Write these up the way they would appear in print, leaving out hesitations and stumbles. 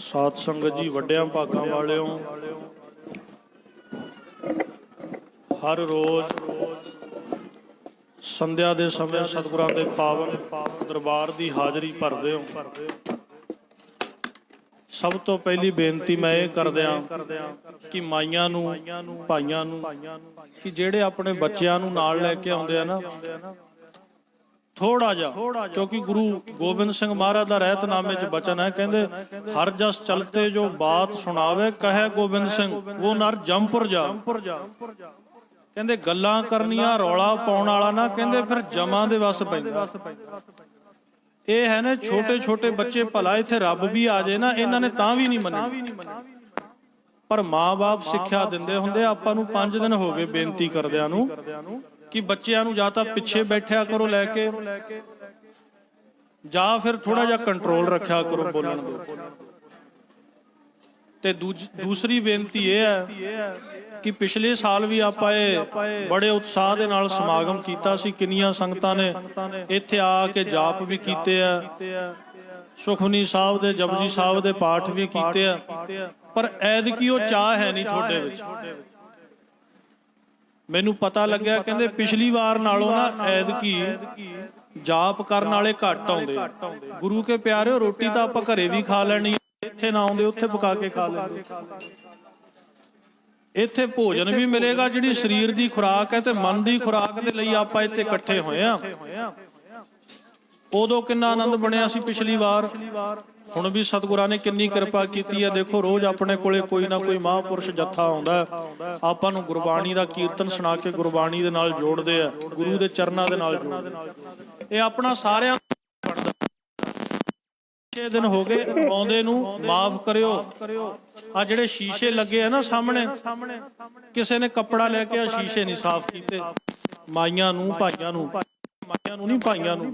साध संगत जी वड्डियां भागां वालिओ, हर रोज संध्या के समय सतगुरां दे पावन दरबार की हाज़री भरदे हो। सब तो पहली बेनती मैं ये करदियां कि माइयां नूं भाइयां नूं कि जेड़े अपने बच्चियां नूं नाल लैके आउंदे आ ना, थोड़ा जा, क्योंकि गुरु गोबिंद सिंह महाराज का रहतनामे च बचन है, कहते हर जस चलते जो बात सुनावे कहे गोबिंद सिंह वो नर जमपुर जा। कहते गल्लां करनियां रौला पाउण वाला ना, कहते फिर जमां दे वस पैंदा। ये है ना छोटे छोटे बच्चे, भला इत्थे रब भी आ जाए ना, इन्हां ने तां भी नहीं मन्ननी, पर माँ बाप सिक्ख्या दिंदे हुंदे। आपां नूं 5 दिन हो गए बेनती करदिआं नूं कि बच्चों नूं जां तां पिछे बैठिया करो लैके, जां फिर थोड़ा जा कंट्रोल रखा करो बोलण दो। ते दूसरी बेनती यह है कि पिछले साल भी आपां बड़े उत्साह दे नाल समागम कीता सी। किन्नियां संगतां ने इत्थे आके जाप भी कीते आ, सुखमनी साहब दे जपजी साहब दे पाठ भी कीते आ, पर ऐदकी वो चाह है नहीं तुहाडे विच। मैनू पता लग्या कहते पिछली वार नालों ना ऐदकी जाप करन वाले घट आउंदे। गुरु के प्यारे रोटी तो आपां घरे भी खा लैनी, इत्थे ना आउंदे उत्थे पका के खा लेंगे। इत्थे भोजन भी मिलेगा, जिहड़ी शरीर की खुराक है ते मन की खुराक दे लई आपां इत्थे इकट्ठे होए आ। उदों किन्ना आनंद बनिया सी पिछली वार, हुण भी सतगुरां ने किन्नी किरपा कीती है। देखो रोज अपने कोले कोई ना कोई महापुरुष जत्था आउंदा, आपां नूं गुरबाणी दा कीर्तन सुना के गुरबाणी दे नाल जोड़दे आ, गुरु दे चरनां दे नाल जोड़दे। ये अपना सारिआं दिन हो गए आउंदे नूं, माफ करियो। आ जिहड़े शीशे लगे है ना सामने, किसी ने कपड़ा लैके शीशे नहीं साफ कीते। माइयां नूं भाइयां नूं, माइयां नूं नहीं भाइयां नूं।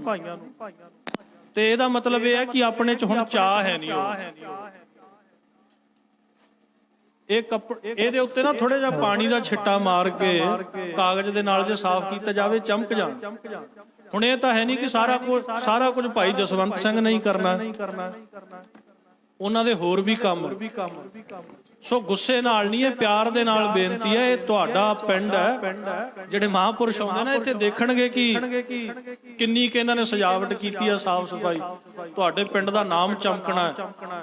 ते इहदा मतलब यह है कि अपने च हुण चाह है नहीं। ਇਹਦੇ ਉੱਤੇ ਨਾ ਥੋੜਾ ਜਿਹਾ ਪਾਣੀ ਦਾ ਛਿੱਟਾ ਮਾਰ ਕੇ ਕਾਗਜ਼ ਦੇ ਨਾਲ ਜੇ ਸਾਫ਼ ਕੀਤਾ ਜਾਵੇ ਚਮਕ ਜਾਣ। ਹੁਣ ਇਹ ਤਾਂ ਹੈ ਨਹੀਂ ਕਿ ਸਾਰਾ ਕੁਝ ਭਾਈ ਜਸਵੰਤ ਸਿੰਘ ਨਹੀਂ ਕਰਨਾ, ਉਹਨਾਂ ਦੇ ਹੋਰ ਵੀ ਕੰਮ। ਸੋ ਗੁੱਸੇ ਨਾਲ ਨਹੀਂ, ਇਹ ਪਿਆਰ ਦੇ ਨਾਲ ਬੇਨਤੀ ਹੈ। ਇਹ ਤੁਹਾਡਾ ਪਿੰਡ ਹੈ, ਜਿਹੜੇ ਮਹਾਂਪੁਰਸ਼ ਆਉਂਦੇ ਨੇ ਇੱਥੇ ਦੇਖਣਗੇ ਕਿ ਕਿੰਨੀ ਕਿ ਇਹਨਾਂ ਨੇ ਸਜਾਵਟ ਕੀਤੀ ਹੈ, ਸਾਫ਼ ਸਫਾਈ। ਤੁਹਾਡੇ ਪਿੰਡ ਦਾ ਨਾਮ ਚਮਕਣਾ ਹੈ।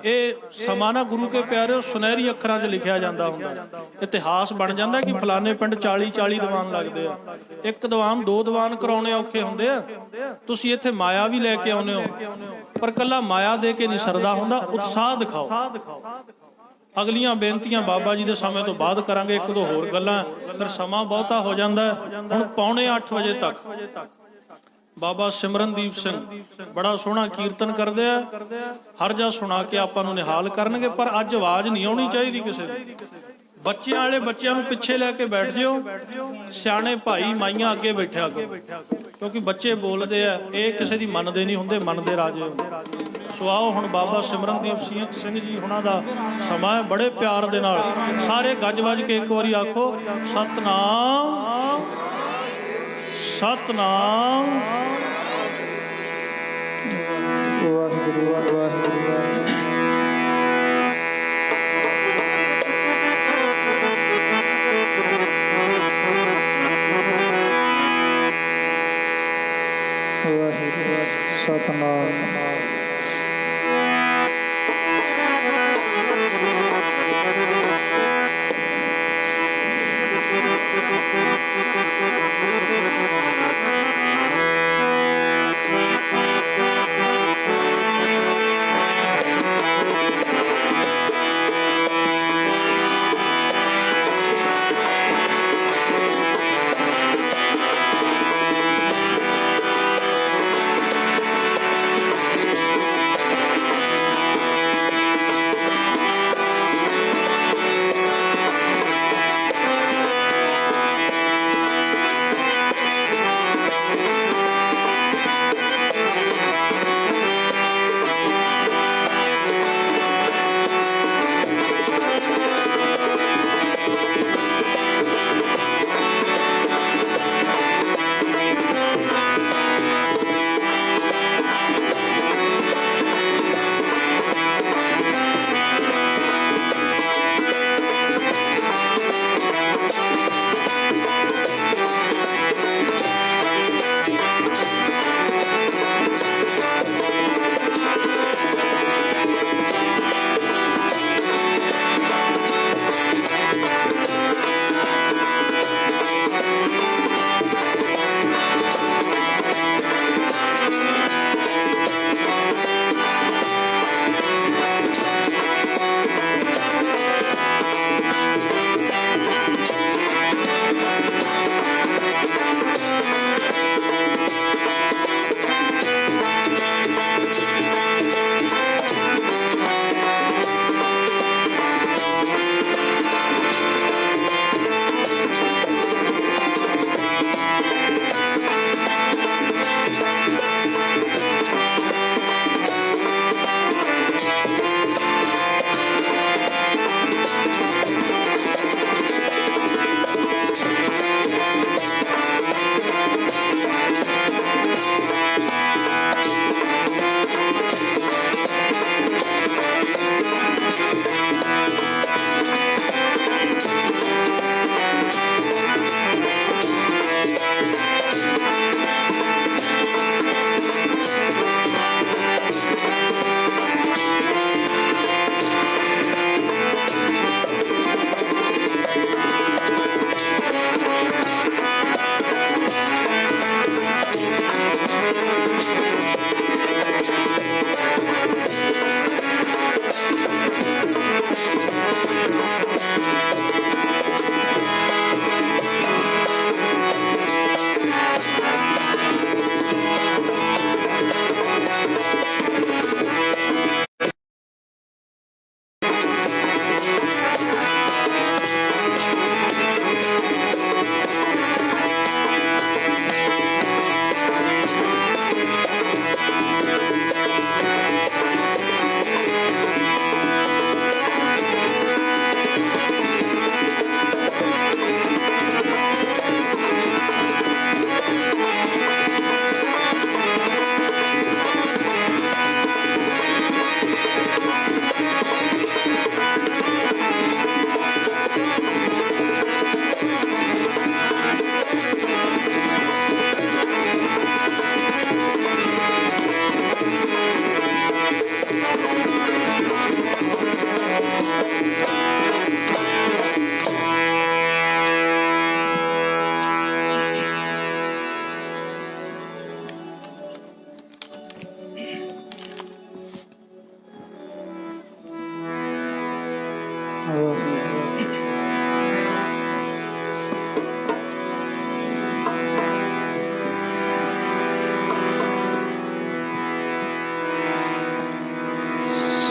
ਇਹ ਸਮਾਂ ਨਾ ਗੁਰੂ ਕੇ ਪਿਆਰਿਓ ਸੁਨਹਿਰੀ ਅੱਖਰਾਂ 'ਚ ਲਿਖਿਆ ਜਾਂਦਾ ਹੁੰਦਾ, ਇਤਿਹਾਸ ਬਣ ਜਾਂਦਾ ਕਿ ਫਲਾਣੇ ਪਿੰਡ 40 ਦੀਵਾਨ ਲੱਗਦੇ ਆ। ਇੱਕ ਦੀਵਾਨ 2 ਦੀਵਾਨ ਕਰਾਉਣੇ ਔਖੇ ਹੁੰਦੇ ਆ। ਤੁਸੀਂ ਇੱਥੇ ਮਾਇਆ ਵੀ ਲੈ ਕੇ ਆਉਂਦੇ ਹੋ, ਪਰ ਕੱਲਾ ਮਾਇਆ ਦੇ ਕੇ ਨਹੀਂ ਸਰਦਾ ਹੁੰਦਾ, ਉਤਸ਼ਾਹ ਦਿਖਾਓ। ਅਗਲੀਆਂ ਬੇਨਤੀਆਂ ਬਾਬਾ ਜੀ ਦੇ ਸਮੇਂ ਤੋਂ ਬਾਅਦ ਕਰਾਂਗੇ, 1-2 ਹੋਰ ਗੱਲਾਂ, ਫਿਰ ਸਮਾਂ ਬਹੁਤਾ ਹੋ ਜਾਂਦਾ। ਹੁਣ 7:45 ਵਜੇ ਤੱਕ ਬਾਬਾ ਸਿਮਰਨਦੀਪ ਸਿੰਘ ਬੜਾ ਸੋਹਣਾ ਕੀਰਤਨ ਕਰਦੇ ਆ, ਹਰਜਾ ਸੁਣਾ ਕੇ ਆਪਾਂ ਨੂੰ ਨਿਹਾਲ ਕਰਨਗੇ। ਪਰ ਅੱਜ ਆਵਾਜ਼ ਨਹੀਂ ਆਉਣੀ ਚਾਹੀਦੀ ਕਿਸੇ ਦੀ। ਬੱਚਿਆਂ ਵਾਲੇ ਬੱਚਿਆਂ ਨੂੰ ਪਿੱਛੇ ਲੈ ਕੇ ਬੈਠ ਜਿਓ, ਸਿਆਣੇ ਭਾਈ ਮਾਈਆਂ ਅੱਗੇ ਬੈਠਿਆ ਕਰੋ, ਕਿਉਂਕਿ ਬੱਚੇ ਬੋਲਦੇ ਆ, ਇਹ ਕਿਸੇ ਦੀ ਮੰਨਦੇ ਨਹੀਂ ਹੁੰਦੇ, ਮੰਨਦੇ ਰਾਜੇ ਹੁੰਦੇ। ਸੋ ਆਓ ਹੁਣ ਬਾਬਾ ਸਿਮਰਨਦੀਪ ਸਿੰਘ ਜੀ ਹੁਣਾਂ ਦਾ ਸਮਾਂ, ਬੜੇ ਪਿਆਰ ਦੇ ਨਾਲ ਸਾਰੇ ਗੱਜ ਵੱਜ ਕੇ ਇੱਕ ਵਾਰੀ ਆਖੋ ਸਤਨਾਮ ਸਤਨਾਮ ਵਾਹਿਗੁਰੂ ਵਾਹਿਗੁਰੂ। सतनाम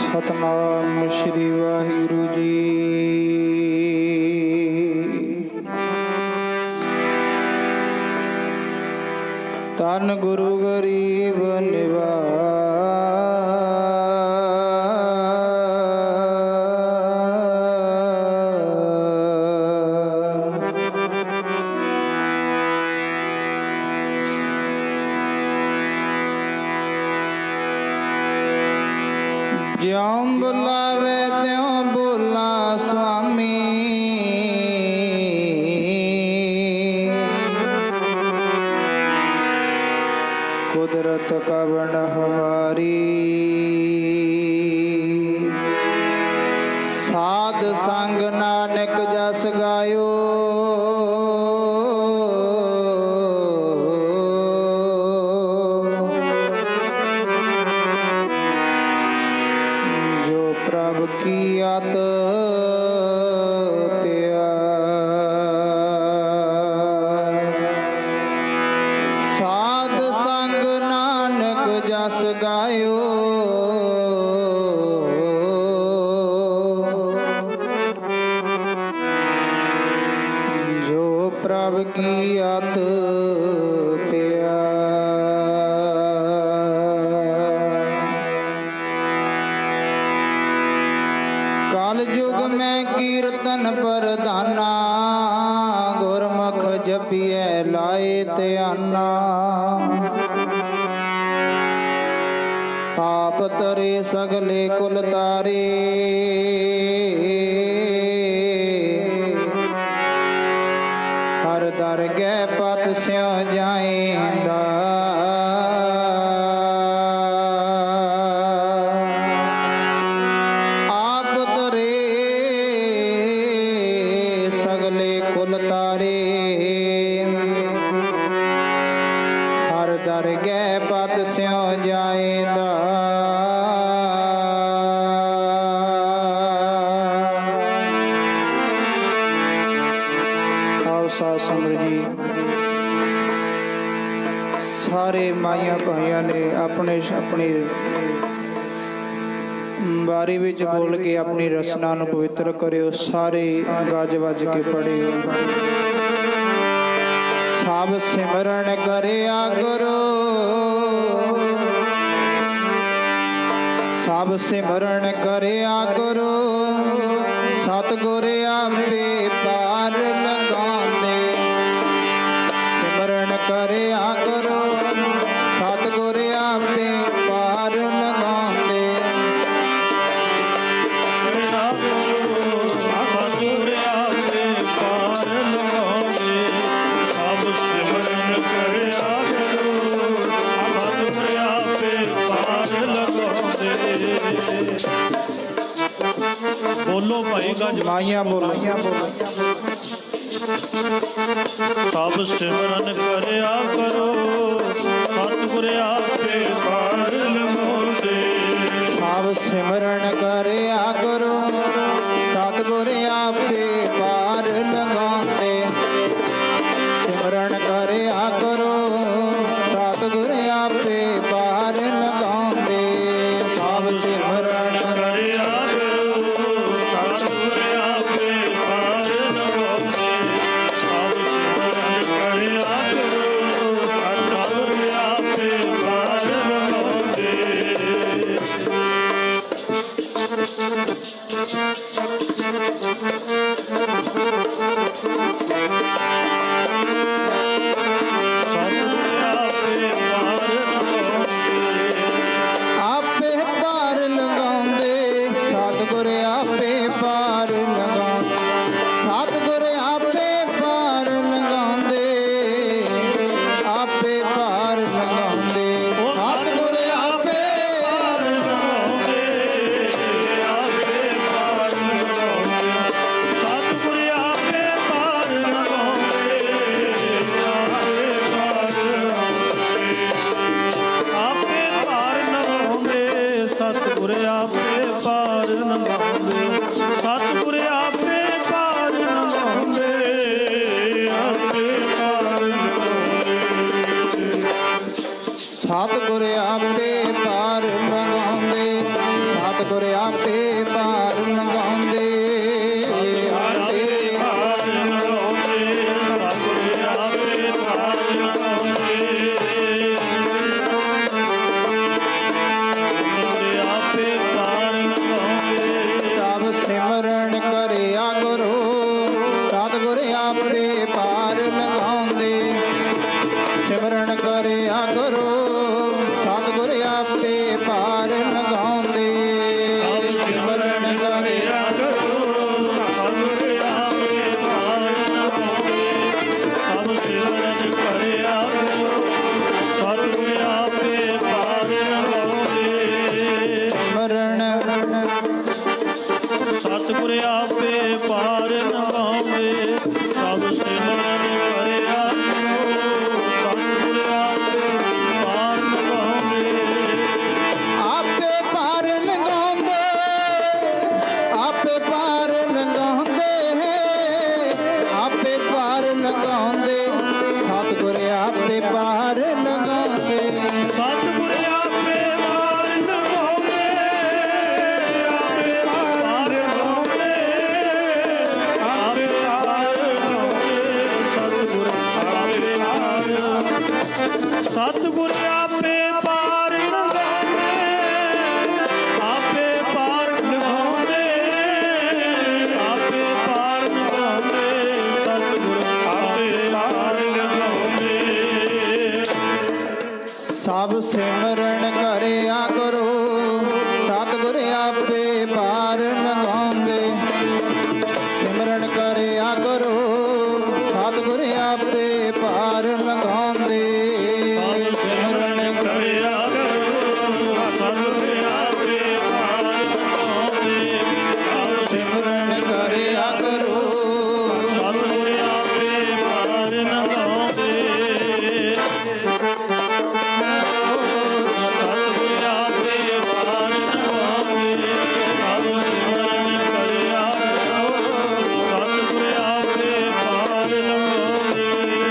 ਸਤਨਾਮ ਸ਼੍ਰੀ ਵਾਹਿਗੁਰੂ ਜੀ। ਧੰਨ ਗੁਰੂ ਗਰੀਬ ਜਿਉਂ ਬੁਲਾਵੇ ਤਿਉਂ ਬੋਲਾ ਸੁਆਮੀ। ਕੁਦਰਤ ਕਵਣ ਹਮਾਰੀ। ਸਾਧ ਸੰਗ ਨਾਨਕ ਜਸ ਗਾਇਓ। ਪ੍ਰਭ ਕੀ ਆਤ ਪਿਆਰ। ਸਾਧ ਸੰਗ ਨਾਨਕ ਜਸ ਗਾਇਓ। ਜੋ ਪ੍ਰਭ ਕੀ ਆਤ ਕਲਯੁਗ ਮੈਂ ਕੀਰਤਨ ਪ੍ਰਧਾਨਾ। ਗੁਰਮੁਖ ਜਪੀਐ ਲਾਏ ਧਿਆਨਾ। ਆਪ ਤਰੇ ਸਗਲੇ ਕੁਲ ਤਾਰੇ। ਹਰ ਦਰਗਹਿ ਪਤ ਸਿਉ ਜਾਏਂਦਾ। ਹਰ ਦਰਗਹਿ ਪਦ ਸਿਉ ਜਾਏਂਦਾ। ਆਓ ਸਾਧ ਸੰਗਤ ਜੀ, ਸਾਰੇ ਮਾਈਆਂ ਭਾਈਆਂ ਨੇ ਆਪਣੀ ਬਾਰੀ ਵਿੱਚ ਬੋਲ ਕੇ ਆਪਣੀ ਰਸਨਾ ਨੂੰ ਪਵਿੱਤਰ ਕਰਿਓ। ਸਾਰੇ ਗੱਜ ਵੱਜ ਕੇ ਪੜਿਓ। ਸਭ ਸਿਮਰਨ ਕਰਿਆ ਕਰੋ। ਸਭ ਸਿਮਰਨ ਕਰਿਆ ਕਰੋ। ਸਤਿਗੁਰ ਆਪੇ ਪਾਰ ਲਗਾਉਂਦੇ। ਸਿਮਰਨ ਕਰਿਆ ਕਰੋ। ਸਤਿਗੁਰ ਆਪੇ ਪਾਰ ਲਗਾਉਂਦੇ। ਸਤਿਗੁਰ ਆਪੇ ਪਾਰ ਲਗਾਉਂਦੇ। ਸਭ ਸਿਮਰਨ ਕਰਿਆ ਕਰੋ। ਸਤਿਗੁਰ ਆਪੇ ਪਾਰ ਲਗਾਉਂਦੇ। ਬੋਲੋ ਭਾਈ ਗੱਜ ਮਾਈਆਂ ਬੋਲੋ। ਸਭ ਸਿਮਰਨ ਕਰਿਆ ਕਰੋ। ਸਤਿਗੁਰ ਆਪੇ ਪਾਰ ਲਗਾਉਂਦੇ। ਸਭ ਸਿਮਰਨ ਕਰਿਆ ਕਰੋ। ਸਤਿਗੁਰ ਆਪੇ ਪਾਰ ਲਗਾਉਂਦੇ। ਸਿਮਰਨ ਕਰਿਆ ਕਰੋ। ਸਤਿਗੁਰ ਆਪੇ ਪਾਰ ਲਗਾਉਂਦੇ। ਸਭ ਸਿਮਰਨ ਕਰਿਆ ਕਰੋ। ਸਤਿਗੁਰ ਆਪੇ ਪਾਰ ਲਗਾਉਂਦੇ। ਸਭ ਸਿਮਰਨ ਕਰਿਆ ਕਰੋ। ਸਤਿਗੁਰ ਆਪੇ ਪਾਰ ਲਗਾਉਂਦੇ। ਆਪੇ ਪਾਰ ਲਗਾਉਂਦੇ। ਸਤਿਗੁਰ ਆਪੇ ਪਾਰ ਲਗਾਉਂਦੇ। ਸਤਿਗੁਰ ਆਪੇ ਪਾਰ ਲਗਾਉਂਦੇ। ਆਪੇ ਪਾਰ ਲਗਾਉਂਦੇ। ਸਤਿਗੁਰ ਆਪੇ ਪਾਰ ਲਗਾਉਂਦੇ। ਆਪੇ ਪਾਰ ਆਪੇ ਪਾਰ ਲਗਾਉਂਦੇ ਸਤਿਗੁਰ ਆਪੇ ਪਾਰ ਲਗਾਉਂਦੇ ਆਪੇ ਪਾਰ ਲਗਾਉਂਦੇ ਸਤਿਗੁਰ ਆਪੇ ਪਾਰ ਲਗਾਉਂਦੇ ਆਪੇ ਪਾਰ ਲਗਾਉਂਦੇ ਸਭ ਸਿਮਰਨ ਕਰਿਆ ਗੁਰੂ ਸਤਿਗੁਰ ਆਪੇ ਪਾਰ ਲਗਾਉਂਦੇ ਸਿਮਰਨ ਕਰਿਆ ਗੁਰੂ ਸਤਿਗੁਰ ਆਪੇ ਪਾਰ ਲਗਾਉਂਦੇ ਸਿਮਰਨ ਕਰਿਆ ਗੁਰੂ ਸਤਿਗੁਰ ਆਪੇ ਪਾਰ ਲਗਾਉਂਦੇ ਸਭ ਸਿਮਰਨ ਕਰਿਆ ਸਤਿਗੁਰ ਆਪੇ ਪਾਰ ਲਗਾਉਂਦੇ ਸਿਮਰਨ ਸਤਿਗੁਰ ਆਪੇ ਪਾਰ ਲਗਾਉਂਦੇ ਸਭ ਸਿਮਰਨ ਕਰਿਆ ਸਤਿਗੁਰ ਆਪੇ ਪਾਰ ਲਗਾਉਂਦੇ ਆਪੇ ਪਾਰ ਲਗਾਉਂਦੇ ਆਪੇ ਪਾਰ ਲਗਾਉਂਦੇ ਆਪੇ ਪਾਰ ਲਗਾਉਂਦੇ ਸਤਿਗੁਰ ਆਪੇ ਪਾਰ ਲਗਾਉਂਦੇ ਸਤਿਗੁਰ ਆਪੇ ਪਾਰ ਲਗਾਉਂਦੇ ਆਪੇ ਪਾਰ ਲਗਾਉਂਦੇ ਆਪੇ ਪਾਰ ਲਗਾਉਂਦੇ ਸਤਿਗੁਰ ਆਪੇ ਪਾਰ ਸਤਿਗੁਰ ਆਪੇ ਪਾਰ ਲਗਾਉਂਦੇ ਆਪੇ ਪਾਰ ਲਗਾਉਂਦੇ ਆਪੇ ਪਾਰ ਲਗਾਉਂਦੇ ਸਤਿਗੁਰ ਆਪੇ ਪਾਰ ਲਗਾਉਂਦੇ ਸਭ ਸਿਮਰਨ ਕਰਿਆ ਕਰੋ ਸਤਿਗੁਰ ਆਪੇ ਪਾਰ ਲਗਾਉਂਦੇ ਸਿਮਰਨ ਕਰਿਆ ਕਰੋ ਸਤਿਗੁਰ ਆਪੇ ਪਾਰ ਲਗਾਉਂਦੇ ਸਿਮਰਨ ਕਰਿਆ ਸਤਿਗੁਰ ਆਪੇ ਪਾਰ ਲਗਾਉਂਦੇ ਸਿਮਰਨ ਕਰਿਆ ਕਰੋ ਸਤਿਗੁਰ ਆਪੇ ਪਾਰ ਲਗਾਉਂਦੇ ਸਤਿਗੁਰ ਆਪੇ ਪਾਰ ਲਗਾਉਂਦੇ ਸਭ ਸਿਮਰਨ ਕਰਿਆ ਸਤਿਗੁਰ ਆਪੇ ਪਾਰ ਲਗਾਉਂਦੇ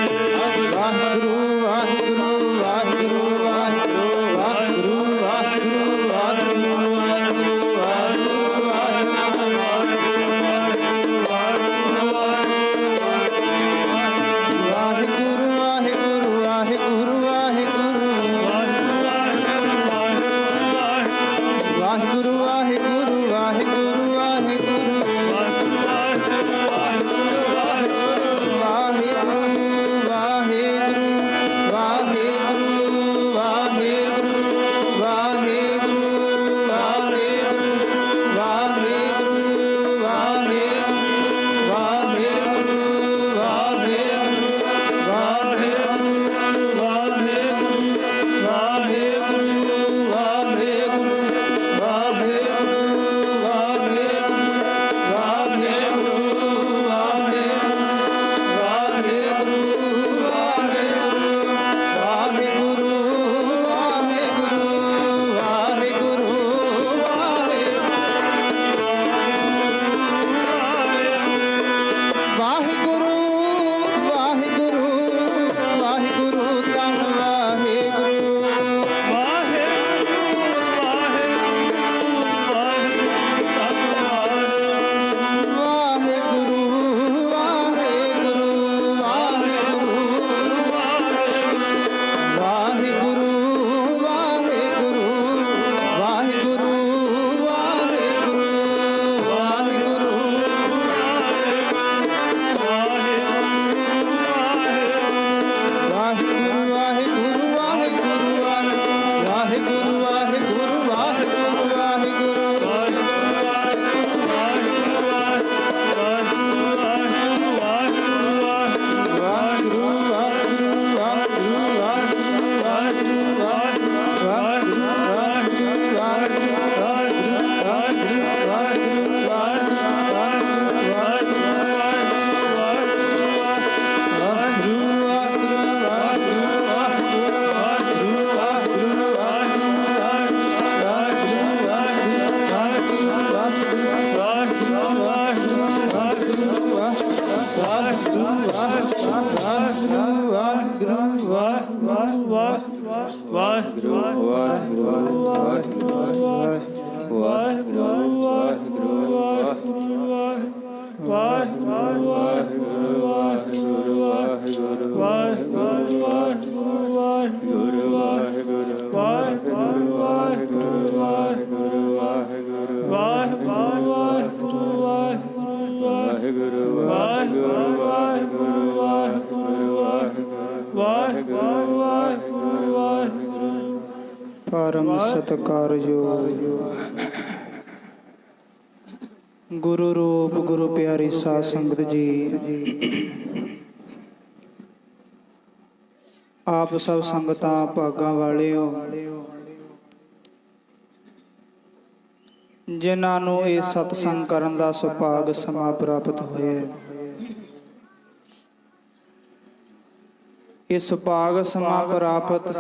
ਪਰਮ ਸਤਿਕਾਰਯੋਗ ਗੁਰੂ ਰੂਪ ਗੁਰੂ ਪਿਆਰੀ ਸਾਧ ਸੰਗਤ ਜੀ, ਆਪ ਸਭ ਸੰਗਤਾਂ ਭਾਗਾਂ ਵਾਲਿਓ, ਜਿਨ੍ਹਾਂ ਨੂੰ ਇਹ ਸਤਸੰਗ ਕਰਨ ਦਾ ਸੁਭਾਗ ਸਮਾਂ ਪ੍ਰਾਪਤ ਹੋਇਆ ਹੈ। ਇਹ ਸੁਭਾਗ ਸਮਾਂ ਪ੍ਰਾਪਤ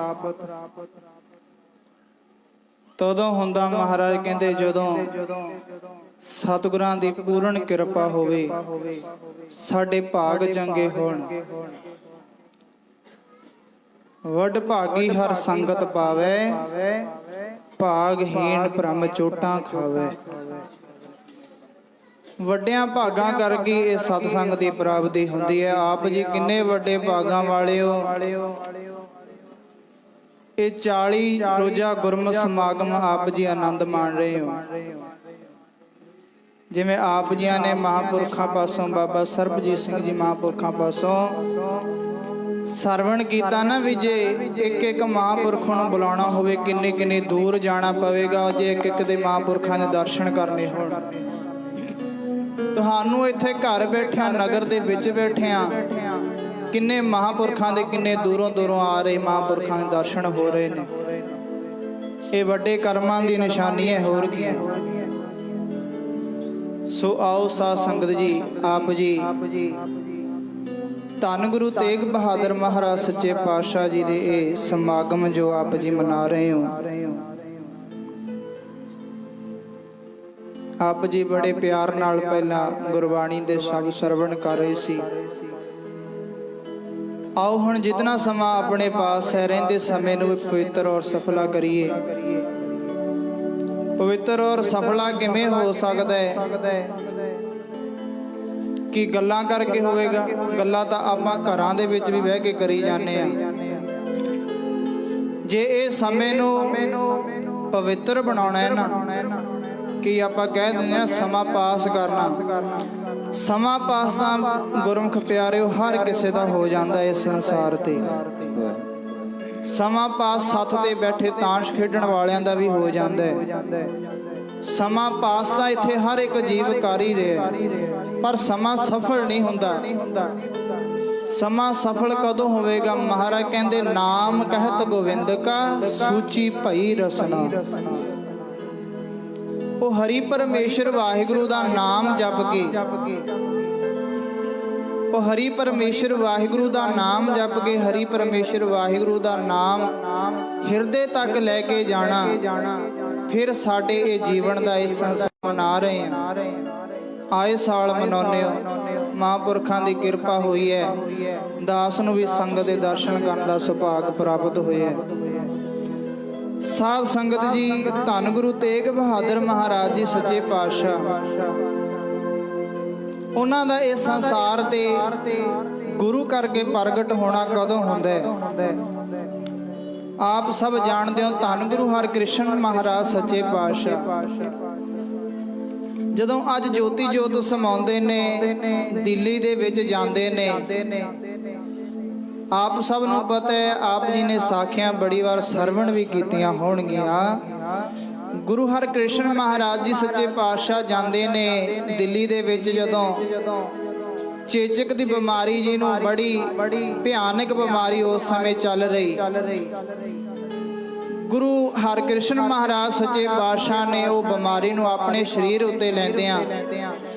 ਤਦੋਂ ਹੁੰਦਾ, ਮਹਾਰਾਜ ਕਹਿੰਦੇ, ਜਦੋਂ ਸਤਿਗੁਰਾਂ ਦੀ ਪੂਰਨ ਕਿਰਪਾ ਹੋਵੇ, ਸਾਡੇ ਭਾਗ ਚੰਗੇ ਹੋਣ। ਵੱਡ ਭਾਗੀ ਹਰ ਸੰਗਤ ਪਾਵੇ, ਭਾਗਹੀਣ ਭ੍ਰਮ ਚੋਟਾਂ ਖਾਵੇ। ਵੱਡਿਆਂ ਭਾਗਾਂ ਕਰਕੇ ਇਹ ਸਤਸੰਗ ਦੀ ਪ੍ਰਾਪਤੀ ਹੁੰਦੀ ਹੈ। ਆਪ ਜੀ ਕਿੰਨੇ ਵੱਡੇ ਭਾਗਾਂ ਵਾਲਿਓ। ਇਹ 40 ਰੋਜ਼ਾ ਗੁਰਮਤਿ ਸਮਾਗਮ ਆਪ ਜੀ ਆਨੰਦ ਮਾਣ ਰਹੇ ਹੋ। ਜਿਵੇਂ ਆਪ ਜੀਆਂ ਨੇ ਮਹਾਂਪੁਰਖਾਂ ਪਾਸੋਂ, ਬਾਬਾ ਸਰਬਜੀਤ ਸਿੰਘ ਜੀ ਮਹਾਂਪੁਰਖਾਂ ਪਾਸੋਂ ਸਰਵਣ ਕੀਤਾ ਨਾ, ਵੀ ਜੇ ਇੱਕ ਇੱਕ ਮਹਾਂਪੁਰਖਾਂ ਨੂੰ ਬੁਲਾਉਣਾ ਹੋਵੇ, ਕਿੰਨੇ ਕਿੰਨੇ ਦੂਰ ਜਾਣਾ ਪਵੇਗਾ ਜੇ ਇੱਕ ਇੱਕ ਦੇ ਮਹਾਂਪੁਰਖਾਂ ਦੇ ਦਰਸ਼ਨ ਕਰਨੇ ਹੋਣ। ਤੁਹਾਨੂੰ ਇੱਥੇ ਘਰ ਬੈਠਿਆਂ, ਨਗਰ ਦੇ ਵਿੱਚ ਬੈਠਿਆਂ, ਕਿੰਨੇ ਮਹਾਂਪੁਰਖਾਂ ਦੇ ਕਿੰਨੇ ਦੂਰੋਂ ਦੂਰੋਂ ਆ ਰਹੇ ਮਹਾਂਪੁਰਖਾਂ ਦੇ ਦਰਸ਼ਨ ਹੋ ਰਹੇ ਨੇ। ਇਹ ਵੱਡੇ ਕਰਮਾਂ ਦੀ ਨਿਸ਼ਾਨੀ ਹੈ, ਹੋਰ ਕੀ ਹੈ। ਸੋ ਆਓ ਸਾਧ ਸੰਗਤ ਜੀ, ਆਪ ਜੀ ਧੰਨ ਗੁਰੂ ਤੇਗ ਬਹਾਦਰ ਮਹਾਰਾਜ ਸੱਚੇ ਪਾਤਸ਼ਾਹ ਜੀ ਦੇ ਇਹ ਸਮਾਗਮ ਜੋ ਆਪ ਜੀ ਮਨਾ ਰਹੇ ਹੋ, ਆਪ ਜੀ ਬੜੇ ਪਿਆਰ ਨਾਲ ਪਹਿਲਾਂ ਗੁਰਬਾਣੀ ਦੇ ਸ਼ਬਦ ਸਰਵਣ ਕਰ ਰਹੇ ਸੀ। ਆਓ ਹੁਣ ਜਿਤਨਾ ਸਮਾਂ ਆਪਣੇ ਪਾਸ ਹੈ, ਰਹਿੰਦੇ ਸਮੇਂ ਨੂੰ ਪਵਿੱਤਰ ਔਰ ਸਫਲਾ ਕਰੀਏ। ਪਵਿੱਤਰ ਔਰ ਸਫਲਾ ਕਿਵੇਂ ਹੋ ਸਕਦਾ ਹੈ ਕਿ ਗੱਲਾਂ ਕਰਕੇ ਹੋਵੇਗਾ? ਗੱਲਾਂ ਤਾਂ ਆਪਾਂ ਘਰਾਂ ਦੇ ਵਿੱਚ ਵੀ ਬਹਿ ਕੇ ਕਰੀ ਜਾਂਦੇ ਆ। ਜੇ ਇਹ ਸਮੇਂ ਨੂੰ ਪਵਿੱਤਰ ਬਣਾਉਣਾ ਹੈ ਨਾ, ਕਿ ਆਪਾਂ ਕਹਿ ਦਿੰਦੇ ਆ ਸਮਾਂ ਪਾਸ ਕਰਨਾ, ਸਮਾਂ ਪਾਸ ਤਾਂ ਗੁਰਮੁਖ ਪਿਆਰਿਓ ਹਰ ਕਿਸੇ ਦਾ ਹੋ ਜਾਂਦਾ ਇਸ ਸੰਸਾਰ ਤੇ। ਸਮਾਂ ਪਾਸ ਸੱਥ ਤੇ ਬੈਠੇ ਤਾਸ਼ ਖੇਡਣ ਵਾਲਿਆਂ ਦਾ ਵੀ ਹੋ ਜਾਂਦਾ ਹੈ। ਸਮਾਂ ਪਾਸ ਤਾਂ ਇੱਥੇ ਹਰ ਇੱਕ ਜੀਵ ਕਰ ਹੀ ਰਿਹਾ, ਪਰ ਸਮਾਂ ਸਫਲ ਨਹੀਂ ਹੁੰਦਾ। ਸਮਾਂ ਸਫਲ ਕਦੋਂ ਹੋਵੇਗਾ? ਮਹਾਰਾਜ ਕਹਿੰਦੇ, ਨਾਮ ਕਹਿਤ ਗੋਵਿੰਦ ਕਾ ਸੂਚੀ ਭਈ ਰਸਨਾ। ਉਹ ਹਰੀ ਪਰਮੇਸ਼ਰ ਵਾਹਿਗੁਰੂ ਦਾ ਨਾਮ ਜਪ ਕੇ, ਉਹ ਹਰੀ ਪਰਮੇਸ਼ਰ ਵਾਹਿਗੁਰੂ ਦਾ ਨਾਮ ਜਪ ਕੇ, ਹਰੀ ਪਰਮੇਸ਼ਰ ਵਾਹਿਗੁਰੂ ਦਾ ਨਾਮ ਹਿਰਦੇ ਤੱਕ ਲੈ ਕੇ ਜਾਣਾ। ਫਿਰ ਸਾਡੇ ਇਹ ਜੀਵਨ ਦਾ ਇਹ ਸੰਸਾਰ ਮਨਾ ਰਹੇ ਹਾਂ, ਆਏ ਸਾਲ ਮਨਾਉਂਦੇ ਹੋ। ਮਹਾਂਪੁਰਖਾਂ ਦੀ ਕਿਰਪਾ ਹੋਈ ਹੈ, ਦਾਸ ਨੂੰ ਵੀ ਸੰਗਤ ਦੇ ਦਰਸ਼ਨ ਕਰਨ ਦਾ ਸੁਭਾਗ ਪ੍ਰਾਪਤ ਹੋਇਆ। ਸਾਧ ਸੰਗਤ ਜੀ, ਧੰਨ ਗੁਰੂ ਤੇਗ ਬਹਾਦਰ ਮਹਾਰਾਜ ਜੀ ਸੱਚੇ ਪਾਤਸ਼ਾਹ, ਉਹਨਾਂ ਦਾ ਇਹ ਸੰਸਾਰ ਤੇ ਗੁਰੂ ਕਰਕੇ ਪ੍ਰਗਟ ਹੋਣਾ ਕਦੋਂ ਹੁੰਦਾ ਹੈ? ਆਪ ਸਭ ਜਾਣਦੇ ਹੋ, ਧੰਨ ਗੁਰੂ ਹਰਿਕ੍ਰਿਸ਼ਨ ਮਹਾਰਾਜ ਸੱਚੇ ਪਾਤਸ਼ਾਹ ਜਦੋਂ ਅੱਜ ਜੋਤੀ ਜੋਤ ਸਮਾਉਂਦੇ ਨੇ, ਦਿੱਲੀ ਦੇ ਵਿੱਚ ਜਾਂਦੇ ਨੇ। ਆਪ ਸਭ ਨੂੰ ਪਤਾ ਹੈ, ਆਪ ਜੀ ਨੇ ਸਾਖੀਆਂ ਬੜੀ ਵਾਰ ਸਰਵਣ ਵੀ ਕੀਤੀਆਂ ਹੋਣਗੀਆਂ। ਗੁਰੂ ਹਰਿਕ੍ਰਿਸ਼ਨ ਮਹਾਰਾਜ ਜੀ ਸੱਚੇ ਪਾਤਸ਼ਾਹ ਜਾਂਦੇ ਨੇ ਦਿੱਲੀ ਦੇ ਵਿੱਚ, ਜਦੋਂ ਚੇਚਕ ਦੀ ਬਿਮਾਰੀ ਜੀ ਨੂੰ, ਬੜੀ ਭਿਆਨਕ ਬਿਮਾਰੀ ਉਸ ਸਮੇਂ ਚੱਲ ਰਹੀ। ਗੁਰੂ ਹਰਿਕ੍ਰਿਸ਼ਨ ਮਹਾਰਾਜ ਸੱਚੇ ਪਾਤਸ਼ਾਹ ਨੇ ਉਹ ਬਿਮਾਰੀ ਨੂੰ ਆਪਣੇ ਸਰੀਰ ਉੱਤੇ ਲੈਂਦਿਆਂ,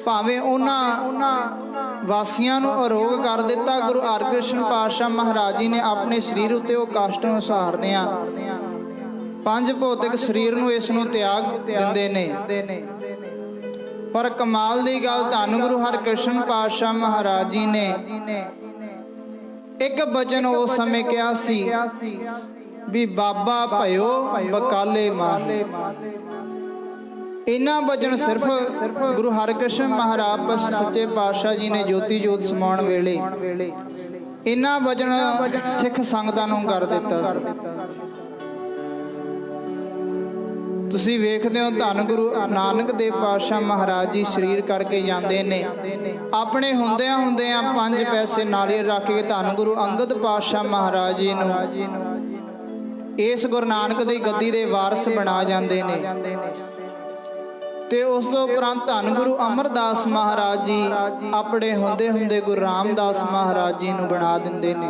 ਭਾਵੇਂ ਉਹਨਾਂ ਵਾਸੀਆਂ ਨੂੰ ਅਰੋਗ ਕਰ ਦਿੱਤਾ, ਗੁਰੂ ਹਰਿਕ੍ਰਿਸ਼ਨ ਪਾਤਸ਼ਾਹ ਮਹਾਰਾਜ ਜੀ ਨੇ ਆਪਣੇ ਸਰੀਰ ਉੱਤੇ ਉਹ ਕਸ਼ਟ ਨੂੰ ਸਹਾਰਦਿਆਂ ਪੰਜ ਭੌਤਿਕ ਸਰੀਰ ਨੂੰ ਇਸ ਨੂੰ ਤਿਆਗ ਦਿੰਦੇ ਨੇ। ਪਰ ਕਮਾਲ ਦੀ ਗੱਲ, ਧੰਨ ਗੁਰੂ ਹਰਿਕ੍ਰਿਸ਼ਨ ਪਾਤਸ਼ਾਹ ਮਹਾਰਾਜ ਜੀ ਨੇ ਇੱਕ ਬਚਨ ਉਸ ਸਮੇਂ ਕਿਹਾ ਸੀ ਵੀ ਬਾਬਾ ਭਇਓ ਬਕਾਲੇ ਮਾਹੀ। ਇਹਨਾਂ ਵਚਨ ਸਿਰਫ ਗੁਰੂ ਹਰਿਕ੍ਰਿਸ਼ਨ ਮਹਾਰਾਜ ਸੱਚੇ ਪਾਤਸ਼ਾਹ ਜੀ ਨੇ ਜੋਤੀ ਜੋਤ ਸਮਾਉਣ ਵੇਲੇ ਇਹਨਾਂ ਵਚਨ ਸਿੱਖ ਸੰਗਤਾਂ ਨੂੰ ਕਰ ਦਿੱਤਾ ਸੀ। ਤੁਸੀਂ ਵੇਖਦੇ ਹੋ ਧੰਨ ਗੁਰੂ ਨਾਨਕ ਦੇਵ ਪਾਤਸ਼ਾਹ ਮਹਾਰਾਜ ਜੀ ਸਰੀਰ ਕਰਕੇ ਜਾਂਦੇ ਨੇ, ਆਪਣੇ ਹੁੰਦਿਆਂ 5 ਪੈਸੇ ਨਾਰੀਅਲ ਰੱਖ ਕੇ ਧੰਨ ਗੁਰੂ ਅੰਗਦ ਪਾਤਸ਼ਾਹ ਮਹਾਰਾਜ ਜੀ ਨੂੰ ਇਸ ਗੁਰੂ ਨਾਨਕ ਦੀ ਗੱਦੀ ਦੇ ਵਾਰਿਸ ਬਣਾ ਜਾਂਦੇ ਨੇ। ਤੇ ਉਸ ਤੋਂ ਉਪਰੰਤ ਧੰਨ ਗੁਰੂ ਅਮਰਦਾਸ ਮਹਾਰਾਜ ਜੀ ਆਪਣੇ ਹੁੰਦੇ ਗੁਰੂ ਰਾਮਦਾਸ ਮਹਾਰਾਜ ਜੀ ਨੂੰ ਬਣਾ ਦਿੰਦੇ ਨੇ।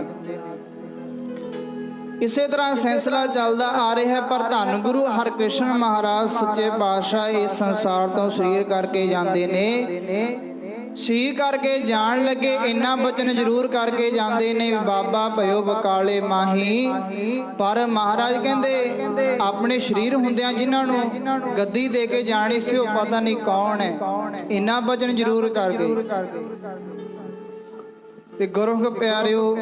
ਇਸੇ ਤਰ੍ਹਾਂ ਸਿਲਸਿਲਾ ਚੱਲਦਾ ਆ ਰਿਹਾ ਹੈ। ਪਰ ਧੰਨ ਗੁਰੂ ਹਰਿਕ੍ਰਿਸ਼ਨ ਮਹਾਰਾਜ ਸੱਚੇ ਪਾਤਸ਼ਾਹ ਇਸ ਸੰਸਾਰ ਤੋਂ ਸਰੀਰ ਕਰਕੇ ਜਾਂਦੇ ਨੇ। ਸਰੀਰ ਕਰਕੇ ਜਾਣ ਲੱਗੇ ਇੰਨਾ ਬਚਨ ਜ਼ਰੂਰ ਕਰਕੇ ਜਾਂਦੇ ਨੇ ਵੀ ਬਾਬਾ ਭਇਓ ਬਕਾਲੇ ਮਾਹੀ। ਪਰ ਮਹਾਰਾਜ ਕਹਿੰਦੇ ਆਪਣੇ ਸਰੀਰ ਹੁੰਦਿਆਂ ਜਿਨ੍ਹਾਂ ਨੂੰ ਗੱਦੀ ਦੇ ਕੇ ਜਾਣੀ ਸੀ ਉਹ ਪਤਾ ਨਹੀਂ ਕੌਣ ਹੈ, ਇੰਨਾ ਬਚਨ ਜ਼ਰੂਰ ਕਰ ਗਏ। ਤੇ ਗੁਰੂ ਪਿਆਰਿਓ,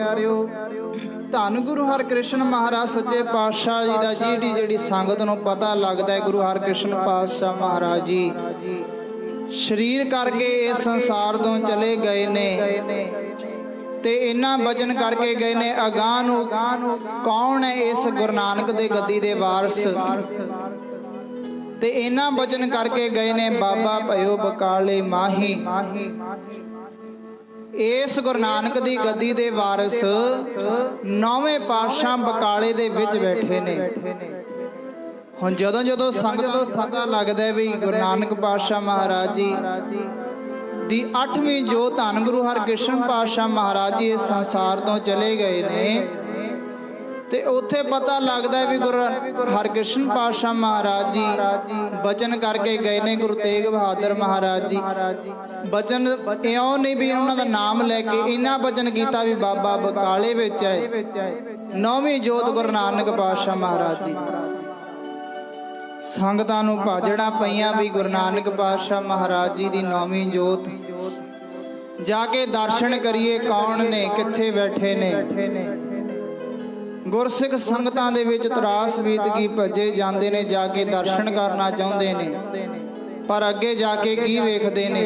ਧੰਨ ਗੁਰੂ ਹਰਿਕ੍ਰਿਸ਼ਨ ਮਹਾਰਾਜ ਸੱਚੇ ਪਾਤਸ਼ਾਹ ਜੀ ਦਾ ਜਿਹੜੀ ਸੰਗਤ ਨੂੰ ਪਤਾ ਲੱਗਦਾ ਹੈ ਗੁਰੂ ਹਰਿਕ੍ਰਿਸ਼ਨ ਪਾਤਸ਼ਾਹ ਮਹਾਰਾਜ ਜੀ ਸਰੀਰ ਕਰਕੇ ਇਸ ਸੰਸਾਰ ਤੋਂ ਚਲੇ ਗਏ ਨੇ ਤੇ ਇਹਨਾਂ ਬਚਨ ਕਰਕੇ ਗਏ ਨੇ ਅਗਾਂਹ ਨੂੰ ਕੌਣ ਹੈ ਇਸ ਗੁਰੂ ਨਾਨਕ ਦੇ ਗੱਦੀ ਦੇ ਵਾਰਿਸ। ਤੇ ਇਹਨਾਂ ਬਚਨ ਕਰਕੇ ਗਏ ਨੇ ਬਾਬਾ ਭਇਓ ਬਕਾਲੇ ਮਾਹੀ। ਇਸ ਗੁਰੂ ਨਾਨਕ ਦੀ ਗੱਦੀ ਦੇ ਵਾਰਿਸ 9ਵੇਂ ਪਾਤਸ਼ਾਹ ਬਕਾਲੇ ਦੇ ਵਿੱਚ ਬੈਠੇ ਨੇ। ਹੁਣ ਜਦੋਂ ਸੰਗਤ ਨੂੰ ਪਤਾ ਲੱਗਦਾ ਵੀ ਗੁਰੂ ਨਾਨਕ ਪਾਤਸ਼ਾਹ ਮਹਾਰਾਜ ਜੀ ਦੀ 8ਵੀਂ ਜੋਤ ਧੰਨ ਗੁਰੂ ਹਰਿਕ੍ਰਿਸ਼ਨ ਪਾਤਸ਼ਾਹ ਮਹਾਰਾਜ ਜੀ ਇਸ ਸੰਸਾਰ ਤੋਂ ਚਲੇ ਗਏ ਨੇ ਤੇ ਉੱਥੇ ਪਤਾ ਲੱਗਦਾ ਵੀ ਗੁਰੂ ਹਰਿਕ੍ਰਿਸ਼ਨ ਪਾਤਸ਼ਾਹ ਮਹਾਰਾਜ ਜੀ ਬਚਨ ਕਰਕੇ ਗਏ ਨੇ। ਗੁਰੂ ਤੇਗ ਬਹਾਦਰ ਮਹਾਰਾਜ ਜੀ ਬਚਨ ਇਉਂ ਨਹੀਂ ਵੀ ਉਹਨਾਂ ਦਾ ਨਾਮ ਲੈ ਕੇ ਇਹਨਾਂ ਬਚਨ ਕੀਤਾ ਵੀ ਬਾਬਾ ਬਕਾਲੇ ਵਿੱਚ ਹੈ 9ਵੀਂ ਜੋਤ ਗੁਰੂ ਨਾਨਕ ਪਾਤਸ਼ਾਹ ਮਹਾਰਾਜ ਜੀ। ਸੰਗਤਾਂ ਨੂੰ ਭਾਜੜਾਂ ਪਈਆਂ ਵੀ ਗੁਰੂ ਨਾਨਕ ਪਾਤਸ਼ਾਹ ਮਹਾਰਾਜ ਜੀ ਦੀ 9ਵੀਂ ਜੋਤ ਜਾ ਕੇ ਦਰਸ਼ਨ ਕਰੀਏ, ਕੌਣ ਨੇ, ਕਿੱਥੇ ਬੈਠੇ ਨੇ। ਗੁਰਸਿੱਖ ਸੰਗਤਾਂ ਦੇ ਵਿੱਚ ਤਰਾਸ ਬੀਤਗੀ ਭੱਜੇ ਜਾਂਦੇ ਨੇ, ਜਾ ਕੇ ਦਰਸ਼ਨ ਕਰਨਾ ਚਾਹੁੰਦੇ ਨੇ। ਪਰ ਅੱਗੇ ਜਾ ਕੇ ਕੀ ਵੇਖਦੇ ਨੇ?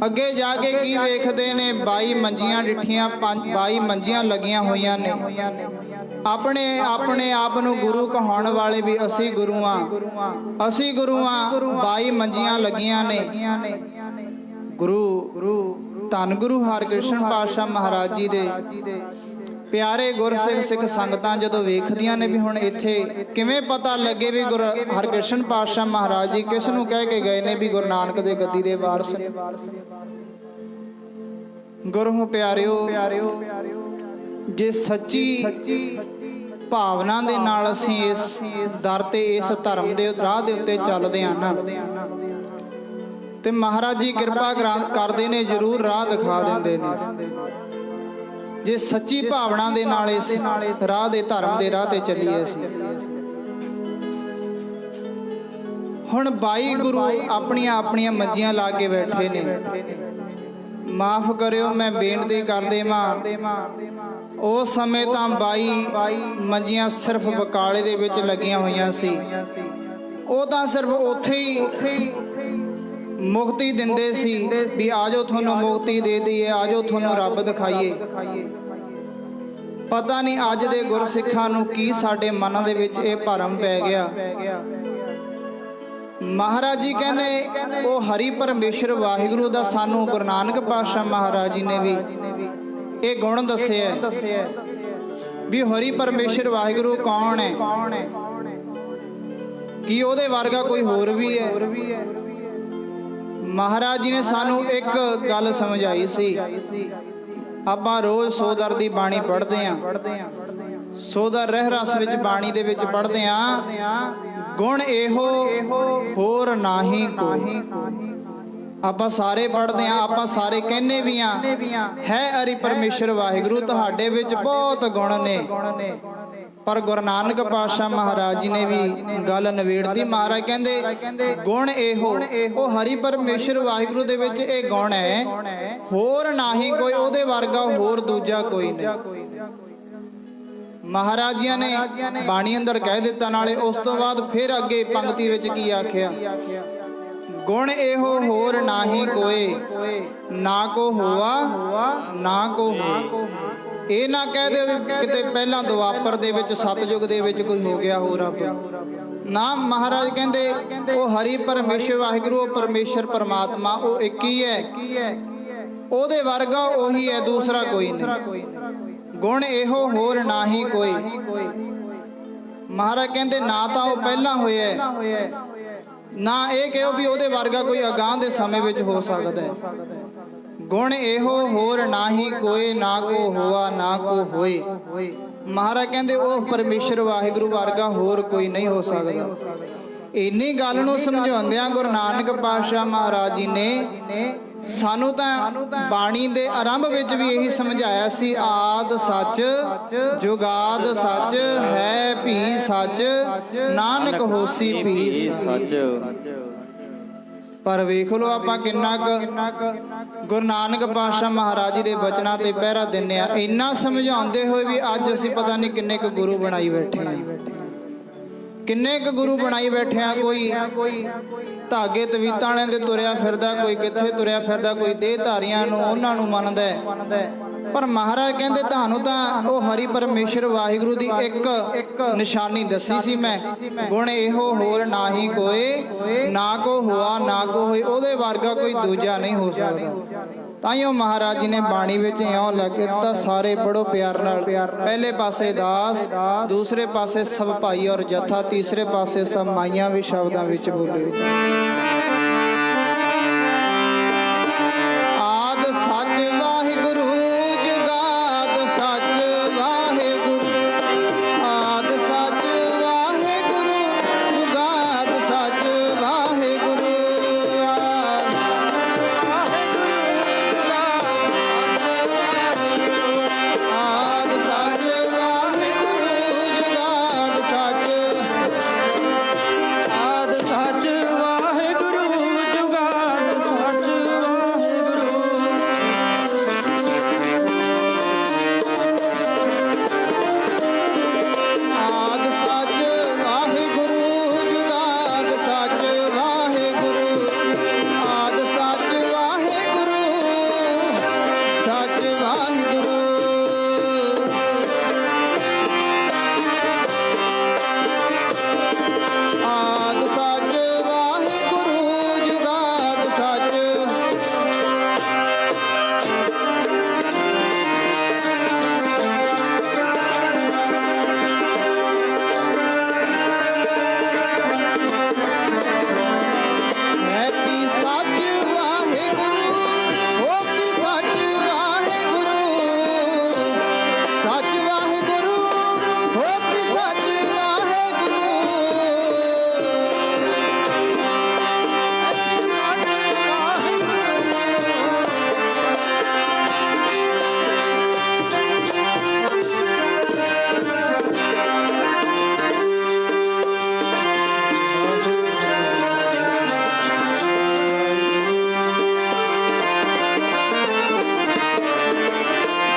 ਅੱਗੇ ਜਾ ਕੇ ਕੀ ਵੇਖਦੇ ਨੇ? 22 ਮੰਜੀਆਂ ਡਿੱਠੀਆਂ, 22 ਮੰਜੀਆਂ ਲੱਗੀਆਂ ਹੋਈਆਂ ਨੇ। ਆਪਣੇ ਆਪ ਨੂੰ ਗੁਰੂ ਕਹਾਉਣ ਵਾਲੇ ਵੀ ਅਸੀਂ ਗੁਰੂ ਆ 22 ਮੰਜੀਆਂ ਲੱਗੀਆਂ ਨੇ। ਗੁਰੂ ਧੰਨ ਗੁਰੂ ਹਰਿਕ੍ਰਿਸ਼ਨ ਪਾਤਸ਼ਾਹ ਮਹਾਰਾਜ ਜੀ ਦੇ ਪਿਆਰੇ ਗੁਰਸਿੱਖ ਸਿੱਖ ਸੰਗਤਾਂ ਜਦੋਂ ਵੇਖਦੀਆਂ ਨੇ ਵੀ ਹੁਣ ਇੱਥੇ ਕਿਵੇਂ ਪਤਾ ਲੱਗੇ ਵੀ ਗੁਰੂ ਹਰਿਕ੍ਰਿਸ਼ਨ ਪਾਤਸ਼ਾਹ ਮਹਾਰਾਜ ਜੀ ਕਿਸ ਨੂੰ ਕਹਿ ਕੇ ਗਏ ਨੇ ਵੀ ਗੁਰੂ ਨਾਨਕ ਦੇ ਗੱਦੀ ਦੇ ਵਾਰਿਸ ਨੇ। ਗੁਰੂ ਪਿਆਰਿਓ, ਜੇ ਸੱਚੀ ਭਾਵਨਾ ਦੇ ਨਾਲ ਅਸੀਂ ਇਸ ਦਰ ਤੇ ਇਸ ਧਰਮ ਦੇ ਰਾਹ ਦੇ ਉੱਤੇ ਚੱਲਦੇ ਹਾਂ ਨਾ ਤੇ ਮਹਾਰਾਜ ਜੀ ਕਿਰਪਾ ਕਰਦੇ ਨੇ, ਜ਼ਰੂਰ ਰਾਹ ਦਿਖਾ ਦਿੰਦੇ ਨੇ। ਜੇ ਸੱਚੀ ਭਾਵਨਾ ਦੇ ਨਾਲ ਇਸ ਰਾਹ ਦੇ ਧਰਮ ਦੇ ਰਾਹ ਤੇ ਚੱਲੀਏ ਅਸੀਂ। ਹੁਣ 22 ਗੁਰੂ ਆਪਣੀਆਂ ਮੰਜੀਆਂ ਲਾ ਕੇ ਬੈਠੇ ਨੇ। ਮਾਫ ਕਰਿਓ, ਮੈਂ ਬੇਨਤੀ ਕਰ ਦੇਵਾਂ, ਉਸ ਸਮੇਂ ਤਾਂ 22 ਮੰਜੀਆਂ ਸਿਰਫ ਬਕਾਲੇ ਦੇ ਵਿੱਚ ਲੱਗੀਆਂ ਹੋਈਆਂ ਸੀ। ਉਹ ਤਾਂ ਸਿਰਫ ਉੱਥੇ ਹੀ ਮੁਕਤੀ ਦਿੰਦੇ ਸੀ ਵੀ ਆਜੋ ਤੁਹਾਨੂੰ ਮੁਕਤੀ ਦੇ ਦਈਏ, ਆਜੋ ਤੁਹਾਨੂੰ ਰੱਬ ਦਿਖਾਈਏ। ਪਤਾ ਨਹੀਂ ਅੱਜ ਦੇ ਗੁਰਸਿੱਖਾਂ ਨੂੰ ਕੀ ਸਾਡੇ ਮਨਾਂ ਦੇ ਵਿੱਚ ਇਹ ਭਰਮ ਪੈ ਗਿਆ। ਮਹਾਰਾਜ ਜੀ ਕਹਿੰਦੇ ਉਹ ਹਰੀ ਪਰਮੇਸ਼ਰ ਵਾਹਿਗੁਰੂ ਦਾ ਸਾਨੂੰ ਗੁਰੂ ਨਾਨਕ ਪਾਤਸ਼ਾਹ ਮਹਾਰਾਜ ਜੀ ਨੇ ਵੀ ਇਹ ਗੁਣ ਦੱਸਿਆ ਵੀ ਹਰੀ ਪਰਮੇਸ਼ਰ ਵਾਹਿਗੁਰੂ ਕੌਣ ਹੈ, ਕੀ ਉਹਦੇ ਵਰਗਾ ਕੋਈ ਹੋਰ ਵੀ ਹੈ। ਮਹਾਰਾਜ ਜੀ ਨੇ ਸਾਨੂੰ ਇੱਕ ਗੱਲ ਸਮਝਾਈ ਸੀ। ਆਪਾਂ ਰੋਜ਼ ਸੋਦਰ ਦੀ ਬਾਣੀ ਪੜ੍ਹਦੇ ਆਂ, ਸੋਦਰ ਰਹਿ ਰਸ ਵਿੱਚ ਬਾਣੀ ਦੇ ਵਿੱਚ ਪੜ੍ਹਦੇ ਆਂ, ਗੁਣ ਇਹੋ ਹੋਰ ਨਾਹੀ ਕੋਈ। ਆਪਾਂ ਸਾਰੇ ਪੜ੍ਹਦੇ ਆਂ, ਆਪਾਂ ਸਾਰੇ ਕਹਿੰਦੇ ਵੀ ਆਂ ਹੈ ਹਰੀ ਪਰਮੇਸ਼ਰ ਵਾਹਿਗੁਰੂ ਤੁਹਾਡੇ ਵਿੱਚ ਬਹੁਤ ਗੁਣ ਨੇ। ਪਰ ਗੁਰੂ ਨਾਨਕ ਪਾਤਸ਼ਾਹ ਮਹਾਰਾਜ ਜੀ ਨੇ ਵੀ ਗੱਲ ਨਿਬੇੜਤੀ। ਮਹਾਰਾਜ ਕਹਿੰਦੇ ਗੁਣ ਇਹੋ, ਉਹ ਹਰੀ ਪਰਮੇਸ਼ਰ ਵਾਹਿਗੁਰੂ ਦੇ ਵਿੱਚ ਇਹ ਗੁਣ ਹੈ, ਹੋਰ ਨਾਹੀ ਕੋਈ, ਉਹਦੇ ਵਰਗਾ ਹੋਰ ਦੂਜਾ ਕੋਈ ਨਹੀਂ। ਮਹਾਰਾਜ ਜੀ ਨੇ ਬਾਣੀ ਅੰਦਰ ਕਹਿ ਦਿੱਤਾ। ਨਾਲੇ ਉਸ ਤੋਂ ਬਾਅਦ ਫਿਰ ਅੱਗੇ ਪੰਕਤੀ ਵਿੱਚ ਕੀ ਆਖਿਆ? ਗੁਣ ਇਹੋ ਹੋਰ ਨਾਹੀ ਕੋਏ, ਨਾ ਕੋ ਹੋਆ ਨਾ ਕੋ ਹੋਏ। ਇਹ ਨਾ ਕਹਿ ਦੇ ਵੀ ਕਿਤੇ ਪਹਿਲਾਂ ਦੁਆਪਰ ਦੇ ਵਿੱਚ ਸਤਜੁਗ ਦੇ ਵਿੱਚ ਕੋਈ ਹੋ ਗਿਆ ਹੋ ਰੱਬ ਨਾ। ਮਹਾਰਾਜ ਕਹਿੰਦੇ ਉਹ ਹਰੀ ਪਰਮੇਸ਼ਰ ਵਾਹਿਗੁਰੂ, ਉਹ ਪਰਮੇਸ਼ਰ ਪਰਮਾਤਮਾ ਉਹ ਇੱਕ ਹੀ ਹੈ, ਉਹਦੇ ਵਰਗਾ ਉਹੀ ਹੈ, ਦੂਸਰਾ ਕੋਈ ਨਹੀਂ। ਗੁਣ ਇਹੋ ਹੋਰ ਨਾਹੀ ਕੋਈ। ਮਹਾਰਾਜ ਕਹਿੰਦੇ ਨਾ ਤਾਂ ਉਹ ਪਹਿਲਾਂ ਹੋਇਆ, ਨਾ ਇਹ ਕਹੋ ਵੀ ਉਹਦੇ ਵਰਗਾ ਕੋਈ ਅਗਾਂਹ ਦੇ ਸਮੇਂ ਵਿੱਚ ਹੋ ਸਕਦਾ ਹੈ। ਗੁਣ ਇਹੋ ਹੋਰ ਨਾਹੀ ਕੋਏ, ਨਾ ਕੋ ਹੋਆ ਨਾ ਕੋ ਹੋਏ। ਮਹਾਰਾਜ ਕਹਿੰਦੇ ਉਹ ਪਰਮੇਸ਼ਰ ਵਾਹਿਗੁਰੂ ਵਰਗਾ ਹੋਰ ਕੋਈ ਨਹੀਂ ਹੋ ਸਕਦਾ। ਇੰਨੀ ਗੱਲ ਨੂੰ ਸਮਝਾਉਂਦਿਆਂ ਗੁਰੂ ਨਾਨਕ ਪਾਤਸ਼ਾਹ ਮਹਾਰਾਜ ਜੀ ਨੇ ਸਾਨੂੰ ਤਾਂ ਬਾਣੀ ਦੇ ਆਰੰਭ ਵਿੱਚ ਵੀ ਇਹੀ ਸਮਝਾਇਆ ਸੀ, ਆਦ ਸੱਚ ਜੁਗਾਦ ਸੱਚ ਹੈ ਭੀ ਸੱਚ, ਨਾਨਕ ਹੋਸੀ ਭੀ ਸੱਚ। ਪਰ ਵੇਖ ਲਓ ਆਪਾਂ ਕਿੰਨਾ ਕੁ ਗੁਰੂ ਨਾਨਕ ਪਾਤਸ਼ਾਹ ਮਹਾਰਾਜ ਜੀ ਦੇ ਬਚਨਾਂ ਤੇ ਪਹਿਰਾ ਦਿੰਦੇ ਆ। ਇੰਨਾ ਸਮਝਾਉਂਦੇ ਹੋਏ ਵੀ ਅੱਜ ਅਸੀਂ ਪਤਾ ਨਹੀਂ ਕਿੰਨੇ ਕੁ ਗੁਰੂ ਬਣਾਈ ਬੈਠੇ ਆ, ਕਿੰਨੇ ਕੁ ਗੁਰੂ ਬਣਾਈ ਬੈਠੇ ਆ। ਕੋਈ ਧਾਗੇ ਤਵੀਤਾਂ ਵਾਲਿਆਂ ਦੇ ਤੁਰਿਆ ਫਿਰਦਾ, ਕੋਈ ਕਿੱਥੇ ਤੁਰਿਆ ਫਿਰਦਾ, ਕੋਈ ਦੇਹ ਧਾਰੀਆਂ ਨੂੰ ਉਹਨਾਂ ਨੂੰ ਮੰਨਦਾ। ਪਰ ਮਹਾਰਾਜ ਕਹਿੰਦੇ ਤੁਹਾਨੂੰ ਤਾਂ ਉਹ ਹਰੀ ਪਰਮੇਸ਼ਰ ਵਾਹਿਗੁਰੂ ਦੀ ਇੱਕ ਨਿਸ਼ਾਨੀ ਦੱਸੀ ਸੀ ਮੈਂ, ਗੁਣ ਇਹੋ ਹੋਰ ਨਾਹੀ ਕੋਏ, ਨਾ ਕੋ ਹੋਆ ਨਾ ਕੋ ਹੋਏ। ਉਹਦੇ ਵਰਗਾ ਕੋਈ ਦੂਜਾ ਨਹੀਂ ਹੋ ਸਕਦਾ। ਤਾਈਓ ਮਹਾਰਾਜ ਜੀ ਨੇ ਬਾਣੀ ਵਿੱਚ ਇਉਂ ਲੱਗੇ ਤਾਂ ਸਾਰੇ ਬੜੋ ਪਿਆਰ ਨਾਲ, ਪਹਿਲੇ ਪਾਸੇ ਦਾਸ, ਦੂਸਰੇ ਪਾਸੇ ਸਭ ਭਾਈ ਔਰ ਜਥਾ, ਤੀਸਰੇ ਪਾਸੇ ਸਭ ਮਾਈਆਂ ਵੀ ਸ਼ਬਦਾਂ ਵਿੱਚ ਬੋਲੇ। ਆਦ ਸੱਚ ਵਾਹਿਗੁਰੂ ਜੁਗਾਦ ਸੱਚ ਵਾਹਿਗੁਰੂ, ਆਦ ਸੱਚ ਵਾਹਿਗੁਰੂ ਜੁਗਾਦ ਸੱਚ ਵਾਹਿਗੁਰੂ, ਆਦ ਸੱਚ ਵਾਹਿਗੁਰੂ ਜੁਗਾਦ ਸੱਚ, ਆਦ ਸੱਚ ਵਾਹਿਗੁਰੂ ਜੁਗਾਦ ਸੱਚ ਵਾਹਿਗੁਰੂ। ਆਦ ਸੱਚ ਵਾਹਿਗੁਰੂ ਜੁਗਾਦ ਸੱਚ ਵਾਹਿਗੁਰੂ, ਆਦ ਸੱਚ ਵਾਹਿਗੁਰੂ ਸੱਚ ਵਾਹਿਗੁਰੂ। ਆਦ ਸੱਚ ਵਾਹਿਗੁਰੂ ਜੁਗਾਦ ਸੱਚ, ਹੈਪੀ ਸੱਚ ਵਾਹਿਗੁਰੂ, ਹੋਪੀ ਸੱਚ ਵਾਹਿਗੁਰੂ, ਸੱਚ ਵਾਹਿਗੁਰੂ, ਹੋਪੀ ਸੱਚ ਵਾਹਿਗੁਰੂ।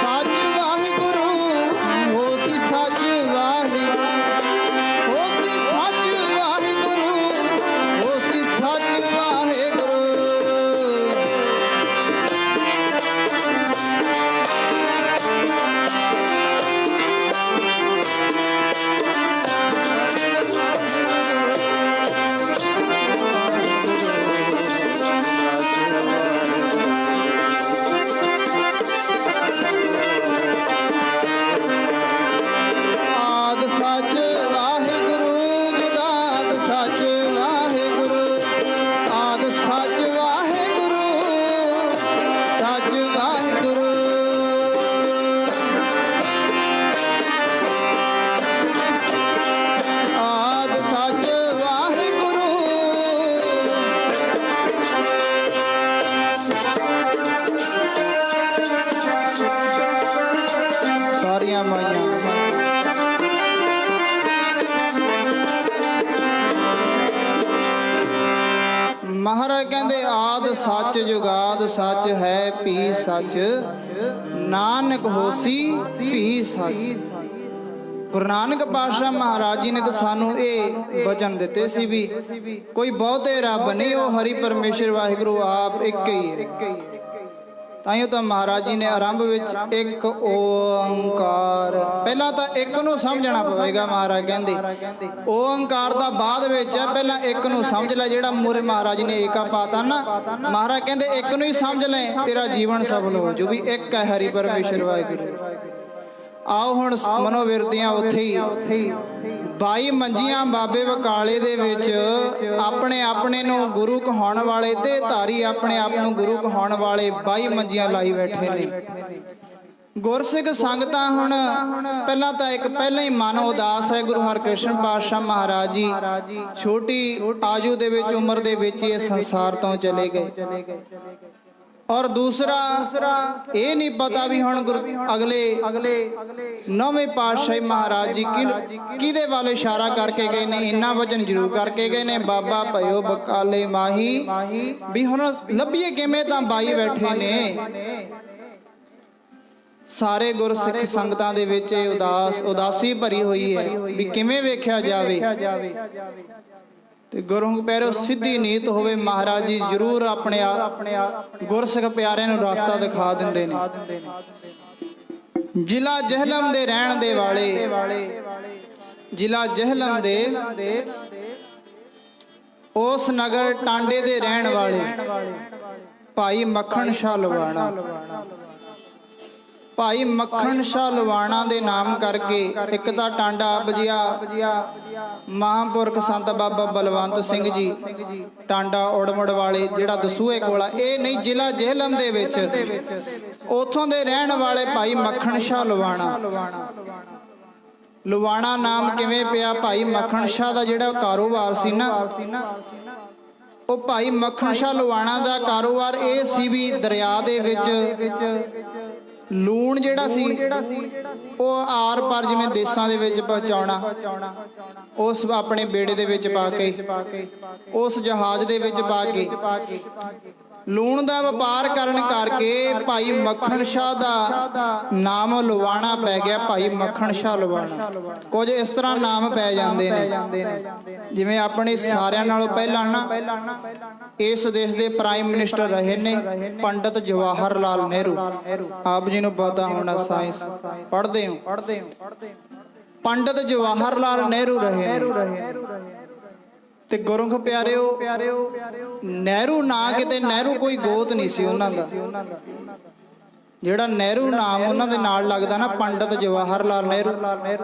ਸੱਚ ਵਾਹਿਗੁਰੂ, ਹੋਸੀ ਸੱਚ ਵਾਹਿਗੁਰੂ, ਹੋਸੀ ਸੱਚ ਵਾਹਿਗੁਰੂ, ਹੋਸੀ ਸੱਚ ਵਾਹਿਗੁਰੂ। ਆਦ ਸੱਚ ਵਾਹਿਗੁਰੂ ਜੁਗਾਦ ਸੱਚ ਵਾਹਿਗੁਰੂ, ਆਦ ਸੱਚ ਵਾਹਿਗੁਰੂ ਸੱਚ ਵਾਹਿਗੁਰੂ। ਆਦ ਸੱਚ ਵਾਹਿਗੁਰੂ, ਸਾਰੀਆਂ ਮਾਈਆਂ ਮਹਾਰਾਜ ਕਹਿੰਦੇ ਆਦ ਸੱਚ ਜੁਗਾਦ ਸੱਚ ਹੈ ਭੀ ਸੱਚ, ਨਾਨਕ ਹੋਸੀ ਭੀ ਸੱਚ। ਗੁਰੂ ਨਾਨਕ ਪਾਤਸ਼ਾਹ ਮਹਾਰਾਜ ਜੀ ਨੇ ਤਾਂ ਸਾਨੂੰ ਇਹ ਵਚਨ ਦਿੱਤੇ ਸੀ ਵੀ ਕੋਈ ਬਹੁਤੇ ਰੱਬ ਨਹੀਂ, ਉਹ ਹਰੀ ਪਰਮੇਸ਼ਰ ਵਾਹਿਗੁਰੂ ਆਪ ਇੱਕ ਹੀ ਹੈ। ਤਾਈਓ ਤਾਂ ਮਹਾਰਾਜ ਜੀ ਨੇ ਆਰੰਭ ਵਿੱਚ ਇੱਕ ਓੰਕਾਰ, ਪਹਿਲਾਂ ਤਾਂ ਇੱਕ ਨੂੰ ਸਮਝਣਾ ਪਵੇਗਾ। ਮਹਾਰਾਜ ਕਹਿੰਦੇ ਓੰਕਾਰ ਦਾ ਬਾਅਦ ਵਿੱਚ ਹੈ, ਪਹਿਲਾਂ ਇੱਕ ਨੂੰ ਸਮਝ ਲੈ। ਜਿਹੜਾ ਮੂਰੇ ਮਹਾਰਾਜ ਜੀ ਨੇ ਏਕਾ ਪਾਤਾ ਨਾ, ਮਹਾਰਾਜ ਕਹਿੰਦੇ ਇੱਕ ਨੂੰ ਹੀ ਸਮਝ ਲੈ, ਤੇਰਾ ਜੀਵਨ ਸਫਲ ਹੋ ਜੂ। ਵੀ ਇੱਕ ਹੈ ਹਰੀ ਪਰਮੇਸ਼ਰ ਵਾਹਿਗੁਰੂ। ਆਓ ਹੁਣ ਮਨੋਵਿਰਤੀਆਂ ਉੱਥੇ ਹੀ 22 ਮੰਜੀਆਂ ਬਾਬੇ ਬਕਾਲੇ ਦੇ ਵਿੱਚ ਆਪਣੇ ਆਪਣੇ ਨੂੰ ਗੁਰੂ ਕਹਾਉਣ ਵਾਲੇ ਤੇ ਧਾਰੀ ਆਪਣੇ ਆਪ ਨੂੰ ਗੁਰੂ ਕਹਾਉਣ ਵਾਲੇ 22 ਮੰਜੀਆਂ ਲਾਈ ਬੈਠੇ ਨੇ। ਗੁਰਸਿੱਖ ਸੰਗਤਾਂ ਹੁਣ ਪਹਿਲਾਂ ਤਾਂ ਇੱਕ ਪਹਿਲਾਂ ਹੀ ਮਨ ਉਦਾਸ ਹੈ। ਗੁਰੂ ਹਰਿਕ੍ਰਿਸ਼ਨ ਪਾਤਸ਼ਾਹ ਮਹਾਰਾਜ ਜੀ ਛੋਟੀ ਆਯੂ ਦੇ ਵਿੱਚ ਉਮਰ ਦੇ ਵਿੱਚ ਇਹ ਸੰਸਾਰ ਤੋਂ ਚਲੇ ਗਏ। ਔਰ ਦੂਸਰਾ ਇਹ ਨਹੀਂ ਪਤਾ ਵੀ ਹੁਣ ਅਗਲੇ ਨੌਵੇਂ ਪਾਤਸ਼ਾਹੀ ਮਹਾਰਾਜ ਜੀ ਕਿਹਦੇ ਵੱਲ ਇਸ਼ਾਰਾ ਕਰਕੇ ਗਏ ਨੇ। ਇੰਨਾ ਵਚਨ ਜ਼ਰੂਰ ਕਰਕੇ ਗਏ ਨੇ, ਬਾਬਾ ਭਇਓ ਬਕਾਲੇ ਮਾਹੀ। ਵੀ ਹੁਣ ਲੱਭੀਏ ਕਿਵੇਂ, ਤਾਂ ਬਾਈ ਬੈਠੇ ਨੇ। ਸਾਰੇ ਗੁਰਸਿੱਖ ਸੰਗਤਾਂ ਦੇ ਵਿੱਚ ਉਦਾਸੀ ਭਰੀ ਹੋਈ ਹੈ ਵੀ ਕਿਵੇਂ ਵੇਖਿਆ ਜਾਵੇ। ਤੇ ਗੁਰੂ ਪਿਆਰਿਓ ਸਿੱਧੀ ਨੀਤ ਹੋਵੇ, ਮਹਾਰਾਜ ਜੀ ਜ਼ਰੂਰ ਆਪਣੇ ਗੁਰਸਿੱਖ ਪਿਆਰਿਆਂ ਨੂੰ ਰਸਤਾ ਦਿਖਾ ਦਿੰਦੇ ਨੇ। ਜ਼ਿਲ੍ਹਾ ਜਹਿਲਮ ਦੇ ਰਹਿਣ ਦੇ ਵਾਲੇ, ਜ਼ਿਲ੍ਹਾ ਜਹਿਲਮ ਦੇ ਉਸ ਨਗਰ ਟਾਂਡੇ ਦੇ ਰਹਿਣ ਵਾਲੇ ਭਾਈ ਮੱਖਣ ਸ਼ਾਹ ਲਵਾਣਾ। ਭਾਈ ਮੱਖਣ ਸ਼ਾਹ ਲਵਾਣਾ ਦੇ ਨਾਮ ਕਰਕੇ ਇੱਕ ਤਾਂ ਟਾਂਡਾ ਬਜਿਆ ਮਹਾਂਪੁਰਖ ਸੰਤ ਬਾਬਾ ਬਲਵੰਤ ਸਿੰਘ ਜੀ ਟਾਂਡਾ ਉੜਮੁੜ ਵਾਲੇ, ਜਿਹੜਾ ਦਸੂਹੇ ਕੋਲ ਆ, ਇਹ ਨਹੀਂ ਜ਼ਿਲ੍ਹਾ ਜਹਿਲਮ ਦੇ ਵਿੱਚ ਉਥੋਂ ਦੇ ਰਹਿਣ ਵਾਲੇ ਭਾਈ ਮੱਖਣ ਸ਼ਾਹ ਲਵਾਣਾ। ਲਵਾਣਾ ਨਾਮ ਕਿਵੇਂ ਪਿਆ? ਭਾਈ ਮੱਖਣ ਸ਼ਾਹ ਦਾ ਜਿਹੜਾ ਕਾਰੋਬਾਰ ਸੀ ਨਾ, ਉਹ ਭਾਈ ਮੱਖਣ ਸ਼ਾਹ ਲਵਾਣਾ ਦਾ ਕਾਰੋਬਾਰ ਇਹ ਸੀ ਵੀ ਦਰਿਆ ਦੇ ਵਿੱਚ ਲੂਣ ਜਿਹੜਾ ਸੀ ਉਹ ਆਰ ਪਾਰ ਜਿਵੇਂ ਦੇਸਾਂ ਦੇ ਵਿੱਚ ਪਹੁੰਚਾਉਣਾ, ਉਸ ਆਪਣੇ ਬੇੜੇ ਦੇ ਵਿੱਚ ਪਾ ਕੇ, ਉਸ ਜਹਾਜ਼ ਦੇ ਵਿੱਚ ਪਾ ਕੇ ਲੂਣ ਦਾ ਵਪਾਰ ਕਰਨ ਕਰਕੇ ਭਾਈ ਮੱਖਣ ਸ਼ਾਹ ਦਾ ਨਾਮ ਲਵਾਣਾ ਪੈ ਗਿਆ। ਭਾਈ ਮੱਖਣ ਸ਼ਾਹ ਲਵਾਣਾ। ਕੁਝ ਇਸ ਤਰ੍ਹਾਂ ਨਾਮ ਪੈ ਜਾਂਦੇ ਨੇ, ਜਿਵੇਂ ਆਪਣੇ ਸਾਰਿਆਂ ਨਾਲੋਂ ਪਹਿਲਾਂ ਨਾ ਇਸ ਦੇਸ਼ ਦੇ ਪ੍ਰਾਈਮ ਮਿਨਿਸਟਰ ਰਹੇ ਨੇ ਪੰਡਤ ਜਵਾਹਰ ਲਾਲ ਨਹਿਰੂ। ਆਪ ਜੀ ਨੂੰ ਪਤਾ ਹੋਣਾ, ਸਾਇੰਸ ਪੜ੍ਹਦੇ ਹੋ। ਪੰਡਤ ਜਵਾਹਰ ਲਾਲ ਨਹਿਰੂ ਰਹੇ। ਤੇ ਗੁਰਮੁਖ ਪਿਆਰਿਓ, ਨਹਿਰੂ ਨਾਂ ਕਿਤੇ ਨਹਿਰੂ ਕੋਈ ਗੋਤ ਨਹੀਂ ਸੀ ਉਹਨਾਂ ਦਾ। ਜਿਹੜਾ ਨਹਿਰੂ ਨਾਮ ਉਹਨਾਂ ਦੇ ਨਾਲ ਲੱਗਦਾ ਨਾ, ਪੰਡਤ ਜਵਾਹਰ ਲਾਲ ਨਹਿਰੂ,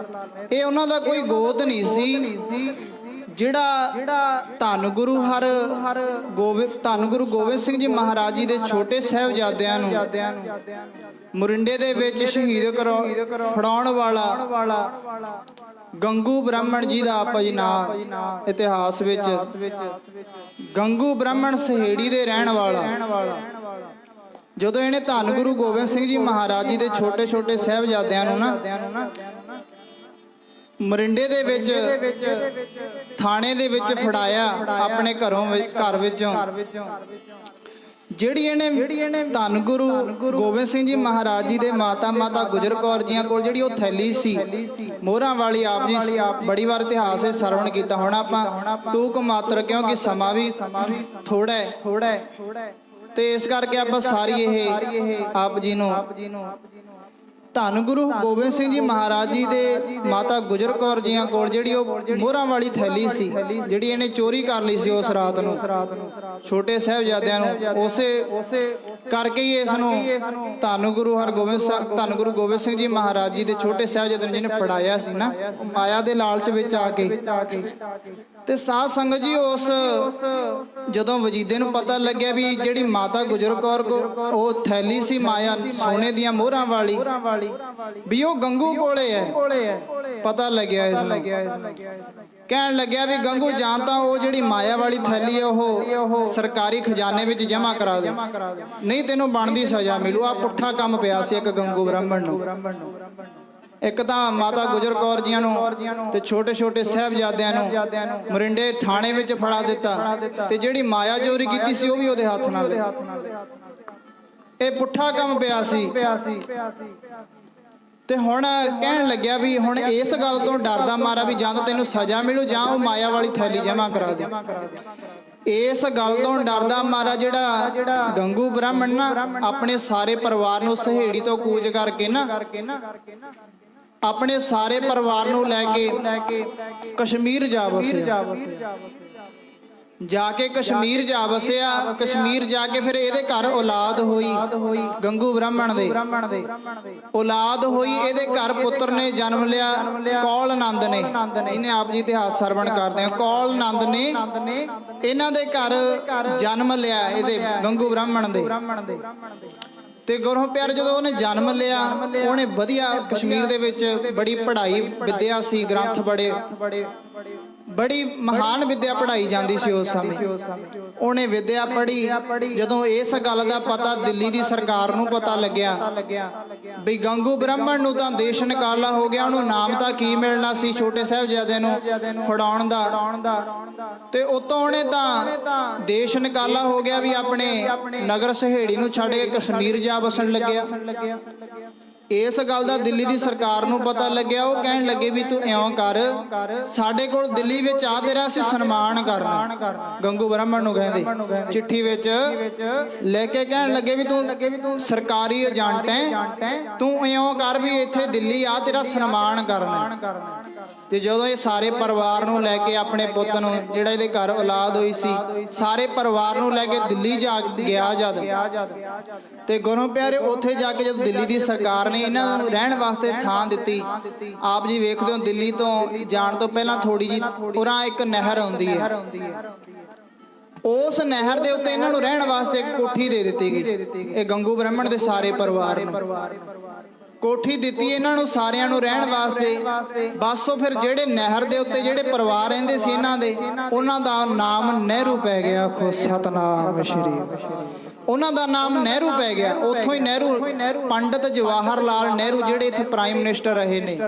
ਇਹ ਉਹਨਾਂ ਦਾ ਕੋਈ ਗੋਤ ਨਹੀਂ ਸੀ। ਜਿਹੜਾ ਧੰਨ ਗੁਰੂ ਗੋਬਿੰਦ ਸਿੰਘ ਜੀ ਮਹਾਰਾਜ ਜੀ ਦੇ ਛੋਟੇ ਸਾਹਿਬਜ਼ਾਦਿਆਂ ਨੂੰ ਮੁਰਿੰਡੇ ਦੇ ਵਿੱਚ ਸ਼ਹੀਦ ਫੜਾਉਣ ਵਾਲਾ ਗੰਗੂ ਬ੍ਰਾਹਮਣ ਜੀ ਦਾ ਆਪਾ ਜੀ ਨਾਂ ਇਤਿਹਾਸ ਵਿੱਚ, ਗੰਗੂ ਬ੍ਰਾਹਮਣ ਸਹੇੜੀ ਦੇ ਰਹਿਣ ਵਾਲਾ, ਜਦੋਂ ਇਹਨੇ ਧੰਨ ਗੁਰੂ ਗੋਬਿੰਦ ਸਿੰਘ ਜੀ ਮਹਾਰਾਜ ਜੀ ਦੇ ਛੋਟੇ ਛੋਟੇ ਸਾਹਿਬਜ਼ਾਦਿਆਂ ਨੂੰ ਨਾ ਮਰਿੰਡੇ ਦੇ ਵਿੱਚ ਥਾਣੇ ਦੇ ਵਿੱਚ ਫੜਾਇਆ ਆਪਣੇ ਘਰ ਵਿੱਚੋਂ, ਜਿਹੜੀ ਇਹਨੇ ਧੰਨ ਗੁਰੂ ਗੋਬਿੰਦ ਸਿੰਘ ਜੀ ਮਹਾਰਾਜ ਜੀ ਦੇ ਮਾਤਾ ਗੁਜਰ ਕੌਰ ਜੀਆਂ ਕੋਲ ਜਿਹੜੀ ਉਹ ਥੈਲੀ ਸੀ ਮੋਹਰਾਂ ਵਾਲੀ, ਆਪ ਜੀ ਬੜੀ ਵਾਰ ਇਤਿਹਾਸ ਇਹ ਸਰਵਣ ਕੀਤਾ ਹੋਣਾ ਆਪਾਂ, ਟੂਕ ਮਾਤਰ ਕਿਉਂਕਿ ਸਮਾਂ ਵੀ ਥੋੜਾ ਹੈ ਤੇ ਇਸ ਕਰਕੇ ਆਪਾਂ ਸਾਰੀ ਇਹ ਆਪ ਜੀ ਨੂੰ ਧੰਨ ਗੁਰੂ ਗੋਬਿੰਦ ਸਿੰਘ ਜੀ ਮਹਾਰਾਜ ਜੀ ਦੇ ਮਾਤਾ ਗੁਜਰ ਕੌਰ ਜੀਆਂ ਕੋਲ ਜਿਹੜੀ ਉਹ ਮੋਹਰਾਂ ਵਾਲੀ ਥੈਲੀ ਸੀ, ਜਿਹੜੀ ਇਹਨੇ ਚੋਰੀ ਕਰ ਲਈ ਸੀ ਉਸ ਰਾਤ ਨੂੰ ਛੋਟੇ ਸਾਹਿਬਜ਼ਾਦਿਆਂ ਨੂੰ, ਉਸੇ ਕਰਕੇ ਹੀ ਇਸ ਨੂੰ ਧੰਨ ਗੁਰੂ ਗੋਬਿੰਦ ਸਿੰਘ ਜੀ ਮਹਾਰਾਜ ਜੀ ਦੇ ਛੋਟੇ ਸਾਹਿਬਜ਼ਾਦਿਆਂ ਨੂੰ ਜਿਹਨੇ ਫੜਾਇਆ ਸੀ ਨਾ, ਮਾਇਆ ਦੇ ਲਾਲਚ ਵਿੱਚ ਆ ਕੇ। ਤੇ ਸਾਧ ਸੰਗਤ ਜੀ, ਉਸ ਜਦੋਂ ਵਜੀਦੇ ਨੂੰ ਪਤਾ ਲੱਗਿਆ ਵੀ ਜਿਹੜੀ ਮਾਤਾ ਗੁਜਰ ਕੌਰ ਕੋ ਉਹ ਥੈਲੀ ਸੀ ਮਾਇਆ ਸੋਨੇ ਦੀਆਂ ਮੋਹਰਾਂ ਵਾਲੀ, ਵੀ ਉਹ ਗੰਗੂ ਕੋਲੇ ਹੈ, ਪਤਾ ਲੱਗਿਆ ਇਸ ਨੂੰ। ਕਹਿਣ ਲੱਗਿਆ ਵੀ ਗੰਗੂ ਜਾਂ ਤਾਂ ਉਹ ਜਿਹੜੀ ਮਾਇਆ ਵਾਲੀ ਥੈਲੀ ਹੈ ਉਹ ਸਰਕਾਰੀ ਖਜ਼ਾਨੇ ਵਿੱਚ ਜਮ੍ਹਾਂ ਕਰਾ ਦੇ, ਨਹੀਂ ਤੈਨੂੰ ਬਣਦੀ ਸਜ਼ਾ ਮਿਲੂ। ਆ ਪੁੱਠਾ ਕੰਮ ਪਿਆ ਸੀ ਇੱਕ ਗੰਗੂ ਬ੍ਰਾਹਮਣ ਨੂੰ। ਇੱਕ ਤਾਂ ਮਾਤਾ ਗੁਜਰ ਕੌਰ ਜੀਆਂ ਨੂੰ ਤੇ ਛੋਟੇ ਛੋਟੇ ਸਾਹਿਬਜ਼ਾਦਿਆਂ ਨੂੰ ਮਰਿੰਡੇ ਥਾਣੇ ਵਿੱਚ ਫੜਾ ਦਿੱਤਾ, ਤੇ ਜਿਹੜੀ ਮਾਇਆ ਚੋਰੀ ਕੀਤੀ ਸੀ ਉਹ ਵੀ ਉਹਦੇ ਹੱਥ ਨਾਲ। ਇਹ ਪੁੱਠਾ ਕੰਮ ਪਿਆ ਸੀ। ਤੇ ਹੁਣ ਕਹਿਣ ਲੱਗਿਆ ਵੀ ਹੁਣ ਇਸ ਗੱਲ ਤੋਂ ਡਰਦਾ ਮਾਰਾ ਵੀ ਜਾਂ ਤਾਂ ਤੈਨੂੰ ਸਜ਼ਾ ਮਿਲੂ ਜਾਂ ਉਹ ਮਾਇਆ ਵਾਲੀ ਥੈਲੀ ਜਮ੍ਹਾਂ ਕਰਾ ਦੇ। ਇਸ ਗੱਲ ਤੋਂ ਡਰਦਾ ਮਾਰਾ ਜਿਹੜਾ ਗੰਗੂ ਬ੍ਰਾਹਮਣ ਨਾ ਆਪਣੇ ਸਾਰੇ ਪਰਿਵਾਰ ਨੂੰ ਸਹੇੜੀ ਤੋਂ ਕੂਚ ਕਰਕੇ ਨਾ ਆਪਣੇ ਸਾਰੇ ਪਰਿਵਾਰ ਨੂੰ ਲੈ ਕੇ ਕਸ਼ਮੀਰ ਜਾ ਵਸਿਆ। ਜਾ ਕੇ ਕਸ਼ਮੀਰ ਜਾ ਵਸਿਆ। ਕਸ਼ਮੀਰ ਜਾ ਕੇ ਫਿਰ ਇਹਦੇ ਘਰ ਔਲਾਦ ਹੋਈ। ਗੰਗੂ ਬ੍ਰਾਹਮਣ ਦੇ ਔਲਾਦ ਹੋਈ। ਇਹਦੇ ਘਰ ਪੁੱਤਰ ਨੇ ਜਨਮ ਲਿਆ ਕੌਲ ਨੰਦ ਨੇ। ਇਹਨੇ ਆਪ ਜੀ ਇਤਿਹਾਸ ਸਰਵਣ ਕਰਦੇ ਆ। ਕੌਲ ਨੰਦ ਨੇ ਇਹਨਾਂ ਦੇ ਘਰ ਜਨਮ ਲਿਆ ਇਹਦੇ ਗੰਗੂ ਬ੍ਰਾਹਮਣ ਦੇ। ਤੇ ਗੁਰੂ ਪਿਆਰੇ ਜਦੋਂ ਉਹਨੇ ਜਨਮ ਲਿਆ ਉਹਨੇ ਵਧੀਆ ਕਸ਼ਮੀਰ ਦੇ ਵਿੱਚ ਬੜੀ ਪੜ੍ਹਾਈ ਵਿਦਿਆ ਸੀ। ਗ੍ਰੰਥ ਬੜੀ ਮਹਾਨ ਵਿਦਿਆ ਪੜ੍ਹਾਈ ਜਾਂਦੀ ਸੀ ਉਸ ਸਮੇਂ। ਉਹਨੇ ਵਿਦਿਆ ਪੜ੍ਹੀ। ਜਦੋਂ ਇਸ ਗੱਲ ਦਾ ਪਤਾ ਦਿੱਲੀ ਦੀ ਸਰਕਾਰ ਨੂੰ ਪਤਾ ਲੱਗਿਆ ਵੀ ਗੰਗੂ ਬ੍ਰਾਹਮਣ ਨੂੰ ਤਾਂ ਦੇਸ਼ ਨਿਕਾਲਾ ਹੋ ਗਿਆ, ਉਹਨੂੰ ਨਾਮ ਤਾਂ ਕੀ ਮਿਲਣਾ ਸੀ ਛੋਟੇ ਸਾਹਿਬਜ਼ਾਦੇ ਨੂੰ ਫੜਾਉਣ ਦਾ, ਤੇ ਉਤੋਂ ਉਹਨੇ ਤਾਂ ਦੇਸ਼ ਨਿਕਾਲਾ ਹੋ ਗਿਆ ਵੀ ਆਪਣੇ ਨਗਰ ਸਹੇੜੀ ਨੂੰ ਛੱਡ ਕੇ ਕਸ਼ਮੀਰ ਜਾ ਵਸਣ ਲੱਗਿਆ। ਇਸ ਗੱਲ ਦਾ ਦਿੱਲੀ ਦੀ ਸਰਕਾਰ ਨੂੰ ਪਤਾ ਲੱਗਿਆ। ਉਹ ਕਹਿਣ ਲੱਗੇ ਵੀ ਤੂੰ ਇਉਂ ਕਰ, ਸਾਡੇ ਕੋਲ ਦਿੱਲੀ ਵਿੱਚ ਆ ਤੇਰਾ ਅਸੀਂ ਸਨਮਾਨ ਕਰਨਾ। ਗੰਗੂ ਬ੍ਰਾਹਮਣ ਨੂੰ ਕਹਿੰਦੇ ਚਿੱਠੀ ਵਿੱਚ ਲੈ ਕੇ ਕਹਿਣ ਲੱਗੇ ਵੀ ਤੂੰ ਸਰਕਾਰੀ ਏਜੰਟ ਹੈ, ਤੂੰ ਇਉਂ ਕਰ ਵੀ ਇੱਥੇ ਦਿੱਲੀ ਆ ਤੇਰਾ ਸਨਮਾਨ ਕਰਨਾ। ਤੇ ਜਦੋਂ ਇਹ ਸਾਰੇ ਪਰਿਵਾਰ ਨੂੰ ਲੈ ਕੇ ਆਪਣੇ ਪੁੱਤ ਨੂੰ ਜਿਹੜਾ ਇਹਦੇ ਘਰ ਔਲਾਦ ਹੋਈ ਸੀ ਸਾਰੇ ਪਰਿਵਾਰ ਨੂੰ ਲੈ ਕੇ ਦਿੱਲੀ ਜਾ ਗਿਆ ਜਦ, ਤੇ ਗੁਰੂ ਪਿਆਰੇ ਉੱਥੇ ਜਾ ਕੇ ਜਦੋਂ ਦਿੱਲੀ ਦੀ ਸਰਕਾਰ ਨੇ ਇਹਨਾਂ ਨੂੰ ਰਹਿਣ ਵਾਸਤੇ ਥਾਂ ਦਿੱਤੀ। ਆਪ ਜੀ ਵੇਖਦੇ ਹੋ ਦਿੱਲੀ ਤੋਂ ਜਾਣ ਤੋਂ ਪਹਿਲਾਂ ਥੋੜੀ ਜੀ ਉਰਾਂ ਇੱਕ ਨਹਿਰ ਆਉਂਦੀ ਹੈ। ਉਸ ਨਹਿਰ ਦੇ ਉੱਤੇ ਇਹਨਾਂ ਨੂੰ ਰਹਿਣ ਵਾਸਤੇ ਇੱਕ ਕੋਠੀ ਦੇ ਦਿੱਤੀ ਗਈ। ਇਹ ਗੰਗੂ ਬ੍ਰਾਹਮਣ ਦੇ ਸਾਰੇ ਪਰਿਵਾਰ ਨੂੰ ਕੋਠੀ ਦਿੱਤੀ ਇਹਨਾਂ ਨੂੰ ਸਾਰਿਆਂ ਨੂੰ ਰਹਿਣ ਵਾਸਤੇ। ਬਸ ਉਹ ਫਿਰ ਜਿਹੜੇ ਨਹਿਰ ਦੇ ਉੱਤੇ ਜਿਹੜੇ ਪਰਿਵਾਰ ਰਹਿੰਦੇ ਸੀ ਇਹਨਾਂ ਦੇ, ਉਹਨਾਂ ਦਾ ਨਾਮ ਨਹਿਰੂ ਪੈ ਗਿਆ। ਆਖੋ ਸਤਨਾਮ ਸ਼੍ਰੀ। ਉਹਨਾਂ ਦਾ ਨਾਮ ਨਹਿਰੂ ਪੈ ਗਿਆ। ਉੱਥੋਂ ਹੀ ਨਹਿਰੂ ਪੰਡਿਤ ਜਵਾਹਰ ਲਾਲ ਨਹਿਰੂ ਜਿਹੜੇ ਇੱਥੇ ਪ੍ਰਾਈਮ ਮਿਨਿਸਟਰ ਰਹੇ ਨੇ।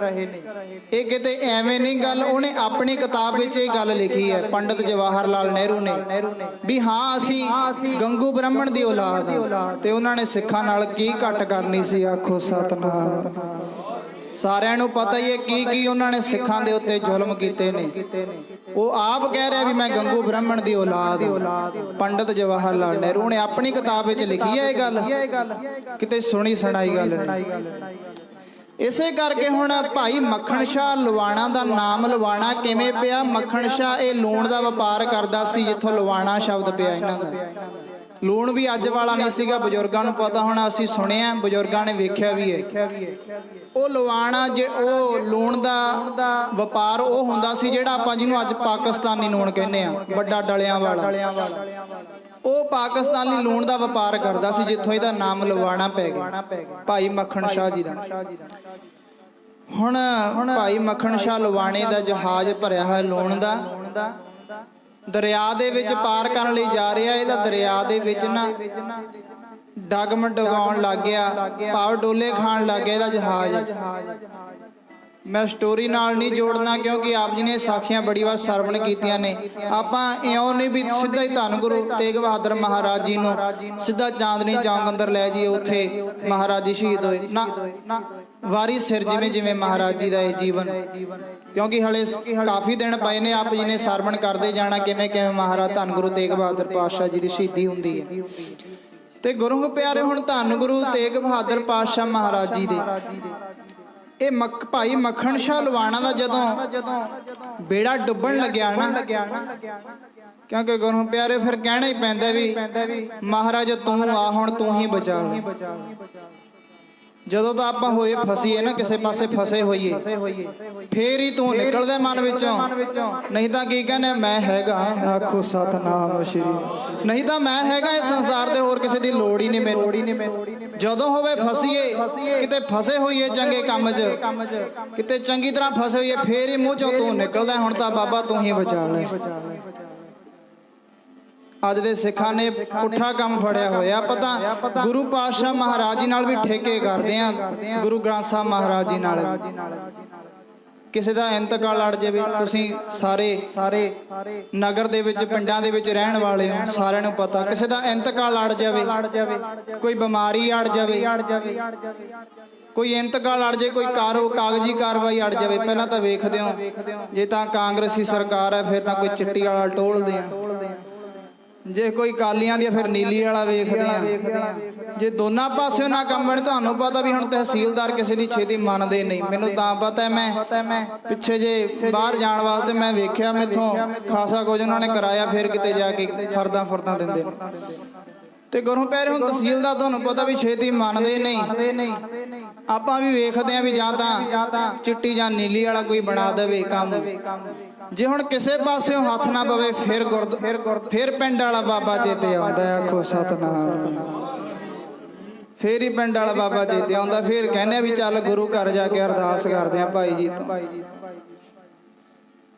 ਇਹ ਕਿਤੇ ਐਵੇਂ ਨਹੀਂ ਗੱਲ, ਉਹਨੇ ਆਪਣੀ ਕਿਤਾਬ ਵਿੱਚ ਇਹ ਗੱਲ ਲਿਖੀ ਹੈ ਪੰਡਿਤ ਜਵਾਹਰ ਲਾਲ ਨਹਿਰੂ ਨੇ ਵੀ ਹਾਂ ਅਸੀਂ ਗੰਗੂ ਬ੍ਰਾਹਮਣ ਦੀ ਔਲਾਦ ਆ। ਤੇ ਉਹਨਾਂ ਨੇ ਸਿੱਖਾਂ ਨਾਲ ਕੀ ਘੱਟ ਕਰਨੀ ਸੀ। ਆਖੋ ਸਤਨਾਮ। ਸਾਰਿਆਂ ਨੂੰ ਪਤਾ ਹੀ ਹੈ ਕੀ ਉਹਨਾਂ ਨੇ ਸਿੱਖਾਂ ਦੇ ਉੱਤੇ ਜ਼ੁਲਮ ਕੀਤੇ ਨੇ। ਉਹ ਆਪ ਕਹਿ ਰਿਹਾ ਵੀ ਮੈਂ ਗੰਗੂ ਬ੍ਰਾਹਮਣ ਦੀ ਔਲਾਦ। ਪੰਡਿਤ ਜਵਾਹਰ ਲਾਲ ਨਹਿਰੂ ਨੇ ਆਪਣੀ ਕਿਤਾਬ ਵਿੱਚ ਲਿਖੀ ਹੈ ਇਹ ਗੱਲ, ਕਿਤੇ ਸੁਣੀ ਸੁਣਾਈ ਗੱਲ ਨਹੀਂ। ਇਸੇ ਕਰਕੇ ਹੁਣ ਭਾਈ ਮੱਖਣ ਸ਼ਾਹ ਲਵਾਣਾ ਦਾ ਨਾਮ ਲਵਾਣਾ ਕਿਵੇਂ ਪਿਆ? ਮੱਖਣ ਸ਼ਾਹ ਇਹ ਲੂਣ ਦਾ ਵਪਾਰ ਕਰਦਾ ਸੀ, ਜਿੱਥੋਂ ਲਵਾਣਾ ਸ਼ਬਦ ਪਿਆ ਇਹਨਾਂ ਦਾ। ਲੂਣ ਵੀ ਅੱਜ ਵਾਲਾ ਨਹੀਂ ਸੀਗਾ, ਬਜ਼ੁਰਗਾਂ ਨੂੰ ਪਤਾ ਹੋਣਾ, ਅਸੀਂ ਸੁਣਿਆ, ਬਜ਼ੁਰਗਾਂ ਨੇ ਵੇਖਿਆ ਵੀ ਹੈ। ਉਹ ਲਵਾਣਾ ਉਹ ਲੂਣ ਦਾ ਵਪਾਰ ਉਹ ਹੁੰਦਾ ਸੀ ਜਿਹੜਾ ਆਪਾਂ ਜਿਹਨੂੰ ਅੱਜ ਪਾਕਿਸਤਾਨੀ ਲੂਣ ਕਹਿੰਦੇ ਆ, ਵੱਡਾ ਡਲਿਆਂ ਵਾਲਾ। ਉਹ ਪਾਕਿਸਤਾਨੀ ਲੂਣ ਦਾ ਵਪਾਰ ਕਰਦਾ ਸੀ, ਜਿੱਥੋਂ ਇਹਦਾ ਨਾਮ ਲਵਾਣਾ ਪੈ ਗਿਆ ਭਾਈ ਮੱਖਣ ਸ਼ਾਹ ਜੀ ਦਾ। ਹੁਣ ਭਾਈ ਮੱਖਣ ਸ਼ਾਹ ਲਵਾਣੇ ਦਾ ਜਹਾਜ਼ ਭਰਿਆ ਹੋਇਆ ਲੂਣ ਦਾ ਦਰਿਆ ਦੇ ਵਿੱਚ ਪਾਰ ਕਰਨ ਲਈ ਜਾ ਰਿਹਾ। ਇਹਦਾ ਦਰਿਆ ਦੇ ਵਿੱਚ ਨਾ ਡਗਮਡਗਾਉਣ ਲੱਗ ਗਿਆ, ਭਾਵ ਡੋਲੇ ਖਾਣ ਲੱਗ ਗਿਆ ਇਹਦਾ ਜਹਾਜ਼। ਮੈਂ ਸਟੋਰੀ ਨਾਲ ਨਹੀਂ ਜੋੜਨਾ ਕਿਉਂਕਿ ਆਪ ਜੀ ਨੇ ਸਾਖੀਆਂ ਬੜੀ ਵਾਰ ਸਰਵਣ ਕੀਤੀਆਂ ਨੇ। ਆਪਾਂ ਇਉਂ ਨਹੀਂ ਵੀ ਸਿੱਧਾ ਹੀ ਧੰਨ ਗੁਰੂ ਤੇਗ ਬਹਾਦਰ ਮਹਾਰਾਜ ਜੀ ਨੂੰ ਸਿੱਧਾ ਚਾਂਦਨੀ ਚੌਂਕ ਅੰਦਰ ਲੈ ਜਾਈਏ, ਉੱਥੇ ਮਹਾਰਾਜ ਜੀ ਸ਼ਹੀਦ ਹੋਏ ਨਾ। ਵਾਰੀ ਸਿਰ ਜਿਵੇਂ ਜਿਵੇਂ ਮਹਾਰਾਜ ਜੀ ਦਾ ਇਹ ਜੀਵਨ, ਕਿਉਂਕਿ ਹਲੇ ਕਾਫੀ ਦਿਨ ਪਏ ਨੇ, ਆਪ ਜੀ ਨੇ ਸਰਵਣ ਕਰਦੇ ਜਾਣਾ ਕਿਵੇਂ ਕਿਵੇਂ ਮਹਾਰਾਜ ਧੰਨ ਗੁਰੂ ਤੇਗ ਬਹਾਦਰ ਪਾਤਸ਼ਾਹ ਜੀ ਦੀ ਸ਼ਹੀਦੀ ਹੁੰਦੀ ਹੈ। ਤੇ ਗੁਰੂ ਪਿਆਰੇ ਹੁਣ ਧੰਨ ਗੁਰੂ ਤੇਗ ਬਹਾਦਰ ਪਾਤਸ਼ਾਹ ਮਹਾਰਾਜ ਜੀ ਦੇ ਇਹ ਭਾਈ ਮੱਖਣ ਸ਼ਾਹ ਲਵਾਣਾ ਦਾ ਜਦੋਂ ਬੇੜਾ ਡੁੱਬਣ ਲੱਗਿਆ ਨਾ, ਕਿਉਂਕਿ ਗੁਰੂ ਪਿਆਰੇ ਫਿਰ ਕਹਿਣਾ ਹੀ ਪੈਂਦਾ ਵੀ ਮਹਾਰਾਜ ਤੂੰ ਆ, ਹੁਣ ਤੂੰ ਹੀ ਬਚਾ ਲੈ। ਜਦੋਂ ਤਾਂ ਆਪਾਂ ਹੋਏ ਫਸੀਏ ਨਾ, ਕਿਸੇ ਪਾਸੇ ਫਸੇ ਹੋਈਏ, ਫੇਰ ਹੀ ਤੂੰ ਨਿਕਲਦਾ ਮਨ ਵਿੱਚੋਂ। ਨਹੀਂ ਤਾਂ ਕੀ ਕਹਿੰਦੇ ਮੈਂ ਹੈਗਾ, ਆਖੋ ਸਤਨਾਮ ਸ਼੍ਰੀ। ਨਹੀਂ ਤਾਂ ਮੈਂ ਹੈਗਾ ਇਸ ਸੰਸਾਰ ਦੇ, ਹੋਰ ਕਿਸੇ ਦੀ ਲੋੜ ਹੀ ਨਹੀਂ ਮੈਨੂੰ। ਜਦੋਂ ਹੋਵੇ ਫਸੀਏ, ਕਿਤੇ ਫਸੇ ਹੋਈਏ ਚੰਗੇ ਕੰਮ 'ਚ, ਕਿਤੇ ਚੰਗੀ ਤਰ੍ਹਾਂ ਫਸੇ ਹੋਈਏ, ਫੇਰ ਹੀ ਮੂੰਹ ਚੋਂ ਤੂੰ ਨਿਕਲਦਾ ਹੁਣ ਤਾਂ ਬਾਬਾ ਤੂੰ ਹੀ ਬਚਾ ਲੈ। ਅੱਜ ਦੇ ਸਿੱਖਾਂ ਨੇ ਪੁੱਠਾ ਕੰਮ ਫੜਿਆ ਹੋਇਆ। ਪਤਾ ਗੁਰੂ ਪਾਤਸ਼ਾਹ ਮਹਾਰਾਜ ਜੀ ਨਾਲ ਵੀ ਠੇਕੇ ਕਰਦੇ ਆ, ਗੁਰੂ ਗ੍ਰੰਥ ਸਾਹਿਬ ਮਹਾਰਾਜ ਜੀ ਨਾਲ। ਕਿਸੇ ਦਾ ਇੰਤਕਾਲ ਅੜ ਜਾਵੇ, ਤੁਸੀਂ ਸਾਰੇ ਨਗਰ ਦੇ ਵਿੱਚ ਪਿੰਡਾਂ ਦੇ ਵਿੱਚ ਰਹਿਣ ਵਾਲੇ ਹੋ, ਸਾਰਿਆਂ ਨੂੰ ਪਤਾ ਕਿਸੇ ਦਾ ਇੰਤਕਾਲ ਅੜ ਜਾਵੇ, ਕੋਈ ਬਿਮਾਰੀ ਅੜ ਜਾਵੇ, ਕੋਈ ਇੰਤਕਾਲ ਅੜ ਜੇ, ਕੋਈ ਕਾਗਜ਼ੀ ਕਾਰਵਾਈ ਅੜ ਜਾਵੇ, ਪਹਿਲਾਂ ਤਾਂ ਵੇਖਦੇ ਹੋ ਜੇ ਤਾਂ ਕਾਂਗਰਸੀ ਸਰਕਾਰ ਹੈ ਫਿਰ ਤਾਂ ਕੋਈ ਚਿੱਟੀ ਵਾਲਾ ਟੋਲਦੇ ਆ, ਜੇ ਕੋਈ ਕਾਲੀਆਂ ਦੀ ਫਿਰ ਨੀਲੀ ਵਾਲਾ ਵੇਖਦੇ ਆ। ਜੇ ਦੋਨਾਂ ਪਾਸਿਓਂ ਨਾ ਕੰਮ ਬਣੇ, ਤੁਹਾਨੂੰ ਪਤਾ ਵੀ ਹੁਣ ਤਹਿਸੀਲਦਾਰ ਕਿਸੇ ਦੀ ਛੇਤੀ ਮੰਨਦੇ ਨਹੀਂ। ਮੈਨੂੰ ਤਾਂ ਪਤਾ, ਮੈਂ ਪਿੱਛੇ ਜੇ ਬਾਹਰ ਜਾਣ ਵਾਸਤੇ ਮੈਂ ਵੇਖਿਆ, ਮੈਥੋਂ ਖਾਸਾ ਕੁਝ ਉਹਨਾਂ ਨੇ ਕਰਾਇਆ, ਫਿਰ ਕਿਤੇ ਜਾ ਕੇ ਫਰਦਾਂ ਦਿੰਦੇ ਤੇ ਗੁਰੂ ਪਿਆਰੇ ਹੁਣ ਤਹਿਸੀਲ ਦਾ ਤੁਹਾਨੂੰ ਪਤਾ ਵੀ ਛੇਤੀ ਮੰਨਦੇ ਨਹੀਂ। ਆਪਾਂ ਵੀ ਵੇਖਦੇ ਆ ਵੀ ਜਾਂ ਤਾਂ ਚਿੱਟੀ ਜਾਂ ਨੀਲੀ ਵਾਲਾ ਕੋਈ ਬਣਾ ਦੇਵੇ ਕੰਮ। ਜੇ ਹੁਣ ਕਿਸੇ ਪਾਸਿਓਂ ਹੱਥ ਨਾ ਪਵੇ ਫਿਰ ਪਿੰਡ ਵਾਲਾ ਬਾਬਾ ਚੇਤੇ ਆਉਂਦਾ, ਆਖੋ ਸਤਨਾਮ। ਫੇਰ ਹੀ ਪਿੰਡ ਵਾਲਾ ਬਾਬਾ ਚੇਤੇ ਆਉਂਦਾ, ਫਿਰ ਕਹਿੰਦੇ ਵੀ ਚੱਲ ਗੁਰੂ ਘਰ ਜਾ ਕੇ ਅਰਦਾਸ ਕਰਦੇ ਆ ਭਾਈ ਜੀ ਤੋਂ।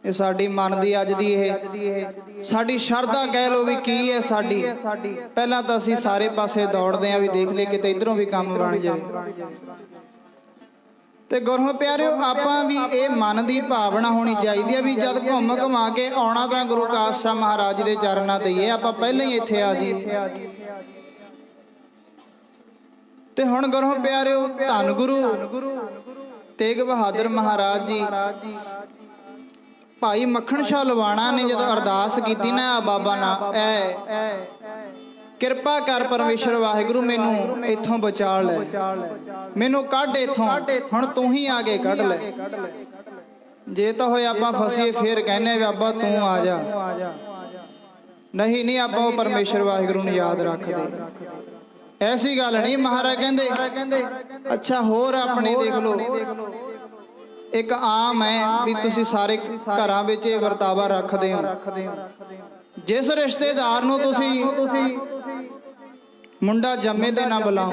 ਇਹ ਸਾਡੀ ਮਨ ਦੀ ਅੱਜ ਦੀ ਇਹ ਸਾਡੀ ਸ਼ਰਧਾ ਕਹਿ ਲੋ ਵੀ ਕੀ ਹੈ ਸਾਡੀ। ਪਹਿਲਾਂ ਤਾਂ ਅਸੀਂ ਸਾਰੇ ਪਾਸੇ ਦੌੜਦੇ ਆ ਵੀ ਦੇਖ ਲਈਏ ਕਿਤੇ ਇਧਰੋਂ ਵੀ ਕੰਮ ਬਣ ਜਾਵੇ। ਤੇ ਗੁਰੂ ਪਿਆਰਿਓ ਆਪਾਂ ਵੀ ਇਹ ਮਨ ਦੀ ਭਾਵਨਾ ਹੋਣੀ ਚਾਹੀਦੀ ਹੈ ਵੀ ਜਦ ਘੁੰਮ ਘੁਮਾ ਕੇ ਆਉਣਾ ਤਾਂ ਗੁਰੂ ਕਾਸ਼ਾ ਮਹਾਰਾਜ ਦੇ ਚਰਨਾਂ ਤੇ ਹੀ ਹੈ। ਆਪਾਂ ਪਹਿਲਾਂ ਹੀ ਇੱਥੇ ਆ ਜੀ। ਤੇ ਹੁਣ ਗੁਰੂ ਪਿਆਰਿਓ ਧੰਨ ਗੁਰੂ ਤੇਗ ਬਹਾਦਰ ਮਹਾਰਾਜ ਜੀ ਭਾਈ ਮੱਖਣ ਸ਼ਾਹ ਲਵਾਣਾ ਨੇ ਜਦੋਂ ਅਰਦਾਸ ਕੀਤੀ ਨਾ ਬਾਬਾ ਨਾ ਕਿਰਪਾ ਕਰ ਪਰਮੇਸ਼ਰ ਵਾਹਿਗੁਰੂ ਮੈਨੂੰ ਇੱਥੋਂ ਬਚਾ ਲੈ, ਮੈਨੂੰ ਕੱਢ ਇੱਥੋਂ, ਹੁਣ ਤੂੰ ਹੀ ਆ ਕੇ ਕੱਢ ਲੈ। ਜੇ ਤਾਂ ਹੋਏ ਆਪਾਂ ਫਸੀਏ ਫਿਰ ਕਹਿੰਦੇ ਬਾਬਾ ਤੂੰ ਆ ਜਾ, ਨਹੀਂ ਆਪਾਂ ਉਹ ਪਰਮੇਸ਼ਰ ਵਾਹਿਗੁਰੂ ਨੂੰ ਯਾਦ ਰੱਖਦੇ। ਐਸੀ ਗੱਲ ਨਹੀਂ। ਮਹਾਰਾਜ ਕਹਿੰਦੇ ਅੱਛਾ ਹੋਰ ਆਪਣੇ ਦੇਖ ਲਓ, ਇੱਕ ਆਮ ਹੈ ਵੀ ਤੁਸੀਂ ਸਾਰੇ ਘਰਾਂ ਵਿੱਚ ਇਹ ਵਰਤਾਵਾ ਰੱਖਦੇ ਹੋ। ਜਿਸ ਰਿਸ਼ਤੇਦਾਰ ਨੂੰ ਤੁਸੀਂ ਮੁੰਡਾ ਜੰਮੇ ਤੇ ਨਾ ਬੁਲਾਓ,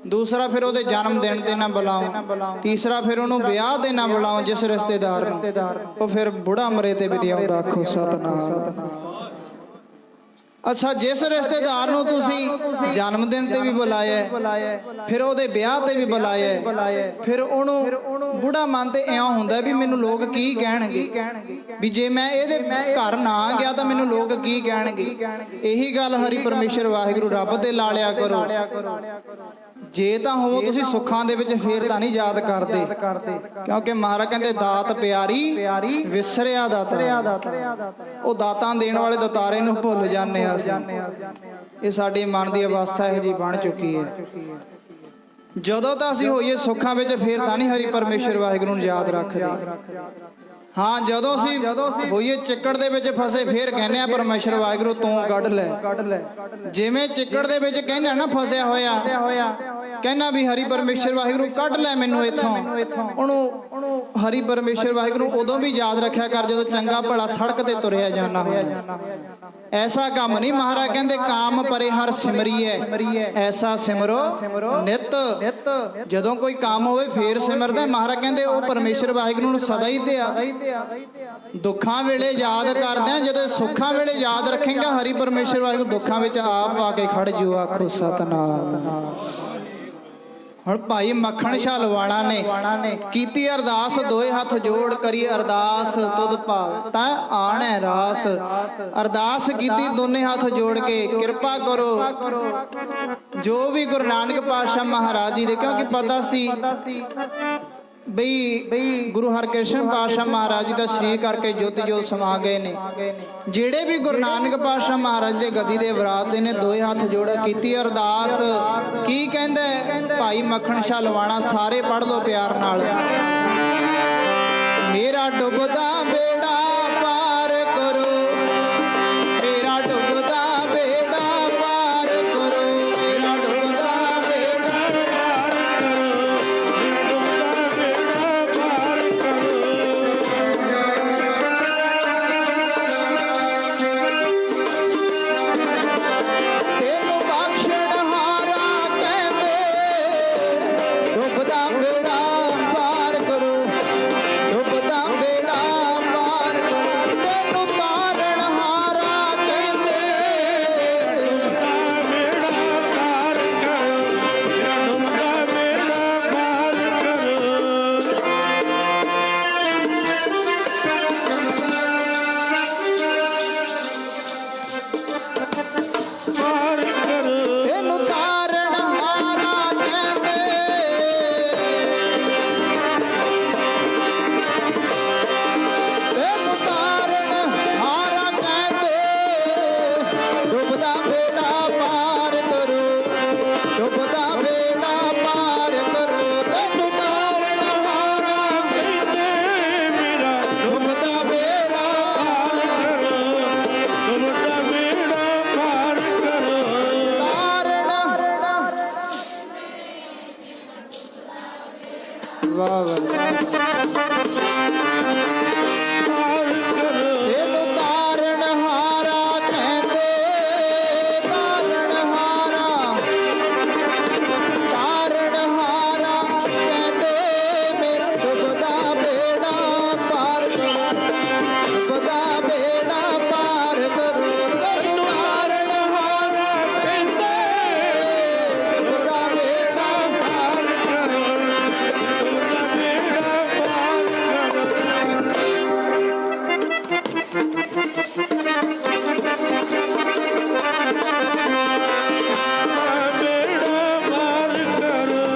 ਦੂਸਰਾ ਫਿਰ ਉਹਦੇ ਜਨਮ ਦਿਨ ਤੇ ਨਾ ਬੁਲਾਓ, ਤੀਸਰਾ ਫਿਰ ਉਹਨੂੰ ਵਿਆਹ ਤੇ ਨਾ ਬੁਲਾਓ। ਜਿਸ ਰਿਸ਼ਤੇਦਾਰ ਨੂੰ ਉਹ ਫਿਰ ਬੁੜਾ ਮਰੇ ਤੇ ਵੀ ਨਹੀਂ ਆਉਂਦਾ, ਆਖੋ ਸਤਨਾਮ। ਅੱਛਾ ਜਿਸ ਰਿਸ਼ਤੇਦਾਰ ਨੂੰ ਤੁਸੀਂ ਜਨਮ ਦਿਨ ਤੇ ਵੀ ਬੁਲਾਇਆ, ਫਿਰ ਉਹਦੇ ਵਿਆਹ ਤੇ ਵੀ ਬੁਲਾਇਆ, ਫਿਰ ਉਹਨੂੰ ਬੁੜਾ ਮਨ ਤੇ ਇਉਂ ਹੁੰਦਾ ਵੀ ਮੈਨੂੰ ਲੋਕ ਕੀ ਕਹਿਣਗੇ, ਵੀ ਜੇ ਮੈਂ ਇਹਦੇ ਘਰ ਨਾ ਗਿਆ ਤਾਂ ਮੈਨੂੰ ਲੋਕ ਕੀ ਕਹਿਣਗੇ। ਇਹੀ ਗੱਲ ਹਰੀ ਪਰਮੇਸ਼ਰ ਵਾਹਿਗੁਰੂ ਰੱਬ ਤੇ ਲਾ ਲਿਆ ਕਰੋ। ਜੇ ਤਾਂ ਹੋ ਤੁਸੀਂ ਸੁੱਖਾਂ ਦੇ ਵਿੱਚ ਫੇਰ ਤਾਂ ਨਹੀਂ ਯਾਦ ਕਰਦੇ, ਕਿਉਂਕਿ ਮਹਾਰਾਜ ਕਹਿੰਦੇ ਦਾਤ ਪਿਆਰੀ ਵਿਸਰਿਆ ਦਾਤਾ। ਉਹ ਦਾਤਾਂ ਦੇਣ ਵਾਲੇ ਦਾਤਾਰੇ ਨੂੰ ਭੁੱਲ ਜਾਂਦੇ ਆ ਅਸੀਂ। ਇਹ ਸਾਡੀ ਮਨ ਦੀ ਅਵਸਥਾ ਇਹੋ ਜਿਹੀ ਬਣ ਚੁੱਕੀ ਹੈ। ਜਦੋਂ ਤਾਂ ਅਸੀਂ ਹੋਈਏ ਸੁੱਖਾਂ ਵਿੱਚ ਫੇਰ ਤਾਂ ਨਹੀਂ ਹਰੀ ਪਰਮੇਸ਼ਰ ਵਾਹਿਗੁਰੂ ਨੂੰ ਯਾਦ ਰੱਖਦੇ। ਹਾਂ ਜਦੋਂ ਅਸੀਂ ਹੋਈਏ ਚਿੱਕੜ ਦੇ ਵਿੱਚ ਫਸੇ ਫੇਰ ਕਹਿੰਦੇ ਆ ਪਰਮੇਸ਼ਰ ਵਾਹਿਗੁਰੂ ਤੂੰ ਕੱਢ ਲੈ। ਜਿਵੇਂ ਚਿੱਕੜ ਦੇ ਵਿੱਚ ਕਹਿੰਦੇ ਨਾ ਫਸਿਆ ਹੋਇਆ, ਕਹਿੰਦਾ ਵੀ ਹਰੀ ਪਰਮੇਸ਼ਰ ਵਾਹਿਗੁਰੂ ਕੱਢ ਲੈ ਮੈਨੂੰ ਇੱਥੋਂ। ਉਹਨੂੰ ਹਰੀ ਪਰਮੇਸ਼ਰ ਵਾਹਿਗੁਰੂ ਉਦੋਂ ਵੀ ਯਾਦ ਰੱਖਿਆ ਕਰ ਜਦੋਂ ਚੰਗਾ ਭਲਾ ਸੜਕ ਤੇ ਤੁਰਿਆ ਜਾਣਾ ਹੋਇਆ। ਐਸਾ ਕੰਮ ਨਹੀਂ। ਮਹਾਰਾਜ ਕਹਿੰਦੇ ਕਾਮ ਪਰੇ ਹਰ ਸਿਮਰੀਏ, ਐਸਾ ਸਿਮਰੋ ਨਿਤ। ਜਦੋਂ ਕੋਈ ਕੰਮ ਹੋਵੇ ਫੇਰ ਸਿਮਰਦਾ। ਮਹਾਰਾਜ ਕਹਿੰਦੇ ਉਹ ਪਰਮੇਸ਼ਰ ਵਾਹਿਗੁਰੂ ਨੂੰ ਸਦਾ ਹੀ ਧਿਆ। ਦੁੱਖਾਂ ਵੇਲੇ ਯਾਦ ਕਰਦੇ ਆ, ਜਦੋਂ ਸੁੱਖਾਂ ਵੇਲੇ ਯਾਦ ਰੱਖੇਗਾ ਹਰੀ ਪਰਮੇਸ਼ਰ ਵਾਹਿਗੁਰੂ ਦੁੱਖਾਂ ਵਿੱਚ ਆਪ ਆ ਕੇ ਖੜ ਜੂ, ਆਖੋ ਸਤਨਾਮ। ਹੁਣ ਭਾਈ ਮੱਖਣ ਸ਼ਾਹ ਲਵਾਣਾ ਨੇ ਕੀਤੀ ਅਰਦਾਸ, ਦੋਏ ਹੱਥ ਜੋੜ ਕਰੀ ਅਰਦਾਸ ਤੁਧ ਭਾਵ ਤਾਂ ਆਣੈ ਰਾਸ। ਅਰਦਾਸ ਕੀਤੀ ਦੋਨੇ ਹੱਥ ਜੋੜ ਕੇ, ਕਿਰਪਾ ਕਰੋ ਜੋ ਵੀ ਗੁਰੂ ਨਾਨਕ ਪਾਤਸ਼ਾਹ ਮਹਾਰਾਜ ਜੀ ਦੇ, ਕਿਉਂਕਿ ਪਤਾ ਸੀ ਬਈ ਗੁਰੂ ਹਰਕ੍ਰਿਸ਼ਨ ਪਾਤਸ਼ਾਹ ਮਹਾਰਾਜ ਜੀ ਦਾ ਸਰੀਰ ਕਰਕੇ ਜੋਤ ਸਮਾ ਗਏ ਨੇ। ਜਿਹੜੇ ਵੀ ਗੁਰੂ ਨਾਨਕ ਪਾਤਸ਼ਾਹ ਮਹਾਰਾਜ ਦੇ ਗਦੀ ਦੇ ਵਰਾਤੇ ਨੇ ਦੋਏ ਹੱਥ ਜੋੜ ਕੀਤੀ ਅਰਦਾਸ। ਕੀ ਕਹਿੰਦਾ ਭਾਈ ਮੱਖਣ ਸ਼ਾਹ ਲਵਾਣਾ, ਸਾਰੇ ਪੜ੍ਹ ਲਓ ਪਿਆਰ ਨਾਲ। ਮੇਰਾ ਡੁੱਬਦਾ ਬੇੜਾ ਪਾਰ ਕਰੋ, ਮੇਰਾ ਡੁੱਬਦਾ ਬੇੜਾ ਪਾਰ ਕਰੋ, ਮੇਰਾ ਡੁੱਬਦਾ ਬੇੜਾ ਪਾਰ ਕਰੋ। ਤੈਨੂੰ ਬਖਸ਼ਣ ਹਾਰਾ ਕਹਿੰਦੇ, ਡੁੱਬਦਾ ਬੇੜਾ ਪਾਰ ਕਰੋ, ਡੁੱਬਦਾ ਬੇੜਾ ਪਾਰ ਵਾਹ ਇਹਨੂੰ ਤਾਰਨਹਾਰਾ ਕਹਿੰਦੇ, ਤਾਰਨਹਾਰਾ, ਤਾਰਨਹਾਰਾ ਕਹਿੰਦੇ, ਮੇਰਾ ਡੁੱਬਦਾ ਬੇੜਾ ਪਾਰ ਕਰੋ, ਡੁੱਬਦਾ ਬੇੜਾ ਪਾਰ ਕਰੋ। ਤੈਨੂੰ ਤਾਰਨਹਾਰਾ ਕਹਿੰਦੇ, ਡੁੱਬਦਾ ਬੇੜਾ ਪਾਰ ਕਰੋ, ਡੁੱਬਦਾ ਬੇੜਾ ਪਾਰ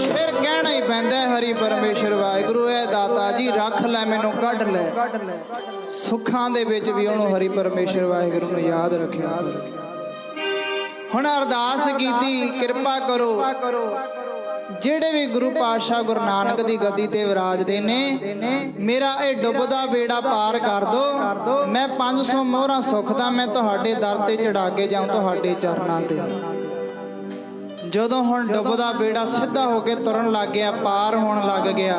ਫਿਰ ਕਹਿਣਾ ਹੀ ਪੈਂਦਾ ਹੈ, ਹਰੀ ਪਰਮੇਸ਼ਰ ਵਾਹਿਗੁਰੂ ਹੈ ਦਾਤਾ ਜੀ, ਰੱਖ ਲੈ ਮੈਨੂੰ, ਕੱਢ ਲੈ ਸੁੱਖਾਂ ਦੇ ਵਿੱਚ ਵੀ ਉਹਨੂੰ ਹਰੀ ਪਰਮੇਸ਼ਰ ਵਾਹਿਗੁਰੂ ਨੂੰ ਯਾਦ ਰੱਖਿਆ। ਹੁਣ ਅਰਦਾਸ ਕੀਤੀ, ਕਿਰਪਾ ਕਰੋ ਜਿਹੜੇ ਵੀ ਗੁਰੂ ਪਾਤਸ਼ਾਹ ਗੁਰੂ ਨਾਨਕ ਦੀ ਗੱਦੀ ਤੇ ਵਿਰਾਜਦੇ ਨੇ, ਮੇਰਾ ਇਹ ਡੁੱਬਦਾ ਬੇੜਾ ਪਾਰ ਕਰ ਦੋ। ਮੈਂ 500 ਮੋਹਰਾਂ ਸੁੱਖ ਦਾ ਮੈਂ ਤੁਹਾਡੇ ਦਰ ਤੇ ਚੜਾ ਕੇ ਜਾਉਂ, ਤੁਹਾਡੇ ਚਰਨਾਂ ਤੇ। ਜਦੋਂ ਹੁਣ ਡੁੱਬਦਾ ਬੇੜਾ ਸਿੱਧਾ ਹੋ ਕੇ ਤੁਰਨ ਲੱਗ ਗਿਆ, ਪਾਰ ਹੋਣ ਲੱਗ ਗਿਆ,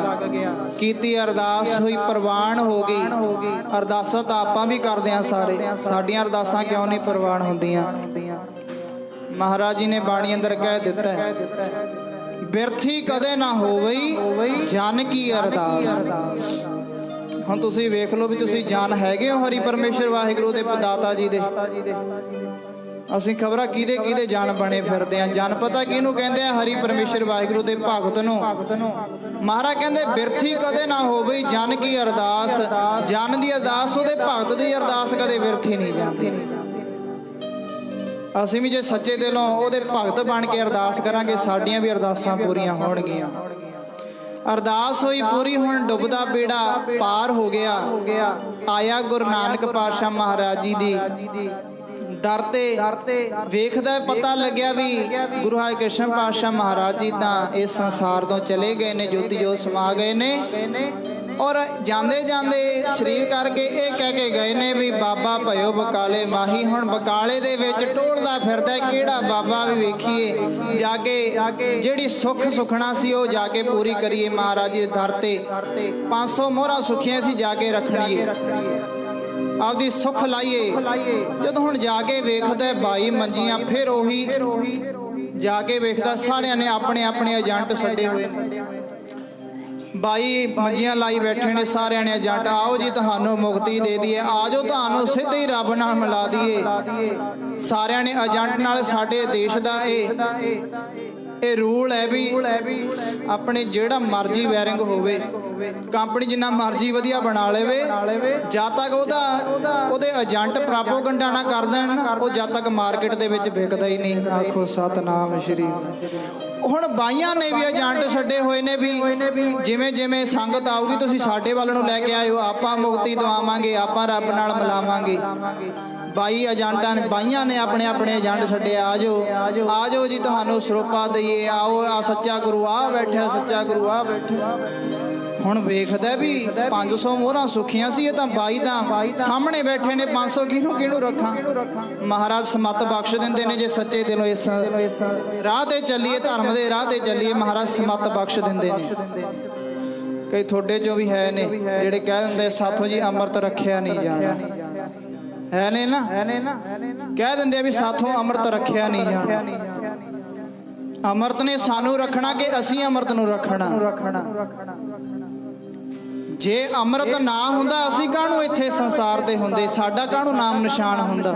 ਕੀਤੀ ਅਰਦਾਸ ਹੋਈ, ਪ੍ਰਵਾਨ ਹੋ ਗਈ। ਅਰਦਾਸਾਂ ਤਾਂ ਆਪਾਂ ਵੀ ਕਰਦੇ ਹਾਂ ਸਾਰੇ, ਸਾਡੀਆਂ ਅਰਦਾਸਾਂ ਕਿਉਂ ਨਹੀਂ ਪ੍ਰਵਾਨ ਹੁੰਦੀਆਂ? ਮਹਾਰਾਜ ਜੀ ਨੇ ਬਾਣੀ ਅੰਦਰ ਕਹਿ ਦਿੱਤਾ ਹੈ, ਬਿਰਥੀ ਕਦੇ ਨਾ ਹੋਵਈ ਜਨ ਕੀ ਅਰਦਾਸ। ਹੁਣ ਤੁਸੀਂ ਵੇਖ ਲਓ ਵੀ ਤੁਸੀਂ ਜਨ ਹੈਗੇ ਹੋ ਹਰੀ ਪਰਮੇਸ਼ਰ ਵਾਹਿਗੁਰੂ ਦੇ ਦਾਤਾ ਜੀ ਦੇ। ਅਸੀਂ ਖਬਰਾਂ ਕਿਹਦੇ ਕਿਹਦੇ ਜਨ ਬਣੇ ਫਿਰਦੇ ਆ। ਜਨ ਪਤਾ ਕਿਹਨੂੰ ਕਹਿੰਦੇ ਆ? ਹਰੀ ਪਰਮੇਸ਼ਰ ਵਾਹਿਗੁਰੂ ਦੇ ਭਗਤ ਨੂੰ। ਮਹਾਰਾਜ ਕਹਿੰਦੇ ਬਿਰਥੀ ਕਦੇ ਨਾ ਹੋਵੇ ਜਨ ਕੀ ਅਰਦਾਸ। ਜਨ ਦੀ ਅਰਦਾਸ, ਉਹਦੇ ਭਗਤ ਦੀ ਅਰਦਾਸ ਕਦੇ ਬਿਰਥੀ ਨਹੀਂ ਜਾਂਦੀ। ਅਸੀਂ ਵੀ ਜੇ ਸੱਚੇ ਦਿਲੋਂ ਉਹਦੇ ਭਗਤ ਬਣ ਕੇ ਅਰਦਾਸ ਕਰਾਂਗੇ, ਸਾਡੀਆਂ ਵੀ ਅਰਦਾਸਾਂ ਪੂਰੀਆਂ ਹੋਣਗੀਆਂ। ਅਰਦਾਸ ਹੋਈ ਪੂਰੀ, ਹੁਣ ਡੁੱਬਦਾ ਬੇੜਾ ਪਾਰ ਹੋ ਗਿਆ। ਆਇਆ ਗੁਰੂ ਨਾਨਕ ਪਾਤਸ਼ਾਹ ਮਹਾਰਾਜ ਜੀ ਦੀ ਦਰ ਤੇ, ਵੇਖਦਾ ਪਤਾ ਲੱਗਿਆ ਵੀ ਗੁਰੂ ਹਰਿਕ੍ਰਿਸ਼ਨ ਪਾਤਸ਼ਾਹ ਮਹਾਰਾਜ ਜੀ ਤਾਂ ਇਸ ਸੰਸਾਰ ਤੋਂ ਚਲੇ ਗਏ ਨੇ, ਜੋਤੀ ਜੋਤ ਸਮਾ ਗਏ ਨੇ। ਔਰ ਜਾਂਦੇ ਜਾਂਦੇ ਸਰੀਰ ਕਰਕੇ ਇਹ ਕਹਿ ਕੇ ਗਏ ਨੇ ਵੀ ਬਾਬਾ ਭਇਓ ਬਕਾਲੇ ਮਾਹੀ। ਹੁਣ ਬਕਾਲੇ ਦੇ ਵਿੱਚ ਟੋਲਦਾ ਫਿਰਦਾ, ਕਿਹੜਾ ਬਾਬਾ ਵੀ ਵੇਖੀਏ ਜਾ ਕੇ, ਜਿਹੜੀ ਸੁੱਖ ਸੁਖਣਾ ਸੀ ਉਹ ਜਾ ਕੇ ਪੂਰੀ ਕਰੀਏ ਮਹਾਰਾਜ ਜੀ ਦੇ ਦਰ ਤੇ। 500 ਮੋਹਰਾਂ ਸੁਖੀਆਂ ਸੀ, ਜਾ ਕੇ ਰੱਖਣੀਏ, ਆਪਦੀ ਸੁੱਖ ਲਾਈਏ। ਜਦੋਂ ਹੁਣ ਜਾ ਕੇ ਵੇਖਦਾ 22 ਮੰਜੀਆਂ, ਫਿਰ ਉਹੀ ਜਾ ਕੇ ਵੇਖਦਾ ਸਾਰਿਆਂ ਨੇ ਆਪਣੇ ਆਪਣੇ ਏਜੰਟ ਛੱਡੇ ਹੋਏ ਨੇ। 22 ਮੰਜੀਆਂ ਲਾਈ ਬੈਠੇ ਨੇ ਸਾਰਿਆਂ ਨੇ ਏਜੰਟ। ਆਓ ਜੀ ਤੁਹਾਨੂੰ ਮੁਕਤੀ ਦੇ ਦਈਏ, ਆ ਜਾਓ ਤੁਹਾਨੂੰ ਸਿੱਧੇ ਹੀ ਰੱਬ ਨਾਲ ਮਿਲਾ ਦਈਏ। ਸਾਰਿਆਂ ਨੇ ਏਜੰਟ ਨਾਲ। ਸਾਡੇ ਦੇਸ਼ ਦਾ ਇਹ ਰੂਲ ਹੈ ਵੀ ਆਪਣੇ ਜਿਹੜਾ ਮਰਜ਼ੀ ਵਾਇਰਿੰਗ ਹੋਵੇ, ਕੰਪਨੀ ਜਿੰਨਾ ਮਰਜ਼ੀ ਵਧੀਆ ਬਣਾ ਲਵੇ, ਜਦ ਤੱਕ ਉਹਦੇ ਏਜੰਟ ਪ੍ਰਾਪੋਗੰਡਾ ਨਾ ਕਰ ਦੇਣ, ਉਹ ਜਦ ਤੱਕ ਮਾਰਕੀਟ ਦੇ ਵਿੱਚ ਵਿਕਦਾ ਹੀ ਨਹੀਂ। ਆਖੋ ਸਤਨਾਮ ਸ਼੍ਰੀ। ਹੁਣ ਬਾਈਆਂ ਨੇ ਵੀ ਏਜੰਟ ਛੱਡੇ ਹੋਏ ਨੇ ਵੀ ਜਿਵੇਂ ਜਿਵੇਂ ਸੰਗਤ ਆਊਗੀ ਤੁਸੀਂ ਸਾਡੇ ਵੱਲ ਨੂੰ ਲੈ ਕੇ ਆਇਓ, ਆਪਾਂ ਮੁਕਤੀ ਦਵਾਵਾਂਗੇ, ਆਪਾਂ ਰੱਬ ਨਾਲ ਮਿਲਾਵਾਂਗੇ। 22 ਏਜੰਟਾਂ ਨੇ, ਬਾਈਆਂ ਨੇ ਆਪਣੇ ਆਪਣੇ ਏਜੰਟ ਛੱਡੇ। ਆ ਜਾਓ ਜੀ ਤੁਹਾਨੂੰ ਸਰੋਪਾ ਦਈਏ, ਆਓ ਆ ਸੱਚਾ ਗੁਰੂ ਆ ਬੈਠਾ, ਸੱਚਾ ਗੁਰੂ ਆ ਬੈਠਾ। ਹੁਣ ਵੇਖਦਾ ਵੀ 500 ਮੋਹਰਾਂ ਸੁਖੀਆਂ ਸੀ, ਇਹ ਤਾਂ 22 ਤਾਂ ਸਾਹਮਣੇ ਬੈਠੇ ਨੇ। 500 ਕਿਹਨੂੰ ਰੱਖਾਂ? ਮਹਾਰਾਜ ਸਮੱਤ ਬਖਸ਼ ਦਿੰਦੇ ਨੇ ਜੇ ਸੱਚੇ ਦਿਲੋਂ ਇਸ ਰਾਹ ਤੇ ਚੱਲੀਏ, ਧਰਮ ਦੇ ਰਾਹ ਤੇ ਚੱਲੀਏ, ਮਹਾਰਾਜ ਸਮੱਤ ਬਖਸ਼ ਦਿੰਦੇ ਨੇ। ਕਈ ਤੁਹਾਡੇ ਚੋਂ ਵੀ ਹੈ ਨੇ ਜਿਹੜੇ ਕਹਿ ਦਿੰਦੇ ਸਾਥੋਂ ਜੀ ਅੰਮ੍ਰਿਤ ਰੱਖਿਆ ਨਹੀਂ ਜਾਣਾ, ਹੈ ਨੇ ਨਾ, ਕਹਿ ਦਿੰਦੇ ਵੀ ਸਾਥੋਂ ਅੰਮ੍ਰਿਤ ਰੱਖਿਆ ਨਹੀਂ ਜਾਣਾ। ਅੰਮ੍ਰਿਤ ਨੇ ਸਾਨੂੰ ਰੱਖਣਾ ਕਿ ਅਸੀਂ ਅੰਮ੍ਰਿਤ ਨੂੰ ਰੱਖਣਾ? ਜੇ ਅੰਮ੍ਰਿਤ ਨਾ ਹੁੰਦਾ ਅਸੀਂ ਕਾਹਨੂੰ ਇੱਥੇ ਸੰਸਾਰ ਤੇ ਹੁੰਦੇ, ਸਾਡਾ ਕਾਹਨੂੰ ਨਾਮ ਨਿਸ਼ਾਨ ਹੁੰਦਾ?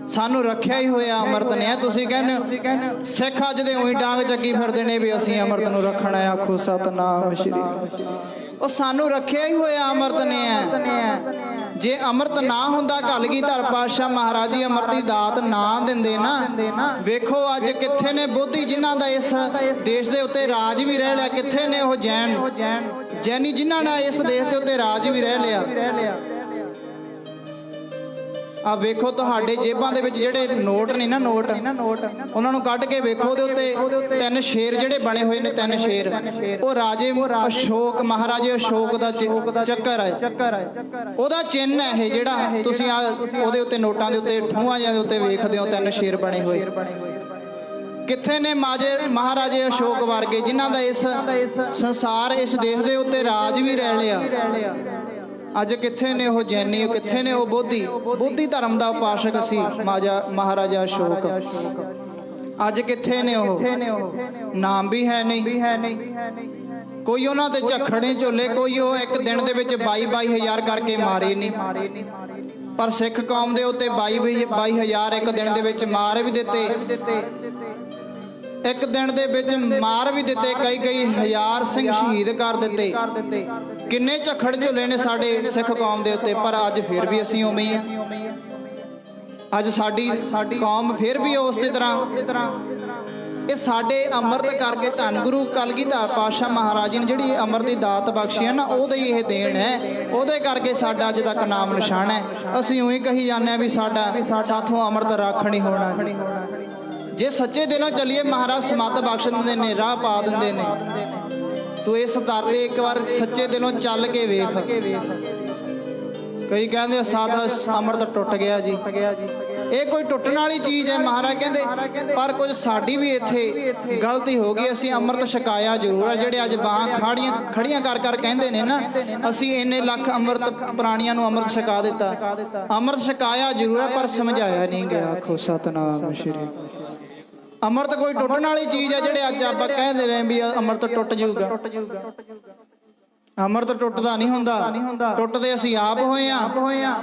ਸਾਨੂੰ ਰੱਖਿਆ ਹੀ ਹੋਇਆ ਅੰਮ੍ਰਿਤ ਨੇ। ਤੁਸੀਂ ਕਹਿੰਦੇ ਸਿੱਖ ਅੱਜ ਦੇ ਉਹੀ ਡਾਂਗ ਚੱਕੀ ਫਿਰਦੇ ਨੇ ਵੀ ਅਸੀਂ ਅੰਮ੍ਰਿਤ ਨੂੰ ਰੱਖਣਾ ਹੈ। ਆਖੋ ਸਤਨਾਮ ਸ਼੍ਰੀ। ਉਹ ਸਾਨੂੰ ਰੱਖਿਆ ਹੀ ਹੋਇਆ ਅੰਮ੍ਰਿਤ ਨੇ। ਜੇ ਅੰਮ੍ਰਿਤ ਨਾ ਹੁੰਦਾ ਕਲਗੀਧਰ ਪਾਤਸ਼ਾਹ ਮਹਾਰਾਜ ਜੀ ਅੰਮ੍ਰਿਤ ਦੀ ਦਾਤ ਨਾ ਦਿੰਦੇ ਨਾ, ਵੇਖੋ ਅੱਜ ਕਿੱਥੇ ਨੇ ਬੋਧੀ ਜਿਨ੍ਹਾਂ ਦਾ ਇਸ ਦੇਸ਼ ਦੇ ਉੱਤੇ ਰਾਜ ਵੀ ਰਹਿ ਲਿਆ? ਕਿੱਥੇ ਨੇ ਉਹ ਜੈਨੀ ਜਿਨ੍ਹਾਂ ਨੇ ਇਸ ਦੇਸ਼ ਦੇ ਉੱਤੇ ਰਾਜ ਵੀ ਰਹਿ ਲਿਆ? ਆ ਵੇਖੋ ਤੁਹਾਡੇ ਜੇਬਾਂ ਦੇ ਵਿੱਚ ਜਿਹੜੇ ਨੋਟ ਨੇ ਨਾ, ਨੋਟ ਉਹਨਾਂ ਨੂੰ ਕੱਢ ਕੇ ਵੇਖੋ, ਉਹਦੇ ਉੱਤੇ 3 ਸ਼ੇਰ ਜਿਹੜੇ ਬਣੇ ਹੋਏ ਨੇ, 3 ਸ਼ੇਰ। ਉਹ ਰਾਜੇ ਅਸ਼ੋਕ, ਮਹਾਰਾਜੇ ਅਸ਼ੋਕ ਦਾ ਚੱਕਰ ਹੈ, ਉਹਦਾ ਚਿੰਨ੍ਹ ਹੈ ਇਹ ਜਿਹੜਾ ਤੁਸੀਂ ਉਹਦੇ ਉੱਤੇ ਨੋਟਾਂ ਦੇ ਉੱਤੇ ਠੂਹਾਂ ਜਿਹੇ ਦੇ ਉੱਤੇ ਵੇਖਦੇ ਹੋ, 3 ਸ਼ੇਰ ਬਣੇ ਹੋਏ। ਕਿੱਥੇ ਨੇ ਮਹਾਰਾਜੇ ਅਸ਼ੋਕ ਵਰਗੇ ਜਿਨ੍ਹਾਂ ਦਾ ਇਸ ਸੰਸਾਰ ਇਸ ਦੇਸ਼ ਦੇ ਉੱਤੇ ਰਾਜ ਵੀ ਰਹਿ ਲਿਆ। ਅੱਜ ਕਿੱਥੇ ਨੇ ਉਹ ਜੈਨੀ, ਕਿੱਥੇ ਨੇ ਉਹ ਬੋਧੀ ਧਰਮ ਦਾ ਉਪਾਸਕ ਸੀ ਮਹਾਰਾਜਾ ਅਸ਼ੋਕ। ਅੱਜ ਕਿੱਥੇ ਨੇ ਉਹ? ਨਾਮ ਵੀ ਹੈ ਨਹੀਂ। ਕੋਈ ਉਹਨਾਂ ਤੇ ਝੱਖੜ ਨਹੀਂ ਝੋਲੇ, ਕੋਈ ਉਹ ਇੱਕ ਦਿਨ ਦੇ ਵਿੱਚ 22,000 ਕਰਕੇ ਮਾਰੇ ਨਹੀਂ। ਪਰ ਸਿੱਖ ਕੌਮ ਦੇ ਉੱਤੇ 22,000 ਇੱਕ ਦਿਨ ਦੇ ਵਿੱਚ ਮਾਰ ਵੀ ਦਿੱਤੇ, ਇੱਕ ਦਿਨ ਦੇ ਵਿੱਚ ਮਾਰ ਵੀ ਦਿੱਤੇ, ਕਈ ਹਜ਼ਾਰ ਸਿੰਘ ਸ਼ਹੀਦ ਕਰ ਦਿੱਤੇ। ਕਿੰਨੇ ਝੱਖੜ ਝੁੱਲੇ ਨੇ ਸਾਡੇ ਸਿੱਖ ਕੌਮ ਦੇ ਉੱਤੇ, ਪਰ ਅੱਜ ਫਿਰ ਵੀ ਅਸੀਂ ਉਵੇਂ ਹੀ ਆ। ਅੱਜ ਸਾਡੀ ਕੌਮ ਫਿਰ ਵੀ ਉਸੇ ਤਰ੍ਹਾਂ। ਇਹ ਸਾਡੇ ਅੰਮ੍ਰਿਤ ਕਰਕੇ ਧੰਨ ਗੁਰੂ ਕਲਗੀਧਰ ਪਾਤਸ਼ਾਹ ਮਹਾਰਾਜ ਜੀ ਨੇ ਜਿਹੜੀ ਅੰਮ੍ਰਿਤ ਦੀ ਦਾਤ ਬਖਸ਼ੀ ਹੈ ਨਾ, ਉਹਦੇ ਹੀ ਇਹ ਦੇਣ ਹੈ। ਉਹਦੇ ਕਰਕੇ ਸਾਡਾ ਅੱਜ ਤੱਕ ਨਾਮ ਨਿਸ਼ਾਨ ਹੈ। ਅਸੀਂ ਉਹੀ ਕਹੀ ਜਾਂਦੇ ਹਾਂ ਵੀ ਸਾਥੋਂ ਅੰਮ੍ਰਿਤ ਰੱਖ ਨਹੀਂ ਹੋਣਾ ਜੀ। ਜੇ ਸੱਚੇ ਦਿਲੋਂ ਚੱਲੀਏ ਮਹਾਰਾਜ ਸਮੱਤ ਬਖਸ਼ ਦਿੰਦੇ ਨੇ, ਰਾਹ ਪਾ ਦਿੰਦੇ ਨੇ। ਤੂੰ ਇਸ ਦਰ ਤੇ ਇੱਕ ਵਾਰ ਸੱਚੇ ਦਿਲੋਂ ਚੱਲ ਕੇ ਵੇਖ। ਕਈ ਕਹਿੰਦੇ ਸਾਧ ਅੰਮ੍ਰਿਤ ਟੁੱਟ ਗਿਆ ਜੀ। ਇਹ ਕੋਈ ਟੁੱਟਣ ਵਾਲੀ ਚੀਜ਼ ਹੈ ਮਹਾਰਾਜ ਕਹਿੰਦੇ, ਪਰ ਕੁਝ ਸਾਡੀ ਵੀ ਇੱਥੇ ਗਲਤੀ ਹੋ ਗਈ। ਅਸੀਂ ਅੰਮ੍ਰਿਤ ਛਕਾਇਆ ਜ਼ਰੂਰ ਹੈ। ਜਿਹੜੇ ਅੱਜ ਬਾਹਾਂ ਖੜੀਆਂ ਕਰ ਕਹਿੰਦੇ ਨੇ ਨਾ, ਅਸੀਂ ਇੰਨੇ ਲੱਖ ਅੰਮ੍ਰਿਤ ਪ੍ਰਾਣੀਆਂ ਨੂੰ ਅੰਮ੍ਰਿਤ ਛਕਾ ਦਿੱਤਾ। ਅੰਮ੍ਰਿਤ ਛਕਾਇਆ ਜ਼ਰੂਰ ਹੈ, ਪਰ ਸਮਝਾਇਆ ਨਹੀਂ ਗਿਆ। ਆਖੋ ਸਤਨਾਮ ਸ਼੍ਰੀ। ਅੰਮ੍ਰਿਤ ਕੋਈ ਟੁੱਟਣ ਵਾਲੀ ਚੀਜ਼ ਹੈ। ਜਿਹੜੇ ਅੱਜ ਆਪਾਂ ਕਹਿੰਦੇ ਰਹੇ ਵੀ ਅੰਮ੍ਰਿਤ ਟੁੱਟ ਜਾਊਗਾ, ਅੰਮ੍ਰਿਤ ਟੁੱਟਦਾ ਨਹੀਂ ਹੁੰਦਾ। ਟੁੱਟਦੇ ਅਸੀਂ ਆਪ ਹੋਏ ਆ।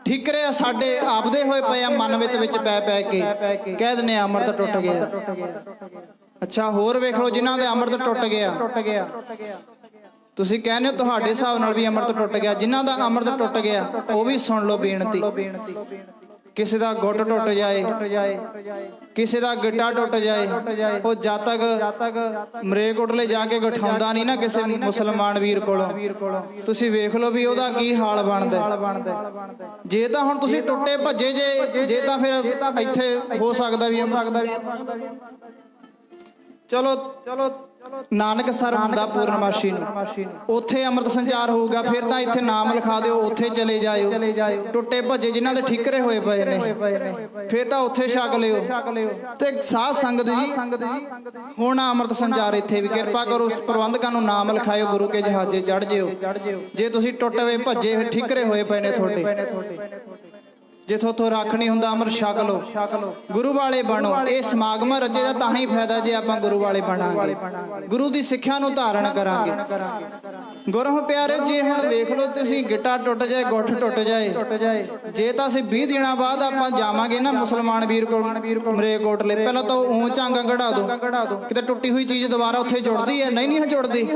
ਠੀਕਰੇ ਸਾਡੇ ਆਪਦੇ ਹੋਏ ਪਏ ਆ, ਮਨ ਵਿੱਚ ਪੈ ਕੇ ਕਹਿ ਦਿੰਦੇ ਆ ਅੰਮ੍ਰਿਤ ਟੁੱਟ ਗਿਆ। ਅੱਛਾ, ਹੋਰ ਵੇਖ ਲਓ ਜਿਨ੍ਹਾਂ ਦੇ ਅੰਮ੍ਰਿਤ ਟੁੱਟ ਗਿਆ। ਤੁਸੀਂ ਕਹਿੰਦੇ ਹੋ ਤੁਹਾਡੇ ਹਿਸਾਬ ਨਾਲ ਵੀ ਅੰਮ੍ਰਿਤ ਟੁੱਟ ਗਿਆ। ਜਿਨ੍ਹਾਂ ਦਾ ਅੰਮ੍ਰਿਤ ਟੁੱਟ ਗਿਆ ਉਹ ਵੀ ਸੁਣ ਲਓ ਬੇਨਤੀ। ਕਿਸੇ ਦਾ ਗੁੱਟ ਟੁੱਟ ਜਾਏ, ਕਿਸੇ ਦਾ ਗਿੱਟਾ ਟੁੱਟ ਜਾਏ, ਉਹ ਜਦ ਤੱਕ ਮਰੇਕੋਟਲੇ ਜਾ ਕੇ ਗਠਾਉਂਦਾ ਨਹੀਂ ਨਾ ਕਿਸੇ ਮੁਸਲਮਾਨ ਵੀਰ ਕੋਲੋਂ, ਤੁਸੀਂ ਵੇਖ ਲਓ ਵੀ ਉਹਦਾ ਕੀ ਹਾਲ ਬਣਦਾ। ਜੇ ਤਾਂ ਹੁਣ ਤੁਸੀਂ ਟੁੱਟੇ ਭੱਜੇ ਜੇ ਤਾਂ ਫਿਰ ਇੱਥੇ ਹੋ ਸਕਦਾ ਵੀ ਚਲੋ ਨਾਨਕਸਰ ਹੁੰਦਾ ਪੂਰਨਮਾਸ਼ੀ ਨੂੰ, ਉੱਥੇ ਅੰਮ੍ਰਿਤ ਸੰਚਾਰ ਹੋਊਗਾ। ਫਿਰ ਤਾਂ ਇੱਥੇ ਨਾਮ ਲਿਖਾ ਦਿਓ, ਉੱਥੇ ਚਲੇ ਜਾਇਓ। ਟੁੱਟੇ ਭੱਜੇ ਜਿਨ੍ਹਾਂ ਦੇ ਠੀਕਰੇ ਹੋਏ ਪਏ ਨੇ, ਫਿਰ ਤਾਂ ਉੱਥੇ ਛਕ ਲਿਓ। ਤੇ ਸਾਧ ਸੰਗਤ ਜੀ, ਹੁਣ ਅੰਮ੍ਰਿਤ ਸੰਚਾਰ ਇੱਥੇ ਵੀ ਕਿਰਪਾ ਕਰੋ, ਪ੍ਰਬੰਧਕਾਂ ਨੂੰ ਨਾਮ ਲਿਖਾਇਓ, ਗੁਰੂ ਕੇ ਜਹਾਜ਼ੇ ਚੜ੍ਹ ਜਿਓ। ਜੇ ਤੁਸੀਂ ਟੁੱਟੇ ਭੱਜੇ ਠੀਕਰੇ ਹੋਏ ਪਏ ਨੇ ਤੁਹਾਡੇ, ਜਿੱਥੋਂ ਤੋਂ ਰੱਖ ਨਹੀਂ ਹੁੰਦਾ, ਅੰਮ੍ਰਿਤ ਛਕ ਲਓ, ਗੁਰੂ ਵਾਲੇ ਬਣੋ। ਇਹ ਸਮਾਗਮ ਰਚੇ ਦਾ ਤਾਂ ਹੀ ਫਾਇਦਾ ਜੇ ਆਪਾਂ ਗੁਰੂ ਵਾਲੇ ਬਣਾਂਗੇ, ਗੁਰੂ ਦੀ ਸਿੱਖਿਆ ਨੂੰ ਧਾਰਨ ਕਰਾਂਗੇ। ਗੁਰੂ ਪਿਆਰੇ, ਜੇ ਹੁਣ ਵੇਖ ਲਓ ਤੁਸੀਂ ਗਿੱਟਾ ਟੁੱਟ ਜਾਏ, ਗੁੱਠ ਟੁੱਟ ਜਾਏ, ਜੇ ਤਾਂ ਅਸੀਂ 20 ਦਿਨਾਂ ਬਾਅਦ ਆਪਾਂ ਜਾਵਾਂਗੇ ਨਾ ਮੁਸਲਮਾਨ ਵੀਰ ਕੋਲ ਮਰੇਕੋਟਲੇ, ਪਹਿਲਾਂ ਤਾਂ ਊਂ ਝਾਂਗਾ ਕਢਾ ਦੋ। ਕਿਤੇ ਟੁੱਟੀ ਹੋਈ ਚੀਜ਼ ਦੁਬਾਰਾ ਉੱਥੇ ਜੁੜਦੀ ਹੈ? ਨਹੀਂ ਜੁੜਦੀ।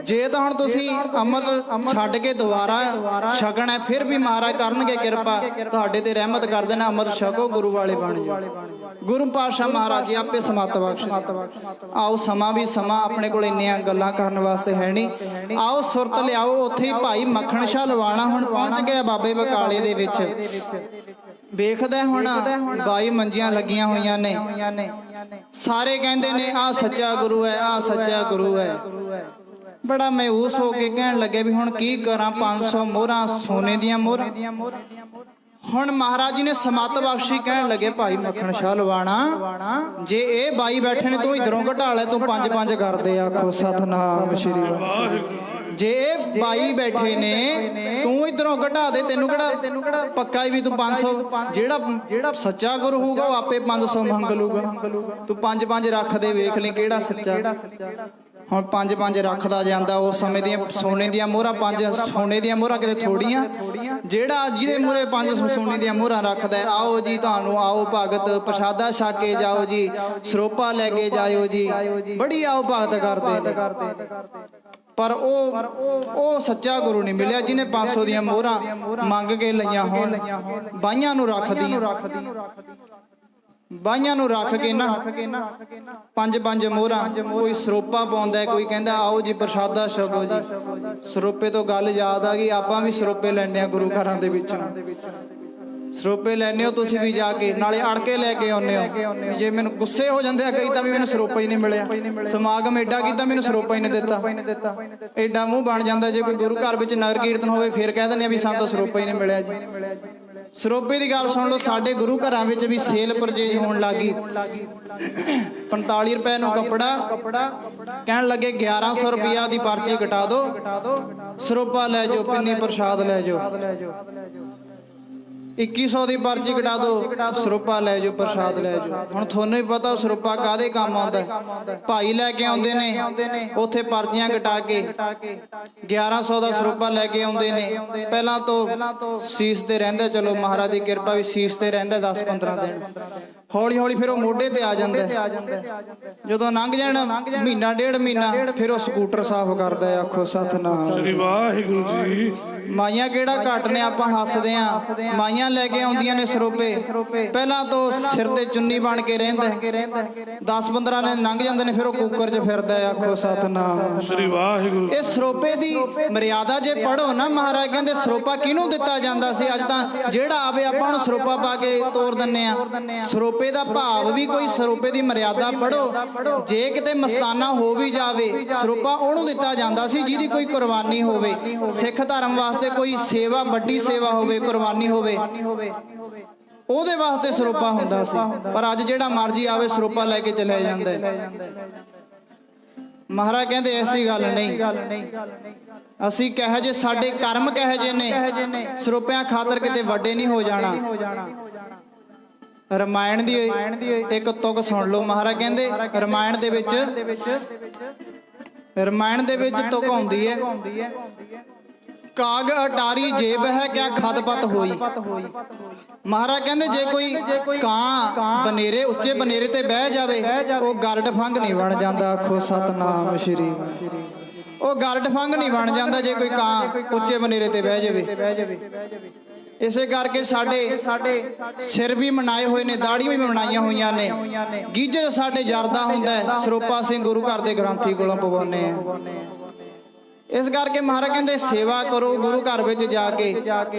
ਜੇ ਤਾਂ ਹੁਣ ਤੁਸੀਂ ਅੰਮ੍ਰਿਤ ਛੱਡ ਕੇ ਦੁਬਾਰਾ ਛਕਣਾ, ਫਿਰ ਵੀ ਮਹਾਰਾਜ ਕਰਨਗੇ ਕਿਰਪਾ, ਤੁਹਾਡੇ ਤੇ ਰਹਿਮਤ ਕਰ ਦੇਣਾ। ਅੰਮ੍ਰਿਤ ਛਕੋ, ਗੁਰੂ ਵਾਲੇ ਬਣ ਜਾਓ। ਗੁਰੂ ਪਾਤਸ਼ਾਹ ਮਹਾਰਾਜ ਜੀ ਆਪੇ ਸਮੱਤ ਬਖਸ਼। ਆਓ, ਸਮਾਂ ਵੀ ਸਮਾਂ ਆਪਣੇ ਕੋਲ ਇੰਨੀਆਂ ਗੱਲਾਂ ਕਰਨ ਵਾਸਤੇ ਹੈ ਨਹੀਂ। ਆਓ ਸੁਰਤ ਲਿਆਓ। ਉੱਥੇ ਹੀ ਭਾਈ ਮੱਖਣ ਸ਼ਾਹ ਲਵਾਣਾ ਹੁਣ ਪਹੁੰਚ ਗਿਆ ਬਾਬੇ ਬਕਾਲੇ ਦੇ ਵਿੱਚ। ਵੇਖਦਾ ਹੁਣ 22 ਮੰਜੀਆਂ ਲੱਗੀਆਂ ਹੋਈਆਂ ਨੇ। ਸਾਰੇ ਕਹਿੰਦੇ ਨੇ ਆਹ ਸੱਚਾ ਗੁਰੂ ਹੈ, ਆਹ ਸੱਚਾ ਗੁਰੂ ਹੈ। ਬੜਾ ਮਾਯੂਸ ਹੋ ਕੇ ਕਹਿਣ ਲੱਗੇ ਵੀ ਹੁਣ ਕੀ ਕਰਾਂ, 500 ਮੋਹਰਾਂ ਸੋਨੇ ਦੀਆਂ ਮੋਹਰਾਂ। ਹੁਣ ਮਹਾਰਾਜ ਜੀ ਨੇ ਸਮੱਤ ਬਖਸ਼ੀ, ਕਹਿਣ ਲੱਗੇ ਭਾਈ ਮੱਖਣ ਸ਼ਾਹ ਲਵਾਣਾ, ਜੇ ਇਹ 22 ਬੈਠੇ ਨੇ ਤੂੰ ਇਧਰੋਂ ਘਟਾ ਲੈ, ਤੂੰ 5-5 ਕਰਦੇ। ਆਖੋ ਸਤਨਾਮ ਸ਼੍ਰੀ ਵਾਹਿਗੁਰੂ। ਜੇ ਇਹ 22 ਬੈਠੇ ਨੇ ਤੂੰ ਇਧਰੋਂ ਘਟਾ ਦੇ, ਤੈਨੂੰ ਕਿਹੜਾ ਪੱਕਾ ਹੀ ਵੀ ਤੂੰ 500, ਜਿਹੜਾ ਸੱਚਾ ਗੁਰੂ ਹੋਊਗਾ ਉਹ ਆਪੇ 500 ਮੰਗ ਲੂਗਾ। ਤੂੰ 5-5 ਰੱਖ ਦੇ, ਵੇਖ ਲਈ ਕਿਹੜਾ ਸੱਚਾ। ਹੁਣ 5-5 ਰੱਖਦਾ ਜਾਂਦਾ। ਉਸ ਸਮੇਂ ਦੀਆਂ ਸੋਨੇ ਦੀਆਂ ਮੋਹਰਾਂ, 5 ਸੋਨੇ ਦੀਆਂ ਮੋਹਰਾਂ ਕਿਤੇ ਥੋੜੀਆਂ। ਜਿਹੜਾ ਜਿਹਦੇ ਮੂਹਰੇ 5 ਸੋਨੇ ਦੀਆਂ ਮੋਹਰਾਂ ਰੱਖਦਾ, ਆਓ ਜੀ ਤੁਹਾਨੂੰ, ਆਓ ਭਗਤ, ਪ੍ਰਸ਼ਾਦਾ ਛਕ ਕੇ ਜਾਓ ਜੀ, ਸਰੋਪਾ ਲੈ ਕੇ ਜਾਇਓ ਜੀ, ਬੜੀ ਆਓ ਭਗਤ ਕਰਦੇ ਨੇ। ਪਰ ਉਹ ਸੱਚਾ ਗੁਰੂ ਨਹੀਂ ਮਿਲਿਆ ਜਿਹਨੇ 500 ਦੀਆਂ ਮੋਹਰਾਂ ਮੰਗ ਕੇ ਲਈਆਂ ਹੋਣ। ਬਾਈਆਂ ਨੂੰ ਰੱਖਦੀਆਂ, ਬਾਈਆਂ ਨੂੰ ਰੱਖ ਕੇ ਨਾ 5-5 ਮੋਹਰਾਂ। ਕੋਈ ਸਰੋਪਾ ਪਾਉਂਦਾ, ਕੋਈ ਕਹਿੰਦਾ ਆਓ ਜੀ ਪ੍ਰਸ਼ਾਦਾ ਛਕੋ ਜੀ। ਸਰੋਪੇ ਤੋਂ ਗੱਲ ਯਾਦ ਆ ਗਈ, ਆਪਾਂ ਵੀ ਸਰੋਪੇ ਲੈਣੇ ਆ ਗੁਰੂ ਘਰਾਂ ਦੇ ਵਿੱਚ। ਸਰੋਪੇ ਲੈਣੇ ਹੋ ਤੁਸੀਂ ਵੀ ਜਾ ਕੇ, ਨਾਲੇ ਅੜ ਕੇ ਲੈ ਕੇ ਆਉਂਦੇ ਹੋ। ਜੇ ਮੈਨੂੰ ਗੁੱਸੇ ਹੋ ਜਾਂਦੇ ਆ ਕਈ ਤਾਂ ਵੀ ਮੈਨੂੰ ਸਰੋਪਾ ਹੀ ਨਹੀਂ ਮਿਲਿਆ, ਸਮਾਗਮ ਏਡਾ ਕੀਤਾ ਮੈਨੂੰ ਸਰੋਪਾ ਹੀ ਨਹੀਂ ਦਿੱਤਾ। ਏਡਾ ਮੂੰਹ ਬਣ ਜਾਂਦਾ। ਜੇ ਕੋਈ ਗੁਰੂ ਘਰ ਵਿੱਚ ਨਗਰ ਕੀਰਤਨ ਹੋਵੇ ਫਿਰ ਕਹਿ ਦਿੰਦੇ ਆ ਵੀ ਸਾਨੂੰ ਤਾਂ ਸਰੋਪਾ ਹੀ ਨਹੀਂ ਮਿਲਿਆ ਜੀ। ਸਰੋਪੇ ਦੀ ਗੱਲ ਸੁਣ ਲਓ, ਸਾਡੇ ਗੁਰੂ ਘਰਾਂ ਵਿੱਚ ਵੀ ਸੇਲ ਪਰਚੇਜ ਹੋਣ ਲੱਗੀ। 45 ਰੁਪਏ ਨੂੰ ਕੱਪੜਾ, ਕਹਿਣ ਲੱਗੇ 1100 ਰੁਪਇਆ ਦੀ ਪਰਚੀ ਕਟਾ ਦਿਓ, ਸਰੋਪਾ ਲੈ ਜਾਓ, ਪਿੰਨੀ ਪ੍ਰਸ਼ਾਦ ਲੈ ਜਾਓ। 2100 ਦੀ ਪਰਚੀ ਕਟਾ ਦਿਓ, ਸਰੋਪਾ ਲੈ ਜਾਓ, ਪ੍ਰਸ਼ਾਦ ਲੈ ਜਾਓ। ਹੁਣ ਤੁਹਾਨੂੰ ਹੀ ਪਤਾ ਸਰੋਪਾ ਕਾਹਦੇ ਕੰਮ ਆਉਂਦਾ। ਭਾਈ ਲੈ ਕੇ ਆਉਂਦੇ ਨੇ, ਉੱਥੇ ਪਰਚੀਆਂ ਕਟਾ ਕੇ 1100 ਦਾ ਸਰੋਪਾ ਲੈ ਕੇ ਆਉਂਦੇ ਨੇ। ਪਹਿਲਾਂ ਤੋਂ ਸੀਸ ਤੇ ਰਹਿੰਦਾ, ਚਲੋ ਮਹਾਰਾਜ ਦੀ ਕਿਰਪਾ ਵੀ ਸੀਸ ਤੇ ਰਹਿੰਦਾ 10-15 ਦਿਨ। ਹੌਲੀ ਹੌਲੀ ਫਿਰ ਉਹ ਮੋਢੇ ਤੇ ਆ ਜਾਂਦਾ। ਜਦੋਂ ਲੰਘ ਜਾਣ ਮਹੀਨਾ ਡੇਢ ਮਹੀਨਾ, ਫਿਰ ਉਹ ਸਕੂਟਰ ਸਾਫ਼ ਕਰਦਾ। ਆਖੋ ਸਤਿਨਾਮ ਸ੍ਰੀ ਵਾਹਿਗੁਰੂ ਜੀ। ਮਾਈਆਂ ਕਿਹੜਾ ਘੱਟ ਨੇ, ਆਪਾਂ ਹੱਸਦੇ ਆਂ। ਮਾਈਆਂ ਲੈ ਕੇ ਆਉਂਦੀਆਂ ਨੇ ਸਰੋਪੇ, ਪਹਿਲਾਂ ਤੋਂ ਸਿਰ ਤੇ ਚੁੰਨੀ ਬਣ ਕੇ ਰਹਿੰਦਾ। 10-15 ਦਿਨ ਲੰਘ ਜਾਂਦੇ ਨੇ, ਫਿਰ ਉਹ ਕੁੱਕਰ 'ਚ ਫਿਰਦਾ। ਆਖੋ ਸਤਿਨਾਮ ਸ੍ਰੀ ਵਾਹਿਗੁਰੂ। ਇਹ ਸਰੋਪੇ ਦੀ ਮਰਿਆਦਾ ਜੇ ਪੜੋ ਨਾ, ਮਹਾਰਾਜ ਕਹਿੰਦੇ ਸਰੋਪਾ ਕਿਹਨੂੰ ਦਿੱਤਾ ਜਾਂਦਾ ਸੀ। ਅੱਜ ਤਾਂ ਜਿਹੜਾ ਆਵੇ ਆਪਾਂ ਨੂੰ ਸਰੋਪਾ ਪਾ ਕੇ ਤੋਰ ਦਿੰਨੇ ਆ। ਸਰੋਪੇ ਦਾ ਭਾਵ ਵੀ ਕੋਈ, ਸਰੋਪੇ ਦੀ ਮਰਿਆਦਾ ਪੜੋ। ਜੇ ਕਿਤੇ ਮਸਤਾਨਾ ਹੋ ਵੀ ਜਾਵੇ, ਸਰੋਪਾ ਉਹਨੂੰ ਦਿੱਤਾ ਜਾਂਦਾ ਸੀ ਜਿਹਦੀ ਕੋਈ ਕੁਰਬਾਨੀ ਹੋਵੇ। ਸਿੱਖ ਧਰਮ ਵਾਸਤੇ ਕੋਈ ਸੇਵਾ, ਵੱਡੀ ਸੇਵਾ ਹੋਵੇ, ਕੁਰਬਾਨੀ ਹੋਵੇ, ਉਹਦੇ ਵਾਸਤੇ ਸਰੋਪਾ ਹੁੰਦਾ ਸੀ। ਪਰ ਅੱਜ ਜਿਹੜਾ ਮਰਜੀ ਆਵੇ ਸਰੋਪਾ ਲੈ ਕੇ ਚਲਿਆ ਜਾਂਦਾ। ਮਹਾਰਾਜ ਕਹਿੰਦੇ ਐਸੀ ਗੱਲ ਨਹੀਂ। ਅਸੀਂ ਕਹੇ ਜੇ ਸਾਡੇ ਕਰਮ ਕਹੇ ਜੇ ਨੇ, ਸਰੋਪਿਆਂ ਖਾਤਰ ਕਿਤੇ ਵੱਡੇ ਨਹੀਂ ਹੋ ਜਾਣਾ। ਰਮਾਇਣ ਦੀ ਇੱਕ ਤੁਕ ਸੁਣ ਲਓ। ਮਹਾਰਾਜ ਕਹਿੰਦੇ ਰਮਾਇਣ ਦੇ ਵਿੱਚ ਤੁਕ ਆਉਂਦੀ ਹੈ, ਕਾਗ ਅਟਾਰੀ ਜੇਬ ਹੈ ਕਿਆ ਖਦਪਤ ਹੋਈ। ਮਹਾਰਾਜ ਕਹਿੰਦੇ ਜੇ ਕੋਈ ਕਾਂ ਬਨੇਰੇ, ਉੱਚੇ ਬਨੇਰੇ ਤੇ ਬਹਿ ਜਾਵੇ, ਉਹ ਗਰਡ ਫੰਗ ਨਹੀਂ ਬਣ ਜਾਂਦਾ। ਆਖੋ ਸਤਨਾਮ ਸ਼੍ਰੀ। ਉਹ ਗਰਡ ਫੰਗ ਨਹੀਂ ਬਣ ਜਾਂਦਾ ਜੇ ਕੋਈ ਕਾਂ ਉੱਚੇ ਬਨੇਰੇ ਤੇ ਬਹਿ ਜਾਵੇ। ਇਸੇ ਕਰਕੇ ਸਾਡੇ ਸਿਰ ਵੀ ਮਨਾਏ ਹੋਏ ਨੇ, ਦਾੜੀਆਂ ਵੀ ਬਣਾਈਆਂ ਹੋਈਆਂ ਨੇ। ਗੀਜੇ ਸਾਡੇ ਜਰਦਾ ਹੁੰਦਾ, ਸਰੋਪਾ ਸਿੰਘ ਗੁਰੂ ਘਰ ਦੇ ਗ੍ਰੰਥੀ ਕੋਲੋਂ ਪਵਾਉਂਦੇ ਆ। ਇਸ ਕਰਕੇ ਮਹਾਰਾਜ ਕਹਿੰਦੇ ਸੇਵਾ ਕਰੋ ਗੁਰੂ ਘਰ ਵਿੱਚ ਜਾ ਕੇ,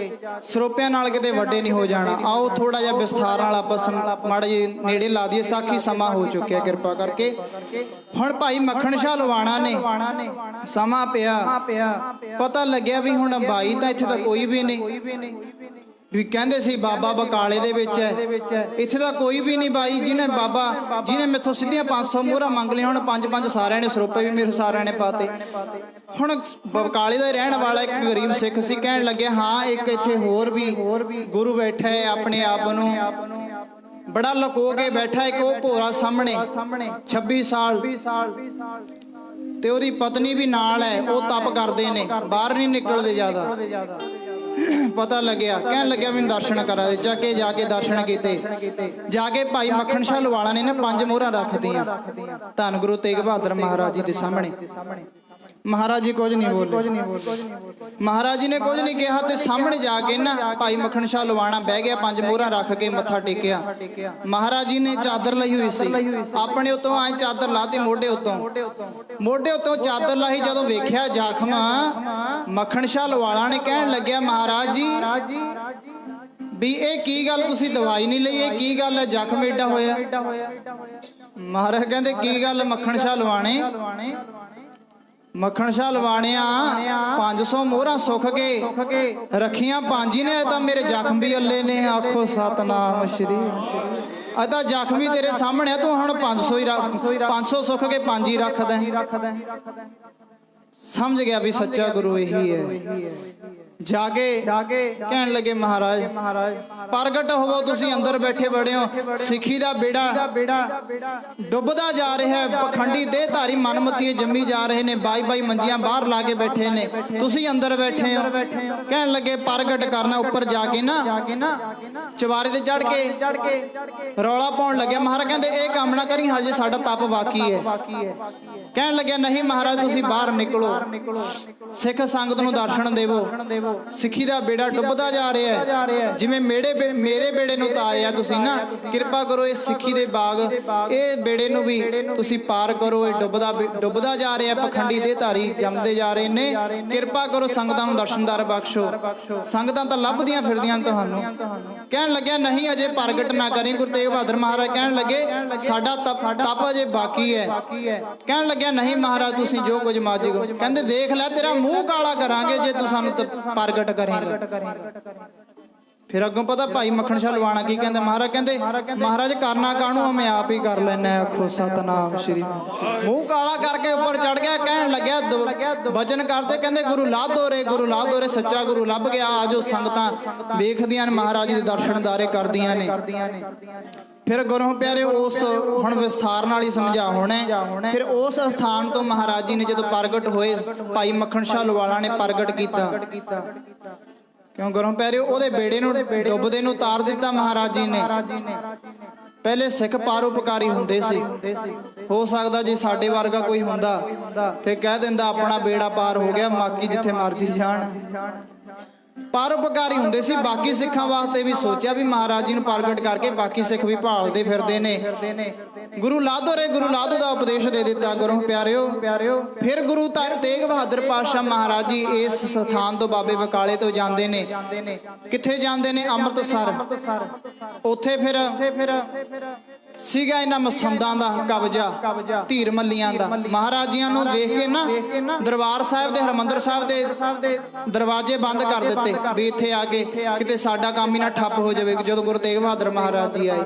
ਸਰੋਪਿਆਂ ਨਾਲ ਕਿਤੇ ਵੱਡੇ ਨਹੀਂ ਹੋ ਜਾਣਾ। ਆਓ ਥੋੜਾ ਜਿਹਾ ਵਿਸਥਾਰ ਨਾਲ ਆਪਾਂ ਮਾੜਾ ਜੀ ਨੇੜੇ ਲਾ ਦਈਏ। ਸਾਖੀ ਸਮਾਂ ਹੋ ਚੁੱਕਿਆ, ਕਿਰਪਾ ਕਰਕੇ। ਹੁਣ ਭਾਈ ਮੱਖਣ ਸ਼ਾਹ ਲਵਾਣਾ ਨੇ ਸਮਾਂ ਪਿਆ, ਪਤਾ ਲੱਗਿਆ ਵੀ ਹੁਣ ਬਾਈ ਤਾਂ ਇੱਥੇ ਤਾਂ ਕੋਈ ਵੀ ਨਹੀਂ। ਵੀ ਕਹਿੰਦੇ ਸੀ ਬਾਬਾ ਬਕਾਲੇ ਦੇ ਵਿੱਚ ਹੈ, ਇੱਥੇ ਤਾਂ ਕੋਈ ਵੀ ਨਹੀਂ ਬਾਈ। ਜਿਹਨੇ ਮੈਥੋਂ ਸਿੱਧੀਆਂ 500 ਮੋਹਰਾਂ ਮੰਗ ਲਈਆਂ, ਹੁਣ 5-5 ਸਾਰਿਆਂ ਨੇ ਸਰੋਪੇ ਵੀ ਮੇਰੇ ਸਾਰਿਆਂ ਨੇ ਪਾਤੇ। ਹੁਣ ਬਕਾਲੇ ਦਾ ਰਹਿਣ ਵਾਲਾ ਇੱਕ ਗਰੀਬ ਸਿੱਖ ਸੀ, ਕਹਿਣ ਲੱਗੇ ਹਾਂ ਇੱਕ ਇੱਥੇ ਹੋਰ ਵੀ ਗੁਰੂ ਬੈਠਾ ਹੈ, ਆਪਣੇ ਆਪ ਨੂੰ ਬੜਾ ਲੁਕੋ ਕੇ ਬੈਠਾ। ਇੱਕ ਉਹ ਭੋਰਾ ਸਾਹਮਣੇ 26 ਸਾਲ ਤੇ ਉਹਦੀ ਪਤਨੀ ਵੀ ਨਾਲ ਹੈ। ਉਹ ਤਪ ਕਰਦੇ ਨੇ, ਬਾਹਰ ਨਹੀਂ ਨਿਕਲਦੇ ਜ਼ਿਆਦਾ। ਪਤਾ ਲੱਗਿਆ, ਕਹਿਣ ਲੱਗਿਆ ਮੈਨੂੰ ਦਰਸ਼ਨ ਕਰਾ ਦੇ। ਜਾ ਕੇ ਦਰਸ਼ਨ ਕੀਤੇ। ਜਾ ਕੇ ਭਾਈ ਮੱਖਣ ਸ਼ਾਹ ਲਵਾਲਾ ਨੇ ਨਾ 5 ਮੋਹਰਾਂ ਰੱਖਦੀਆਂ ਧੰਨ ਗੁਰੂ ਤੇਗ ਬਹਾਦਰ ਮਹਾਰਾਜ ਜੀ ਦੇ ਸਾਹਮਣੇ। ਮਹਾਰਾਜ ਜੀ ਕੁਝ ਨਹੀਂ ਬੋਲੇ, ਮਹਾਰਾਜ ਜੀ ਨੇ ਕੁਝ ਨਹੀਂ ਕਿਹਾ। ਤੇ ਸਾਹਮਣੇ ਜਾ ਕੇ ਨਾ ਭਾਈ ਮੱਖਣ ਸ਼ਾਹ ਲਵਾਣਾ ਬਹਿ ਗਿਆ, 5 ਮੋਹਰਾਂ ਰੱਖ ਕੇ ਮੱਥਾ ਟੇਕਿਆ। ਮਹਾਰਾਜ ਜੀ ਨੇ ਚਾਦਰ ਲਈ ਹੋਈ ਸੀ, ਆਪਣੇ ਉੱਤੋਂ ਐ ਚਾਦਰ ਲਾਤੀ, ਮੋਢੇ ਉੱਤੋਂ ਚਾਦਰ ਲਾਹੀ। ਜਦੋਂ ਵੇਖਿਆ ਜ਼ਖਮ ਮੱਖਣ ਸ਼ਾਹ ਲਵਾਲਾ ਨੇ ਕਹਿਣ ਲੱਗਿਆ ਮਹਾਰਾਜ ਜੀ ਵੀ ਇਹ ਕੀ ਗੱਲ, ਤੁਸੀਂ ਦਵਾਈ ਨਹੀਂ ਲਈ, ਇਹ ਕੀ ਗੱਲ ਹੈ, ਜ਼ਖਮ ਏਡਾ ਹੋਇਆ। ਮਹਾਰਾਜ ਕਹਿੰਦੇ ਕੀ ਗੱਲ ਮੱਖਣ ਸ਼ਾਹ ਲਵਾਣਿਆ 500 ਮੋਹਰਾਂ ਸੁੱਖ ਕੇ ਰੱਖੀਆਂ, 5 ਹੀ ਨੇ, ਇਹ ਤਾਂ ਮੇਰੇ ਜ਼ਖਮ ਵੀ ਅੱਲੇ ਨੇ। ਆਖੋ ਸਤਨਾਮ ਸ਼੍ਰੀ। ਇਹ ਤਾਂ ਜ਼ਖਮ ਵੀ ਤੇਰੇ ਸਾਹਮਣੇ, ਤੂੰ ਹੁਣ 500 ਹੀ 500 ਸੁੱਖ ਕੇ 5 ਹੀ ਰੱਖਦਾ। ਸਮਝ ਗਿਆ ਵੀ ਸੱਚਾ ਗੁਰੂ ਇਹੀ ਹੈ। ਜਾ ਕੇ ਕਹਿਣ ਲੱਗੇ ਮਹਾਰਾਜ ਪ੍ਰਗਟ ਹੋਵੋ, ਤੁਸੀਂ ਅੰਦਰ ਬੈਠੇ ਬੜੇ ਹੋ। ਸਿੱਖੀ ਦਾ ਬੇੜਾ ਡੁੱਬਦਾ ਜਾ ਰਿਹਾ ਹੈ, ਪਖੰਡੀ ਦੇਹਧਾਰੀ ਮਨਮਤੀਏ ਜੰਮੀ ਜਾ ਰਹੇ ਨੇ। 22 ਮੰਜੀਆਂ ਬਾਹਰ ਲਾ ਕੇ ਬੈਠੇ ਨੇ, ਤੁਸੀਂ ਅੰਦਰ ਬੈਠੇ ਹੋ। ਕਹਿਣ ਲੱਗੇ ਪ੍ਰਗਟ ਕਰਨਾ। ਉੱਪਰ ਜਾ ਕੇ ਨਾ ਚਵਾਰੇ ਤੇ ਚੜ ਕੇ ਰੌਲਾ ਪਾਉਣ ਲੱਗਿਆ। ਮਹਾਰਾਜ ਕਹਿੰਦੇ ਇਹ ਕੰਮ ਨਾ ਕਰੀ, ਹਜੇ ਸਾਡਾ ਤਪ ਬਾਕੀ ਹੈ। ਕਹਿਣ ਲੱਗਿਆ ਨਹੀਂ ਮਹਾਰਾਜ ਤੁਸੀਂ ਬਾਹਰ ਨਿਕਲੋ, ਸਿੱਖ ਸੰਗਤ ਨੂੰ ਦਰਸ਼ਨ ਦੇਵੋ। ਸਿੱਖੀ ਦਾ ਬੇੜਾ ਡੁੱਬਦਾ ਜਾ ਰਿਹਾ ਹੈ, ਜਿਵੇਂ ਮੇਰੇ ਬੇੜੇ ਨੂੰ ਤਾਰਿਆ ਤੁਸੀਂ ਨਾ। ਕਿਰਪਾ ਕਰੋ ਇਹ ਸਿੱਖੀ ਦੇ ਬਾਗ, ਇਹ ਬੇੜੇ ਨੂੰ ਵੀ ਤੁਸੀਂ ਪਾਰ ਕਰੋ। ਇਹ ਡੁੱਬਦਾ ਜਾ ਰਿਹਾ, ਪਖੰਡੀ ਦੇਹਧਾਰੀ ਜੰਮਦੇ ਜਾ ਰਹੇ ਨੇ। ਕਿਰਪਾ ਕਰੋ ਸੰਗਤਾਂ ਨੂੰ ਦਰਸ਼ਨਦਾਰ ਬਖਸ਼ੋ। ਸੰਗਤਾਂ ਤਾਂ ਲੱਭਦੀਆਂ ਫਿਰਦੀਆਂ ਤੁਹਾਨੂੰ। ਕਹਿਣ ਲੱਗਿਆ ਨਹੀਂ ਅਜੇ ਪ੍ਰਗਟ ਨਾ ਕਰੀ। ਗੁਰੂ ਤੇਗ ਬਹਾਦਰ ਮਹਾਰਾਜ ਕਹਿਣ ਲੱਗੇ ਸਾਡਾ ਤਪ ਅਜੇ ਬਾਕੀ ਹੈ। ਕਹਿਣ ਲੱਗਿਆ ਨਹੀਂ ਮਹਾਰਾਜ ਤੁਸੀਂ ਜੋ ਕੁਝ ਮਾਜੋ। ਕਹਿੰਦੇ ਦੇਖ ਲੈ ਤੇਰਾ ਮੂੰਹ ਕਾਲਾ ਕਰਾਂਗੇ ਜੇ ਤੂੰ ਸਾਨੂੰ ਪ੍ਰਗਟ ਕਰੇਗਾ। ਫਿਰ ਅੱਗੋਂ ਪਤਾ ਭਾਈ ਮੱਖਣ ਸ਼ਾਹ ਲਵਾਣਾ ਕੀ ਕਹਿੰਦੇ, ਕਹਿੰਦੇ ਮਹਾਰਾਜ ਕਰਨਾ ਕਾਹਨੂੰ, ਮੈਂ ਆਪ ਹੀ ਕਰ ਲੈਣਾ। ਆਖੋ ਸਤਨਾਮ ਸ਼੍ਰੀ। ਮੂੰਹ ਕਾਲਾ ਕਰਕੇ ਉੱਪਰ ਚੜ ਗਿਆ, ਕਹਿਣ ਲੱਗਿਆ ਵਚਨ ਕਰਦੇ, ਕਹਿੰਦੇ ਗੁਰੂ ਲਾਧੋ ਰੇ, ਗੁਰੂ ਲਾਧੋ ਰੇ, ਸੱਚਾ ਗੁਰੂ ਲੱਭ ਗਿਆ। ਆਜੋ ਸੰਗਤਾਂ ਵੇਖਦੀਆਂ ਨੇ ਮਹਾਰਾਜ ਦੇ ਦਰਸ਼ਨਦਾਰੇ ਕਰਦੀਆਂ ਨੇ। ਫਿਰ ਗੁਰੂ ਪਿਆਰੇ ਉਸ ਹੁਣ ਵਿਸਥਾਰ ਨਾਲ ਹੀ ਸਮਝਾ ਹੋਣਾ। ਫਿਰ ਉਸ ਸਥਾਨ ਤੋਂ ਮਹਾਰਾਜ ਜੀ ਨੇ ਜਦੋਂ ਪ੍ਰਗਟ ਹੋਏ, ਭਾਈ ਮੱਖਣ ਸ਼ਾਹ ਲਵਾਲਾ ਨੇ ਪ੍ਰਗਟ ਕੀਤਾ। ਕਿਉਂ ਗੁਰੂ ਪਿਆਰੇ ਉਹਦੇ ਬੇੜੇ ਨੂੰ ਡੁੱਬਦੇ ਨੂੰ ਉਤਾਰ ਦਿੱਤਾ ਮਹਾਰਾਜ ਜੀ ਨੇ। ਪਹਿਲੇ ਸਿੱਖ ਪਰਉਪਕਾਰੀ ਹੁੰਦੇ ਸੀ। ਹੋ ਸਕਦਾ ਜੇ ਸਾਡੇ ਵਰਗਾ ਕੋਈ ਹੁੰਦਾ ਤੇ ਕਹਿ ਦਿੰਦਾ ਆਪਣਾ ਬੇੜਾ ਪਾਰ ਹੋ ਗਿਆ, ਬਾਕੀ ਜਿੱਥੇ ਮਰਜੀ ਜਾਣ। ਪਰਉਪਕਾਰੀ ਹੁੰਦੇ ਸੀ। ਬਾਕੀ ਸਿੱਖਾਂ ਵਾਸਤੇ ਵੀ ਸੋਚਿਆ ਵੀ ਮਹਾਰਾਜ ਜੀ ਨੂੰ ਪ੍ਰਗਟ ਕਰਕੇ ਬਾਕੀ ਸਿੱਖ ਵੀ ਭਾਲਦੇ ਫਿਰਦੇ ਨੇ। ਗੁਰੂ ਲਾਧੋ ਰੇ, ਗੁਰੂ ਲਾਧੋ ਦਾ ਉਪਦੇਸ਼ ਦੇ ਦਿੱਤਾ ਗੁਰੂ ਪਿਆਰਿਓ। ਫਿਰ ਗੁਰੂ ਤੇਗ ਬਹਾਦਰ ਪਾਤਸ਼ਾਹ ਮਹਾਰਾਜ ਜੀ ਇਸ ਸਥਾਨ ਤੋਂ ਬਾਬੇ ਬਕਾਲੇ ਤੋਂ ਜਾਂਦੇ ਨੇ। ਕਿੱਥੇ ਜਾਂਦੇ ਨੇ? ਅੰਮ੍ਰਿਤਸਰ। ਉੱਥੇ ਫਿਰ ਸੀਗਾ ਇਹਨਾਂ ਮਸੰਦਾਂ ਦਾ ਕਬਜ਼ਾ, ਧੀਰ ਮੱਲੀਆਂ ਦਾ। ਮਹਾਰਾਜਿਆਂ ਨੂੰ ਵੇਖ ਕੇ ਨਾ ਦਰਬਾਰ ਸਾਹਿਬ ਦੇ, ਹਰਿਮੰਦਰ ਸਾਹਿਬ ਦੇ ਦਰਵਾਜ਼ੇ ਬੰਦ ਕਰ ਦਿੱਤੇ ਵੀ ਇੱਥੇ ਆ ਕੇ ਕਿਤੇ ਸਾਡਾ ਕੰਮ ਹੀ ਨਾ ਠੱਪ ਹੋ ਜਾਵੇ। ਜਦੋਂ ਗੁਰੂ ਤੇਗ ਬਹਾਦਰ ਮਹਾਰਾਜ ਜੀ ਆਏ,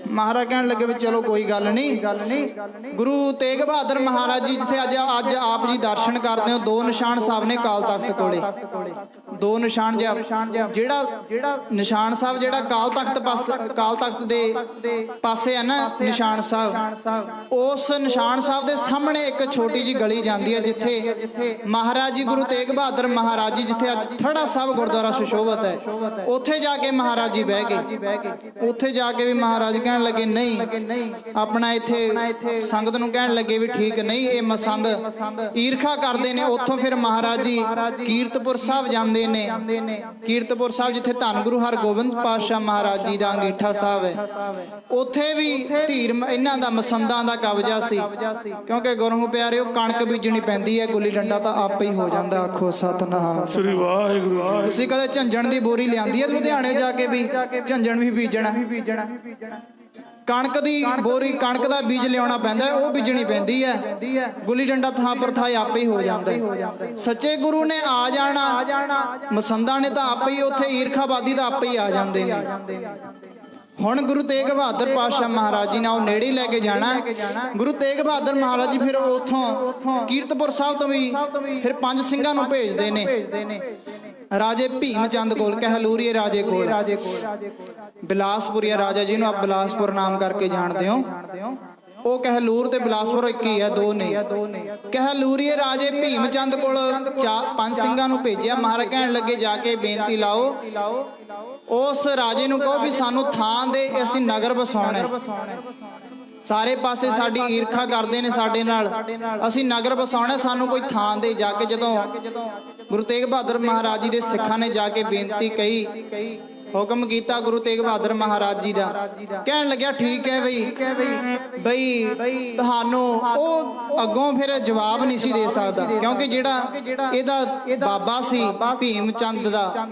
ਮਹਾਰਾਜ ਕਹਿਣ ਲੱਗੇ ਵੀ ਚਲੋ ਕੋਈ ਗੱਲ ਨਹੀਂ। ਗੁਰੂ ਤੇਗ ਬਹਾਦਰ ਮਹਾਰਾਜ ਜੀ ਜਿੱਥੇ ਅੱਜ ਆਪ ਜੀ ਦਰਸ਼ਨ ਕਰਦੇ ਹੋ, ਦੋ ਨਿਸ਼ਾਨ ਸਾਹਿਬ ਨੇ ਕਾਲ ਤਖਤ ਕੋਲੇ। ਦੋ ਨਿਸ਼ਾਨ, ਜਿਹੜਾ ਨਿਸ਼ਾਨ ਸਾਹਿਬ ਜਿਹੜਾ ਕਾਲ ਤਖਤ ਦੇ ਪਾਸੇ ਹੈ ਨਾ ਨਿਸ਼ਾਨ ਸਾਹਿਬ, ਉਸ ਨਿਸ਼ਾਨ ਸਾਹਿਬ ਦੇ ਸਾਹਮਣੇ ਇੱਕ ਛੋਟੀ ਜੀ ਗਲੀ ਜਾਂਦੀ ਹੈ ਜਿੱਥੇ ਮਹਾਰਾਜ ਜੀ ਗੁਰੂ ਤੇਗ ਬਹਾਦਰ ਮਹਾਰਾਜ ਜੀ, ਜਿੱਥੇ ਅੱਜ ਥੜਾ ਸਾਹਿਬ ਗੁਰਦੁਆਰਾ ਸੁਸ਼ੋਭਤ ਹੈ, ਉੱਥੇ ਜਾ ਕੇ ਮਹਾਰਾਜ ਜੀ ਬਹਿ ਗਏ। ਉੱਥੇ ਜਾ ਕੇ ਵੀ ਮਹਾਰਾਜ ਕਹਿਣ ਲੱਗੇ ਨਹੀਂ, ਆਪਣਾ ਇੱਥੇ ਸੰਗਤ ਨੂੰ ਕਹਿਣ ਲੱਗੇ ਵੀ ਠੀਕ ਨਹੀਂ, ਇਹ ਮਸੰਦ ਈਰਖਾ ਕਰਦੇ ਨੇ। ਉੱਥੋਂ ਫਿਰ ਮਹਾਰਾਜ ਜੀ ਕੀਰਤਪੁਰ ਸਾਹਿਬ ਜਾਂਦੇ ਨੇ। ਕੀਰਤਪੁਰ ਸਾਹਿਬ ਜਿੱਥੇ ਧੰਨ ਗੁਰੂ ਹਰਗੋਬਿੰਦ ਪਾਤਸ਼ਾਹ ਮਹਾਰਾਜ ਜੀ ਦਾ ਅੰਗੀਠਾ ਸਾਹਿਬ ਹੈ, ਉੱਥੇ ਵੀ ਧੀਰ ਇਹਨਾਂ ਦਾ ਮਸੰਦਾਂ ਦਾ ਕਬਜ਼ਾ ਸੀ। ਕਿਉਂਕਿ ਗੁਰੂ ਪਿਆਰਿਓ ਕਣਕ ਬੀਜਣੀ ਪੈਂਦੀ ਹੈ, ਗੁੱਲੀ ਡੰਡਾ ਤਾਂ ਆਪੇ ਹੀ ਹੋ ਜਾਂਦਾ। ਆਖੋ ਸਤਨਾਮ ਸ੍ਰੀ ਵਾਹਿਗੁਰੂ। ਤੁਸੀਂ ਕਦੇ ਝੰਜਣ ਦੀ ਬੋਰੀ ਲਿਆਂਦੀ ਹੈ ਲੁਧਿਆਣੇ ਜਾ ਕੇ ਵੀ ਝੰਜਣ ਵੀ ਬੀਜਣਾ? ਕਣਕ ਦੀ ਬੋਰੀ, ਕਣਕ ਦਾ ਬੀਜ ਲਿਆਉਣਾ ਪੈਂਦਾ, ਉਹ ਬੀਜਣੀ ਪੈਂਦੀ ਹੈ। ਗੁੱਲੀ ਡੰਡਾ ਥਾਂ ਪਰ ਥਾਂ ਆਪੇ ਹੀ ਹੋ ਜਾਂਦਾ। ਸੱਚੇ ਗੁਰੂ ਨੇ ਆ ਜਾਣਾ, ਮਸੰਦਾਂ ਨੇ ਤਾਂ ਆਪੇ ਹੀ, ਉੱਥੇ ਈਰਖਾਬਾਦੀ ਤਾਂ ਆਪੇ ਹੀ ਆ ਜਾਂਦੇ ਨੇ। ਹੁਣ ਗੁਰੂ ਤੇਗ ਬਹਾਦਰ ਪਾਤਸ਼ਾਹ ਮਹਾਰਾਜ ਜੀ ਨੇ ਉਹ ਨੇੜੇ ਲੈ ਕੇ ਜਾਣਾ। ਗੁਰੂ ਤੇਗ ਬਹਾਦਰ ਮਹਾਰਾਜ ਜੀ ਫਿਰ ਉੱਥੋਂ ਕੀਰਤਪੁਰ ਸਾਹਿਬ ਤੋਂ ਵੀ ਫਿਰ 5 ਸਿੰਘਾਂ ਨੂੰ ਭੇਜਦੇ ਨੇ ਰਾਜੇ ਭੀਮ ਚੰਦ ਕੋਲ, ਕਹਿਲੂਰੀਏ ਰਾਜੇ ਕੋਲ। ਬਿਲਾਸਪੁਰੀਆ ਰਾਜਾ ਜਿਹਨੂੰ ਆਪ ਬਿਲਾਸਪੁਰ ਨਾਮ ਕਰਕੇ ਜਾਣਦੇ ਹੋ, ਉਹ ਕਹਿਲੂਰ ਤੇ ਬਿਲਾਸਪੁਰ ਇੱਕ ਹੀ ਹੈ, ਦੋ ਨੇ। ਕਹਿਲੂਰੀਏ ਰਾਜੇ ਭੀਮ ਚੰਦ ਕੋਲ 5 ਸਿੰਘਾਂ ਨੂੰ ਭੇਜਿਆ। ਮਹਾਰਾਜ ਕਹਿਣ ਲੱਗੇ ਜਾ ਕੇ ਬੇਨਤੀ ਲਾਓ, ਉਸ ਰਾਜੇ ਨੂੰ ਕਹੋ ਵੀ ਸਾਨੂੰ ਥਾਂ ਦੇ, ਅਸੀਂ ਨਗਰ ਵਸਾਉਣਾ। ਸਾਰੇ ਪਾਸੇ ਸਾਡੀ ਈਰਖਾ ਕਰਦੇ ਨੇ ਸਾਡੇ ਨਾਲ, ਅਸੀਂ ਨਗਰ ਵਸਾਉਣਾ, ਸਾਨੂੰ ਕੋਈ ਥਾਂ ਦੇ। ਜਾ ਕੇ ਜਦੋਂ ਗੁਰੂ ਤੇਗ ਬਹਾਦਰ ਮਹਾਰਾਜ ਜੀ ਦੇ ਸਿੱਖਾਂ ਨੇ ਜਾ ਕੇ ਬੇਨਤੀ ਕਹੀ, ਹੁਕਮ ਕੀਤਾ ਗੁਰੂ ਤੇਗ ਬਹਾਦਰ ਮਹਾਰਾਜ ਜੀ ਦਾ, ਕਹਿਣ ਲੱਗਿਆ ਠੀਕ ਹੈ ਬਈ ਤੁਹਾਨੂੰ। ਉਹ ਅੱਗੋਂ ਫਿਰ ਜਵਾਬ ਨਹੀਂ ਸੀ ਦੇ ਸਕਦਾ, ਕਿਉਂਕਿ ਜਿਹੜਾ ਇਹਦਾ ਬਾਬਾ ਸੀ ਭੀਮ ਚੰਦ ਦਾ,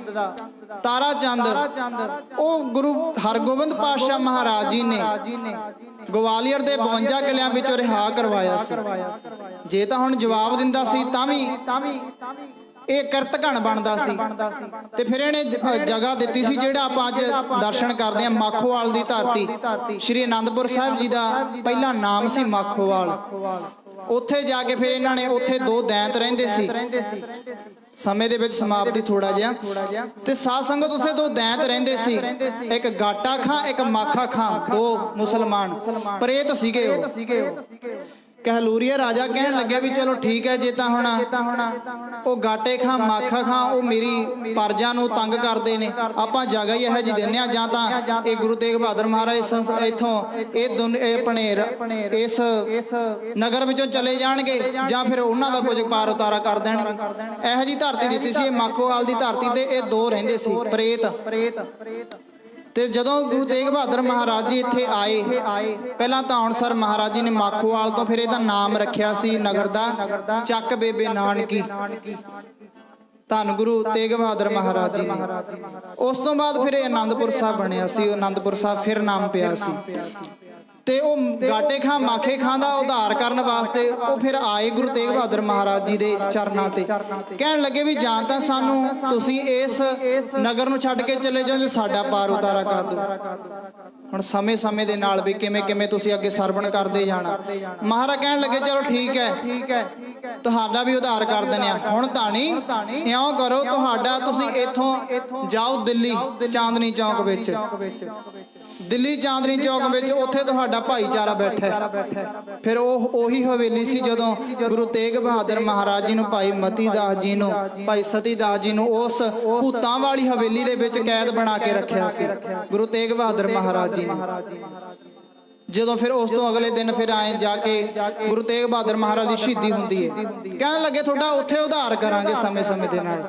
ਤਾਰਾ ਚੰਦ, ਉਹ ਗੁਰੂ ਹਰਗੋਬਿੰਦ ਪਾਤਸ਼ਾਹ ਮਹਾਰਾਜ ਜੀ ਨੇ ਗਵਾਲੀਅਰ ਦੇ 52 ਕਿਲਿਆਂ ਵਿੱਚੋਂ ਰਿਹਾ ਕਰਵਾਇਆ ਸੀ। ਜੇ ਤਾਂ ਹੁਣ ਜਵਾਬ ਦਿੰਦਾ ਸੀ ਤਾਂ ਵੀ ਇਹ ਕਿਰਤ ਘਣ ਬਣਦਾ ਸੀ। ਤੇ ਫਿਰ ਇਹਨੇ ਜਗ੍ਹਾ ਦਿੱਤੀ ਸੀ ਜਿਹੜਾ ਆਪਾਂ ਅੱਜ ਦਰਸ਼ਨ ਕਰਦੇ ਹਾਂ, ਮਾਖੋਵਾਲ ਦੀ ਧਰਤੀ। ਸ਼੍ਰੀ ਅਨੰਦਪੁਰ ਸਾਹਿਬ ਜੀ ਦਾ ਪਹਿਲਾ ਨਾਮ ਸੀ ਮਾਖੋਵਾਲ। ਉੱਥੇ ਜਾ ਕੇ ਫਿਰ ਇਹਨਾਂ ਨੇ, ਉੱਥੇ 2 ਦੈਂਤ ਰਹਿੰਦੇ ਸੀ। ਸਮੇਂ ਦੇ ਵਿੱਚ ਸਮਾਪਤੀ ਥੋੜਾ ਜਿਹਾ, ਤੇ ਸਾਧ ਸੰਗਤ ਉੱਥੇ 2 ਦੈਂਤ ਰਹਿੰਦੇ ਸੀ, ਇੱਕ ਗਾਟਾ ਖਾਂ, ਇੱਕ ਮਾਖਾ ਖਾਂ। 2 ਮੁਸਲਮਾਨ ਪ੍ਰੇਤ ਸੀਗੇ ਉਹ। ਕਹਿਲੂਰੀਆ ਰਾਜਾ ਕਹਿਣ ਲੱਗਿਆ ਵੀ ਚਲੋ ਠੀਕ ਹੈ, ਜੇ ਤਾਂ ਹੁਣ ਉਹ ਗਾਟੇ ਖਾਂ ਮਾਖਾ ਖਾਂ ਉਹ ਮੇਰੀ ਪਰਜਾ ਨੂੰ ਤੰਗ ਕਰਦੇ ਨੇ, ਆਪਾਂ ਜਗ੍ਹਾ ਹੀ ਇਹੋ ਜਿਹੀ ਦਿੰਦੇ ਹਾਂ, ਜਾਂ ਤਾਂ ਇਹ ਗੁਰੂ ਤੇਗ ਬਹਾਦਰ ਮਹਾਰਾਜ ਇੱਥੋਂ ਆਪਣੇ ਇਸ ਨਗਰ ਵਿੱਚੋਂ ਚਲੇ ਜਾਣਗੇ, ਜਾਂ ਫਿਰ ਉਹਨਾਂ ਦਾ ਕੁਝ ਪਾਰ ਉਤਾਰਾ ਕਰ ਦੇਣਗੇ। ਇਹੋ ਜਿਹੀ ਧਰਤੀ ਦਿੱਤੀ ਸੀ ਇਹ ਮਾਖੋਵਾਲ ਦੀ ਧਰਤੀ ਤੇ। ਇਹ 2 ਰਹਿੰਦੇ ਸੀ ਪ੍ਰੇਤ। ਤੇ ਜਦੋਂ ਗੁਰੂ ਤੇਗ ਬਹਾਦਰ ਮਹਾਰਾਜ ਜੀ ਇੱਥੇ ਆਏ, ਪਹਿਲਾਂ ਤਾਂ ਅਨੁਸਾਰ ਮਹਾਰਾਜ ਜੀ ਨੇ ਮਾਖੋਵਾਲ ਤੋਂ ਫਿਰ ਇਹਦਾ ਨਾਮ ਰੱਖਿਆ ਸੀ ਨਗਰ ਦਾ ਚੱਕ ਬੇਬੇ ਨਾਨਕੀ, ਧੰਨ ਗੁਰੂ ਤੇਗ ਬਹਾਦਰ ਮਹਾਰਾਜ ਜੀ ਨੇ। ਉਸ ਤੋਂ ਬਾਅਦ ਫਿਰ ਇਹ ਆਨੰਦਪੁਰ ਸਾਹਿਬ ਬਣਿਆ ਸੀ। ਉਹ ਆਨੰਦਪੁਰ ਸਾਹਿਬ ਫਿਰ ਨਾਮ ਪਿਆ ਸੀ। ਤੇ ਉਹ ਗਾਟੇ ਖਾਂ ਮਾਖੇ ਖਾਂ ਦਾ ਉਧਾਰ ਕਰਨ ਵਾਸਤੇ ਉਹ ਫਿਰ ਆਏ ਗੁਰੂ ਤੇਗ ਬਹਾਦਰ ਮਹਾਰਾਜ ਜੀ ਦੇ ਚਰਨਾਂ ਤੇ। ਕਹਿਣ ਲੱਗੇ ਵੀ ਜਾਂ ਤਾਂ ਸਾਨੂੰ ਤੁਸੀਂ ਇਸ ਨਗਰ ਨੂੰ ਛੱਡ ਕੇ ਚਲੇ ਜਾਓ, ਜੇ ਸਾਡਾ ਪਾਰ ਉਤਾਰਾ ਕਰ ਦਿਓ। ਹੁਣ ਸਮੇਂ ਦੇ ਨਾਲ ਵੀ ਕਿਵੇਂ ਕਿਵੇਂ ਤੁਸੀਂ ਅੱਗੇ ਸਰਵਣ ਕਰਦੇ ਜਾਣਾ। ਮਹਾਰਾਜ ਕਹਿਣ ਲੱਗੇ ਚਲੋ ਠੀਕ ਹੈ, ਤੁਹਾਡਾ ਵੀ ਉਧਾਰ ਕਰ ਦਿੰਦੇ ਆ। ਹੁਣ ਤਾਂ ਨਹੀਂ, ਇਉਂ ਕਰੋ ਤੁਹਾਡਾ ਤੁਸੀਂ ਇੱਥੋਂ ਜਾਓ ਦਿੱਲੀ ਚਾਂਦਨੀ ਚੌਕ ਵਿੱਚ, ਦਿੱਲੀ ਚਾਂਦਨੀ ਚੌਕ ਵਿੱਚ ਉੱਥੇ ਤੁਹਾਡਾ ਭਾਈਚਾਰਾ ਬੈਠਾ ਹੈ। ਫਿਰ ਉਹ ਉਹੀ ਹਵੇਲੀ ਸੀ ਜਦੋਂ ਗੁਰੂ ਤੇਗ ਬਹਾਦਰ ਮਹਾਰਾਜ ਜੀ ਨੂੰ, ਭਾਈ ਮਤੀ ਦਾਸ ਜੀ ਨੂੰ, ਭਾਈ ਸਤੀ ਦਾਸ ਜੀ ਨੂੰ ਉਸ ਭੂਤਾਂ ਵਾਲੀ ਹਵੇਲੀ ਦੇ ਵਿੱਚ ਕੈਦ ਬਣਾ ਕੇ ਰੱਖਿਆ ਸੀ ਗੁਰੂ ਤੇਗ ਬਹਾਦਰ ਮਹਾਰਾਜ ਜੀ ਨੇ। ਜਦੋਂ ਫਿਰ ਉਸ ਤੋਂ ਅਗਲੇ ਦਿਨ ਫਿਰ ਆਏ ਜਾ ਕੇ ਗੁਰੂ ਤੇਗ ਬਹਾਦਰ ਮਹਾਰਾਜ ਦੀ ਸ਼ਹੀਦੀ ਹੁੰਦੀ ਹੈ। ਕਹਿਣ ਲੱਗੇ ਤੁਹਾਡਾ ਉੱਥੇ ਉਧਾਰ ਕਰਾਂਗੇ ਸਮੇਂ ਦੇ ਨਾਲ।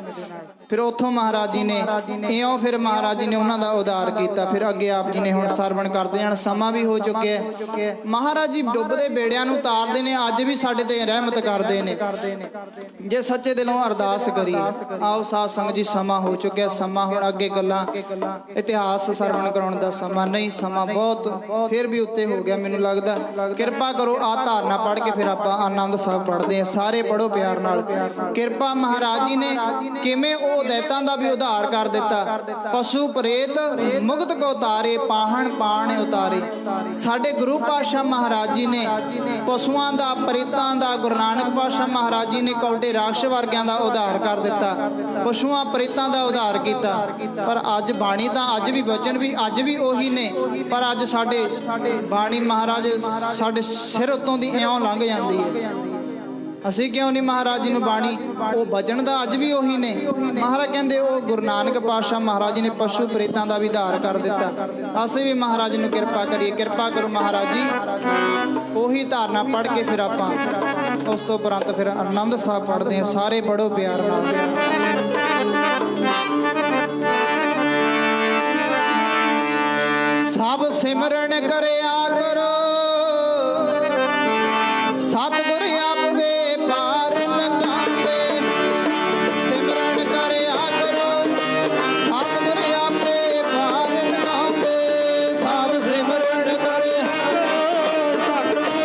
ਫਿਰ ਉੱਥੋਂ ਮਹਾਰਾਜ ਜੀ ਨੇ ਇਉਂ ਫਿਰ ਮਹਾਰਾਜ ਜੀ ਨੇ ਉਹਨਾਂ ਦਾ ਉਧਾਰ ਕੀਤਾ। ਫਿਰ ਅੱਗੇ ਆਪ ਜੀ ਨੇ ਹੁਣ ਸਰਵਣ ਕਰਦੇ ਜਾਣ। ਸਮਾਂ ਵੀ ਹੋ ਚੁੱਕਿਆ। ਮਹਾਰਾਜ ਜੀ ਡੁੱਬਦੇ ਬੇੜਿਆਂ ਨੂੰ ਤਾਰਦੇ ਨੇ, ਅੱਜ ਵੀ ਸਾਡੇ ਤੇ ਰਹਿਮਤ ਕਰਦੇ ਨੇ ਜੇ ਸੱਚੇ ਦਿਲੋਂ ਅਰਦਾਸ ਕਰੀਏ। ਆਓ ਸਾਧ ਸੰਗਤ ਜੀ, ਸਮਾਂ ਹੋ ਚੁੱਕਿਆ। ਸਮਾਂ ਹੁਣ ਅੱਗੇ ਗੱਲਾਂ ਇਤਿਹਾਸ ਸਰਵਣ ਕਰਾਉਣ ਦਾ ਸਮਾਂ ਨਹੀਂ। ਸਮਾਂ ਬਹੁਤ ਫਿਰ ਵੀ ਉੱਤੇ ਹੋ ਗਿਆ ਮੈਨੂੰ ਲੱਗਦਾ। ਕਿਰਪਾ ਕਰੋ ਆਹ ਧਾਰਨਾ ਪੜ੍ਹ ਕੇ ਫਿਰ ਆਪਾਂ ਆਨੰਦ ਸਾਹਿਬ ਪੜ੍ਹਦੇ ਹਾਂ। ਸਾਰੇ ਪੜ੍ਹੋ ਪਿਆਰ ਨਾਲ। ਕਿਰਪਾ ਮਹਾਰਾਜ ਜੀ ਨੇ ਕਿਵੇਂ ਉਹ ਦੈਤਾਂ ਦਾ ਵੀ ਉਧਾਰ ਕਰ ਦਿੱਤਾ। ਪਸ਼ੂ ਪ੍ਰੇਤ ਮੁਕਤ ਕੋ ਉਤਾਰੇ, ਪਾਹਣ ਪਾਣ ਉਤਾਰੇ। ਸਾਡੇ ਗੁਰੂ ਪਾਤਸ਼ਾਹ ਮਹਾਰਾਜ ਜੀ ਨੇ ਪਸ਼ੂਆਂ ਦਾ, ਪ੍ਰੇਤਾਂ ਦਾ, ਗੁਰੂ ਨਾਨਕ ਪਾਤਸ਼ਾਹ ਮਹਾਰਾਜ ਜੀ ਨੇ ਕੌਡੇ ਰਾਖਸ਼ ਵਰਗਿਆਂ ਦਾ ਉਧਾਰ ਕਰ ਦਿੱਤਾ। ਪਸ਼ੂਆਂ ਪ੍ਰੇਤਾਂ ਦਾ ਉਧਾਰ ਕੀਤਾ। ਪਰ ਅੱਜ ਬਾਣੀ ਤਾਂ ਅੱਜ ਵੀ, ਵਚਨ ਵੀ ਅੱਜ ਵੀ ਉਹੀ ਨੇ, ਪਰ ਅੱਜ ਸਾਡੇ ਬਾਣੀ ਮਹਾਰਾਜ ਸਾਡੇ ਸਿਰ ਉੱਤੋਂ ਦੀ ਇਉਂ ਲੰਘ ਜਾਂਦੀ ਹੈ। ਅਸੀਂ ਕਿਉਂ ਨਹੀਂ ਮਹਾਰਾਜ ਜੀ ਨੂੰ ਬਾਣੀ, ਉਹ ਵਚਨ ਦਾ ਅੱਜ ਵੀ ਉਹੀ ਨੇ। ਮਹਾਰਾਜ ਕਹਿੰਦੇ ਉਹ ਗੁਰੂ ਨਾਨਕ ਪਾਤਸ਼ਾਹ ਮਹਾਰਾਜ ਜੀ ਨੇ ਪਸ਼ੂ ਪ੍ਰੇਤਾਂ ਦਾ ਵੀ ਉਧਾਰ ਕਰ ਦਿੱਤਾ। ਅਸੀਂ ਵੀ ਮਹਾਰਾਜ ਨੂੰ ਕਿਰਪਾ ਕਰੀਏ। ਕਿਰਪਾ ਕਰੋ ਮਹਾਰਾਜ ਜੀ। ਉਹੀ ਧਾਰਨਾ ਪੜ੍ਹ ਕੇ ਫਿਰ ਆਪਾਂ ਉਸ ਤੋਂ ਉਪਰੰਤ ਫਿਰ ਆਨੰਦ ਸਾਹਿਬ ਪੜ੍ਹਦੇ ਹਾਂ। ਸਾਰੇ ਪੜ੍ਹੋ ਪਿਆਰ ਨਾਲ। ਸਭ ਸਿਮਰਨ ਕਰਿਆ ਕਰੋ, ਸਤਿਗੁਰ ਆਪੇ ਪਾਰ ਲਗਾਉਂਦੇ। ਸਿਮਰਨ ਕਰਿਆ ਕਰੋ, ਸਤਿਗੁਰ ਆਪੇ ਪਾਰ ਲਗਾਉਂਦੇ। ਸਭ ਸਿਮਰਨ ਕਰਿਆ ਕਰੋ, ਸਤਿਗੁਰ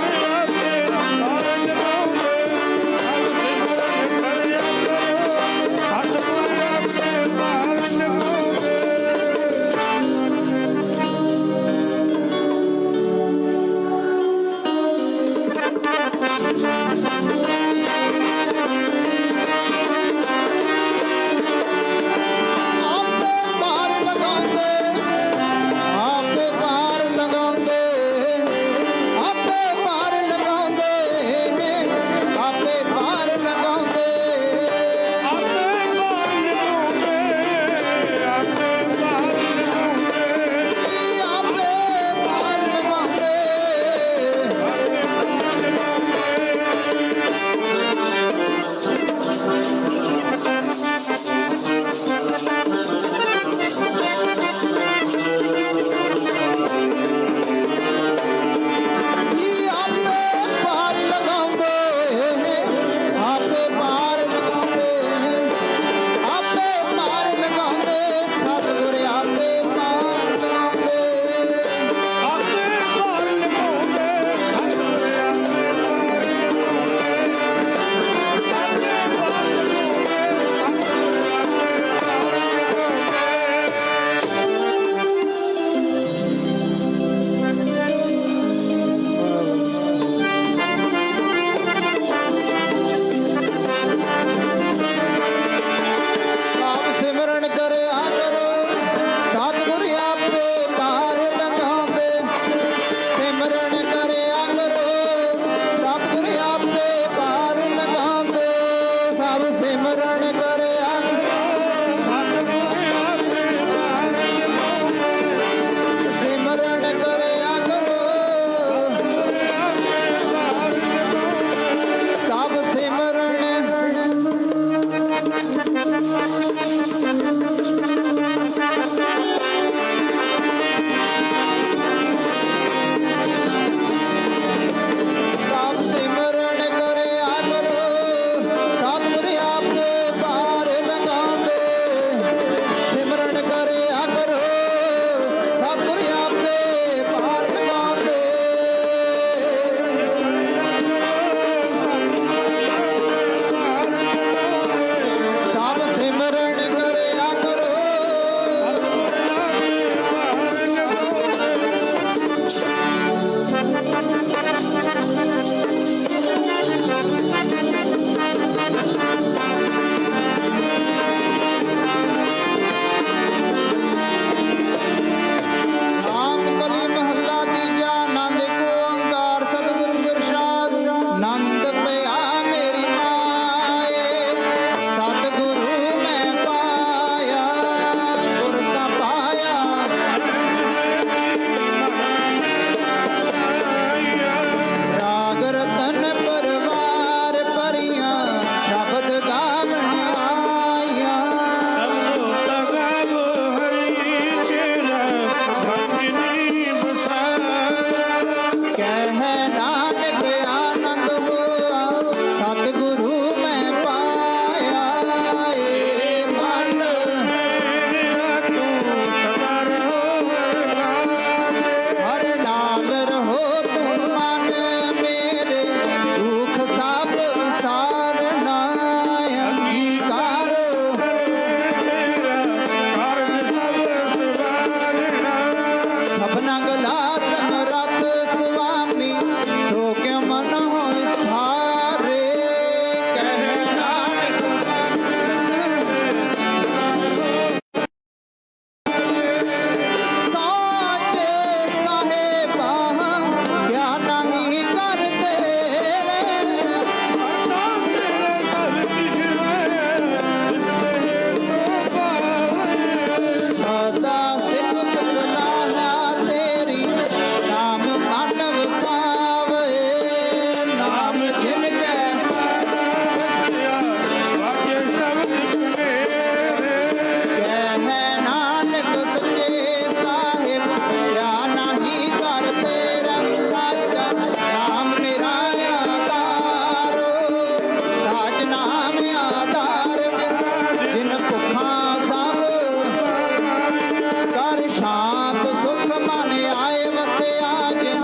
ਸ਼ਾਂਤ ਸੁਖ ਮਨ ਆਏ ਵਸਿਆ ਜਿਨ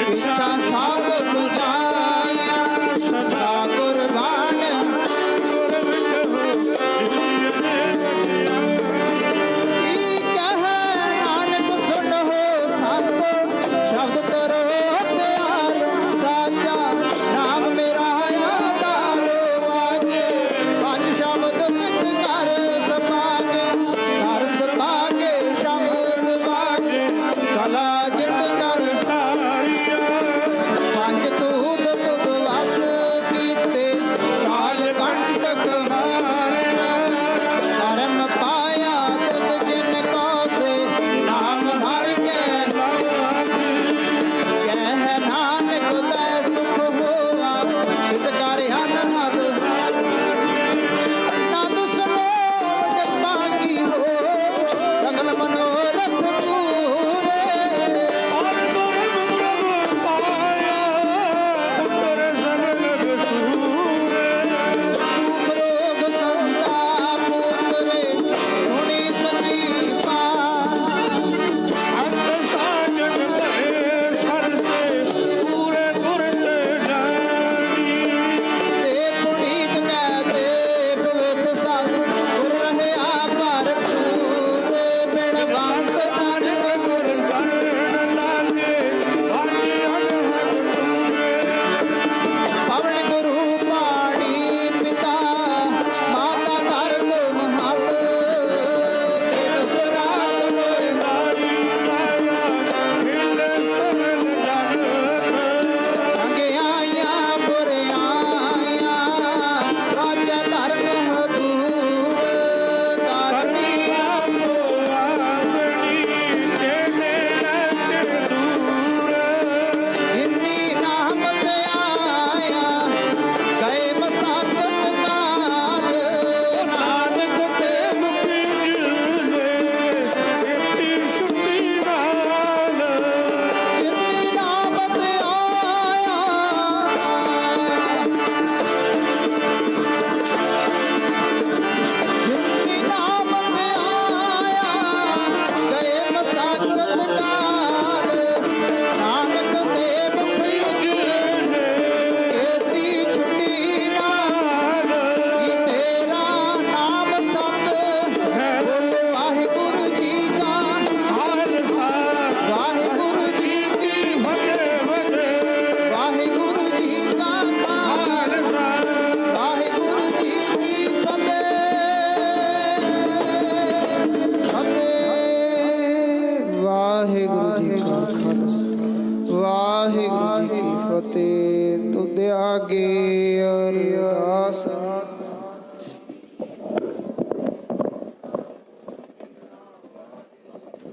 ਇੱਛਾ ਸਭ ਪੁਜਾਈਆਂ ਸਦਾ ਕੁਰਬਾਨ ਕੀ ਕਹੈ ਨਾਨਕ ਸੁਣੋ ਸਤ ਸ਼ਬਦ ਤਰੋ ਪਿਆਰ ਸਾਚਾ ਨਾਮ ਮੇਰਾ ਆਧਾਰ ਵਾਜੇ ਪੰਜ ਸ਼ਬਦ ਵਿੱਚ ਕਰ ਸਮਾਗੇ ਕਰ ਸਮਾਗੇ ਸ਼ਬਦ ਵਾਜੇ ਕਲਾ ਜਿਤ ਕਰ ਪੰਜ ਤੂਤ ਤੁਧ ਵਸ ਕੀਤੇ ਕਾਲ ਕੰਟਕ ਧਰਮ ਪਾਇਆ ਤੁਧ ਜਿਨ ਕੋ ਸੇ ਨਾਮ ਹਰ ਕੇ ਕਹਿ ਨਾਨਕ ਤੈ ਸੁਖ ਹੋਆ ਤਿਤ ਕਰ ਅਨਹਦ ਨਦ ਸਮੋਟ ਪਾਗੀ ਹੋ ਸਗਲ ਮਨੋਰਥ ਪੂਰੇ ਰੋਗ ਸੰਤਾਪ ਉਤਰੇ ਹੁਣੀ ਸੰਦੀਪਾ ਤੇ ਪੁਨੀਤ ਕੈ ਤੇ ਪਵਿੱਤ ਸਤ ਗੁਰ ਰਹਿਆ ਭਰਪੂਰ ਬਿਨ ਬੰਤ ਨਾਨਕ ਗੁਰ ਪਵਨ ਗੁਰੂ ਪਾਣੀ ਪਿਤਾ ਮਾਤਾ ਧਰਮ ਮਹਤ ਦੇਵ ਸਰਾਤ ਸੰਗਿਆਈਆਂ ਬੁਰਿਆਈਆਂ ਰਾਜਾ ਧਰਮ ਹਦੂਰ ਕਰਨੀ ਇੰਨੀ ਨਾਮਤ ਆਇਆ ਗਏ ਮਸਾਕਤ ਕਾਲ ਨਾਨਕ ਤੇ ਇੰਨੀ ਨਾਮਤ ਆਇਆ ਜਿਨਕੀ ਨਾਮਤ ਆਇਆ ਗਏ ਮਸਾਕਤ ਕਾਲ ਨਾਨਕ ਤੇ ਕੇਤੀ ਛੁੱਟੀ ਨਾਲ ਕੀ ਤੇਰਾ ਨਾਮ ਸਤ ਬੋਲੋ ਵਾਹਿਗੁਰੂ ਜੀ ਕਾ ਵਾਹਿਗੁਰੂ ਜੀ ਕੀ ਵਾਹਿਗੁਰੂ ਜੀ ਕਾ ਖਾਲਸਾ ਵਾਹਿਗੁਰੂ ਜੀ ਕੀ ਫਤਿਹ ਵਾਹਿਗੁਰੂ ਜੀ ਕਾ ਖਾਲਸਾ ਵਾਹਿਗੁਰੂ ਜੀ ਕੀ ਫਤਿਹ ਤੁਧ ਆਗੇ ਅਰਦਾਸ